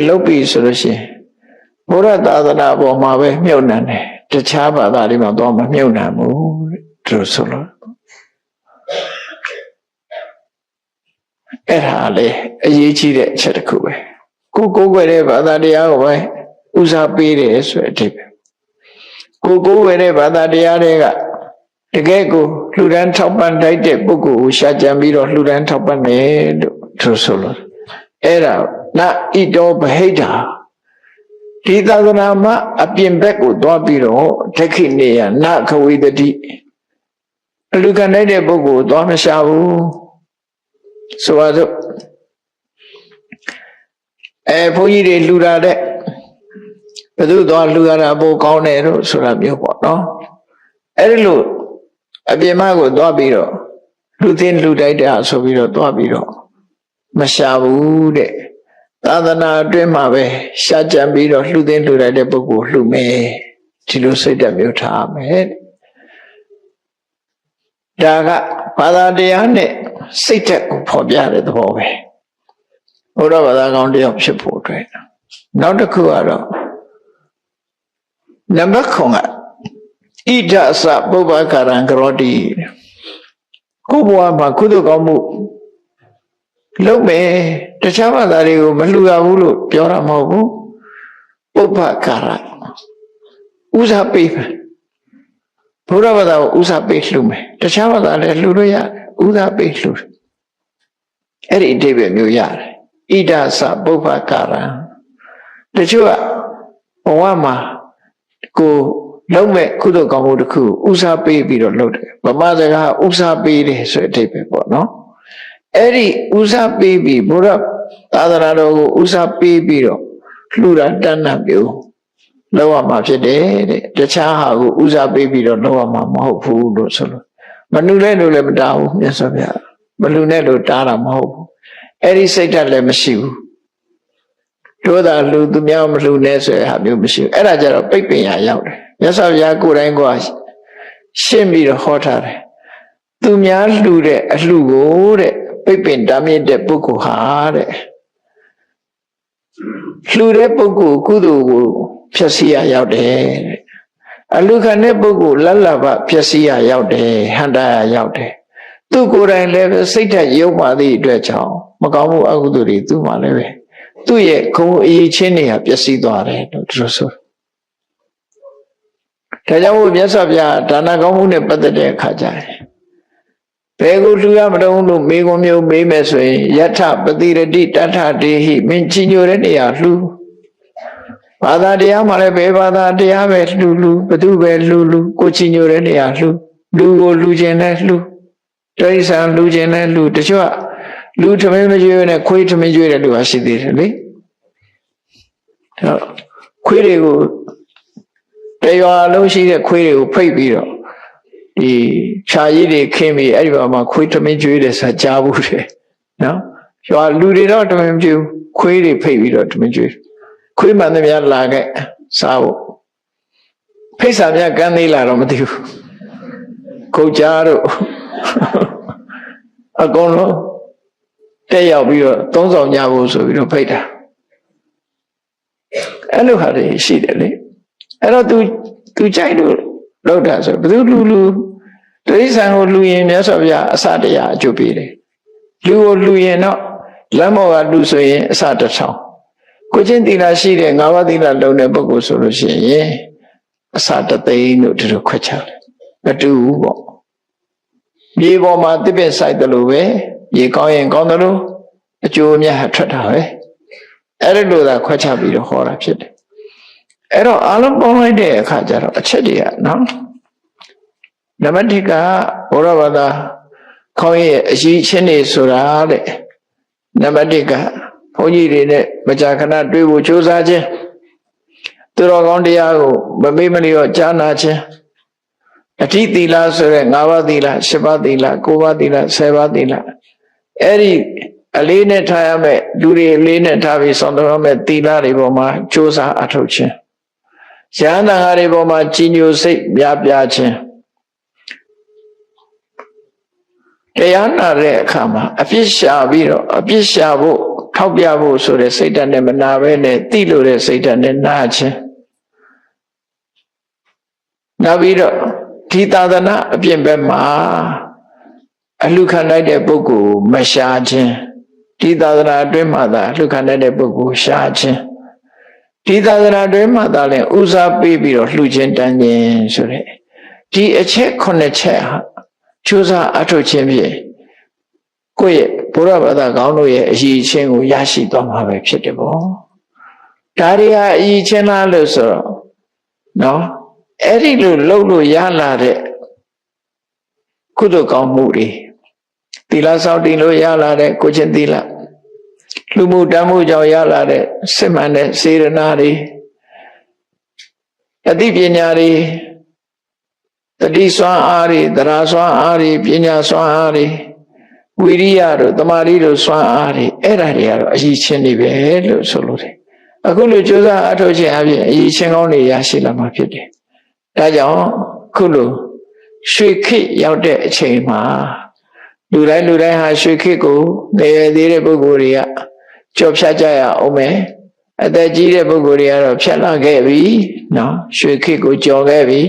လုပ်ပြီးဆိုလို့ရှိရင်ဘုရားသာသနာပေါ်မှာပဲမြုပ်နှံတယ်တခြားဘာသာတွေမှာတော့မမြုပ်နှံဘူးသူဆိုလို့အဲ့ဒါလေအရေးကြီးတဲ့အချက်တစ်ခုပဲကိုယ်ွယ်တဲ့ဘာသာတရားကိုပဲဦးစားပေးတယ်ဆိုတဲ့အဓိပ္ပာယ်ကိုယ်ွယ်တဲ့ဘာသာတရားတွေကတကယ်ကိုလှူဒန်းထောက်ပံ့တိုက်တဲ့ပုဂ္ဂိုလ်ကိုရှာကြံပြီးတော့လှူဒန်းထောက်ပံ့တယ်လို့သူဆိုလို့အဲ့ဒါနာဣတောဗဟိတာဒီသာသနာမှာအပြင်ဘက်ကိုသွားပြီးတော့ဒက္ခိဏေယနာခဝေတတိအလူခံတဲ့ပုဂ္ဂိုလ်သွားမရှာဘူးဆိုပါစို့ဘုန်းကြီးတွေလှူတာတဲ့ဘယ်သူသွားလှူရတာပိုကောင်းတယ်လို့ဆိုတာမျိုးပေါ့နော်အဲ့ဒီလိုအပြင်မကိုသွားပြီးတော့လှူသင်းလှူတိုက်တာဆိုပြီးတော့သွားပြီးတော့မရှာဘူးတဲ့သာသနာအတွင်းမှာပဲရှာကြံပြီးတော့လှူသင်းလှူတိုက်တဲ့ပုဂ္ဂိုလ်လှူမယ်ဒီလိုစိတ်ဓာတ်မျိုးထားမယ်ဒါကဘာသာတရားနဲ့စိတ်ဓာတ်ကိုဖော်ပြတဲ့သဘောပဲဘုရားဘာသာကောင်းတယောက်ဖြစ်ဖို့အတွက်နောက်တစ်ခုကတော့နံပါတ်9ကဣဒသပုပ္ပကာရံကရောတိကိုယ်ဘဝမှာကုသိုလ်ကောင်းမှုလုပ်မယ်တခြားဘာသာတွေကိုမလှူရဘူးလို့ပြောတာမဟုတ်ဘူးပုပ္ပကာရဦးစားပေးမယ်ဘုရားဘာသာကိုဦးစားပေးလှူမယ်တခြားဘာသာလည်းလှူလို့ရဦးစားပေးလှူအဲ့ဒီအဓိပ္ပာယ်မျိုးရတယ်ဣဒသပုပ္ပကာရံတချို့ကဘဝမှာကိုလုံးမဲ့ကုသိုလ်ကောင်းမှုတစ်ခုဦးစားပေးပြီးတော့လုပ်တယ်ဗမာစကားဦးစားပေးတယ်ဆိုတဲ့အဓိပ္ပာယ်ပေါ့နော်အဲ့ဒီဦးစားပေးပြီးဘုရားသာသနာတော်ကိုဦးစားပေးပြီးတော့လှူတာတဏ္ဍမျိုးလောက်ရမှာဖြစ်တယ်တဲ့တခြားဟာကိုဦးစားပေးပြီးတော့လောက်ရမှာမဟုတ်ဘူးလို့ဆိုလို့မလှူလဲလို့လည်းမတားဘူးမြတ်စွာဘုရားမလှူနဲ့လို့တားတာမဟုတ်ဘူးအဲ့ဒီစိတ်ဓာတ်လည်းမရှိဘူးတို့သာလှူသူများမလှူနဲ့ဆိုတဲ့ဟာမျိုးမရှိဘူးအဲ့ဒါကြတော့ပိတ်ပင်ရရောက်တယ်မြတ်စွာဘုရားကိုယ်တိုင်ကရှင်းပြီးတော့ဟောထားတယ်သူများလှူတဲ့အလှူကိုတဲ့ပိတ်ပင်တားမြစ်တဲ့ပုဂ္ဂိုလ်ဟာတဲ့လှူတဲ့ပုဂ္ဂိုလ်ကုသိုလ်ကိုဖျက်ဆီးရရောက်တယ်တဲ့အလှူခံတဲ့ပုဂ္ဂိုလ်လတ်လဘဖျက်ဆီးရရောက်တယ်ဟန္တာရရောက်တယ်သူကိုယ်တိုင်လည်းစိတ်ဓာတ်ရုပ်ပါသည့်အတွက်ကြောင့်မကောင်းမှုအကုသိုလ်တွေသူ့မှာလည်းပဲသူ့ရဲ့ခုံအရေးချင်းတွေကပျက်စီးသွားတယ်လို့သူတို့ဆိုဒါကြောင့်မြတ်စွာဘုရားဒါနကောင်းမှုနဲ့ပတ်သက်တဲ့အခါကျရင်ဘယ်ကိုလှူရမလို့မေးခွန်းမျိုးမေးမယ်ဆိုရင်ယထပတိရတိတထဒေဟိမင်းကြီးညိုတဲ့နေရာလှူဘာသာတရားမှာလည်းဘယ်ဘာသာတရားပဲလှူဘသူပဲလှူကိုကြီးညိုတဲ့နေရာလှူလူကိုလှူခြင်းနဲ့လှူတိရစ္ဆာန်လှူခြင်းနဲ့လှူတချို့ကလူထမင်းမကျွေးနဲ့ခွေးထမင်းကျွေးတဲ့လူကရှိသေးတယ်လေခွေးတွေကိုတရွာလုံးရှိတဲ့ခွေးတွေကိုဖိတ်ပြီးတော့ဒီခြာရည်တွေခင်းပြီးအဲ့ဒီမှာခွေးထမင်းကျွေးတယ်ဆိုကြားဘူးတယ်နော်ရွာလူတွေတော့ထမင်းကျွေးခွေးတွေဖိတ်ပြီးတော့ထမင်းကျွေးခွေးမှန်သမျှလာခဲ့စားဖို့ဖိတ်စာများကမ်းသေးလာတော့မသိဘူးခုတ်ကြားတို့အကုန်လုံးတက်ရောက်ပြီးတော့သုံးဆောင်ကြဖို့ဆိုပြီးတော့ဖိတ်တာအဲ့လိုဟာတွေရှိတယ်လေအဲ့တော့ तू ကြိုက်လို့လောက်တာဆိုဘယ်သူလူတိရစ္ဆာန်ကိုလူရင်မြတ်စွာဘုရားအစတရားအကျိုးပေးတယ်လူကိုလူရင်တော့လမ်းပေါ်ကလူဆိုရင်အစတစ်ထောင်ကိုချင်းသီလရှိတဲ့ငါးပါးသီလလုံးတဲ့ပုဂ္ဂိုလ်ဆိုလို့ရှိရင်အစတစ်သိန်းတို့ဒီလိုခွက်ချတယ်မတူဘူးပေါ့မြေပေါ်မှာတစ်ပင်စိုက်တယ်လို့ပဲရေကောင်းရင်ကောင်းတယ်လို့အကျိုးအမြတ်ထွက်တာပဲအဲ့ဒီလိုသာခွက်ချပြီးတော့ဟောတာဖြစ်တယ်အဲ့တော့အလုံးပေါင်းလိုက်တဲ့အခါကျတော့အချက်တွေကနော် နံပါတ်1ကဘုရားဘာသာခေါင်းရဲ့အရှိချင်းနေဆိုတာတဲ့နံပါတ်1ကဘုန်းကြီးတွေနဲ့မကြာခဏတွေ့ဖို့ကြိုးစားခြင်းသူတော်ကောင်းတရားကိုမမေ့မလျော့ကြားနာခြင်းအဋ္ဌိသီလဆိုတဲ့5ပါးသီလ10ပါးသီလ9ပါးသီလ10ပါးသီလအဲ့ဒီအလေးနဲ့ထားရမယ်လူတွေအလေးနဲ့ထားပြီးဆောင်တော်ရမယ်သီလတွေပေါ်မှာကြိုးစားအထောက်ခြင်းရဟန္တာတွေပေါ်မှာကြီးညိုစိတ်များပြားခြင်းတရားနာတဲ့အခါမှာအပြစ်ရှာပြီးတော့အပြစ်ရှာဖို့ထောက်ပြဖို့ဆိုတဲ့စိတ်ဓာတ်နဲ့မနာဘဲနဲ့သိလို့တဲ့စိတ်ဓာတ်နဲ့နာခြင်းနောက်ပြီးတော့ဒီသာသနာအပြင်ဘက်မှာအလှခံလိုက်တဲ့ပုဂ္ဂိုလ်မရှာခြင်းဒီသာသနာအတွင်းမှာသာအလှခံလိုက်တဲ့ပုဂ္ဂိုလ်ရှာခြင်းဒီသာသနာအတွင်းမှာသာလည်းဥစားပေးပြီးတော့လှူခြင်းတန်းခြင်းဆိုတဲ့ဒီအချက်9ချက်ဟာကြိုးစားအထောက်ခြင်းဖြင့်ကိုယ့်ရဲ့ဘုရားဘာသာကောင်းတို့ရဲ့အရေးချင်းကိုရရှိသွားမှာပဲဖြစ်တယ်ပေါ့ဒါတွေဟာအရေးချင်းလားလို့ဆိုတော့နော်အဲ့ဒီလိုလှုပ်လို့ရလာတဲ့ကုသိုလ်ကောင်းမှုတွေသီလဆောက်တည်လို့ရလာတဲ့ကိုချင်းသီလလူမှုတမ်းမှုကြောင့်ရလာတဲ့စစ်မှန်တဲ့စေရနာတွေအသိပညာတွေတတိစွမ်းအားတွေသရာစွမ်းအားတွေပညာစွမ်းအားတွေဝိရိယတို့တမာရီတို့စွမ်းအားတွေအဲ့ဒါတွေကတော့အရေးချင်းတွေပဲလို့ဆိုလို့တယ်အခုလိုကြိုးစားအထောက်ခြင်းအပြင်အရေးချင်းကောင်းတွေရရှိလာမှာဖြစ်တယ်ဒါကြောင့်ခုလိုရွှေခေတ်ရောက်တဲ့အချိန်မှာလူတိုင်းဟာရွှေခေတ်ကိုငယ်သေးတဲ့ပုဂ္ဂိုလ်တွေကကြော်ဖြတ်ကြရအောင်မယ်အသက်ကြီးတဲ့ပုဂ္ဂိုလ်တွေကတော့ဖြတ်လာခဲ့ပြီနော်ရွှေခေတ်ကိုကြော်ခဲ့ပြီ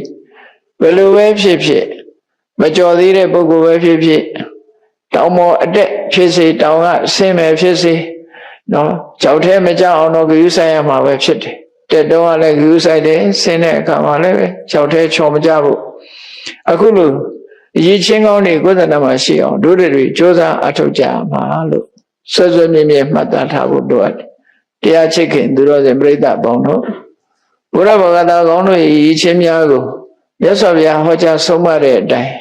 ဘယ်လိုပဲဖြစ်ဖြစ်မကြော်သေးတဲ့ပုဂ္ဂိုလ်ပဲဖြစ်ဖြစ်တောင်ပေါ်အတက်ဖြစ်စေတောင်ကဆင်းမယ်ဖြစ်စေနော်ကြောက်ထဲမကြောက်အောင်တော့ဂရုစိုက်ရမှာပဲဖြစ်တယ်တက်တော့ကလည်းဂရုစိုက်တယ်ဆင်းတဲ့အခါမှာလည်းပဲကြောက်ထဲချော်မကြဘူးအခုလိုအရေးချင်းကောင်းတွေကိုယ်တိုင်မှာရှိအောင်တို့တွေစ조사အထောက်ကြမှာလို့ဆွဲဆွဲမြဲမြဲမှတ်သားထားဖို့လိုအပ်တယ်တရားချစ်ခင်သူတော်စင်ပြိဿပေါင်းတို့ဘုရားဘာသာကောင်းတို့အရေးချင်းများကိုမြတ်စွာဘုရားဟောကြားဆုံးမတဲ့အတိုင်း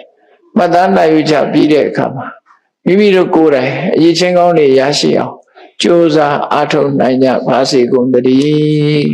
မှတ်သားနိုင်ယူကြပြီးတဲ့အခါမှာမိမိတို့ကိုယ်တိုင်အရေးချင်းကောင်းတွေရရှိအောင်ကြိုးစားအားထုတ်နိုင်ကြပါစေကုန်သတည်း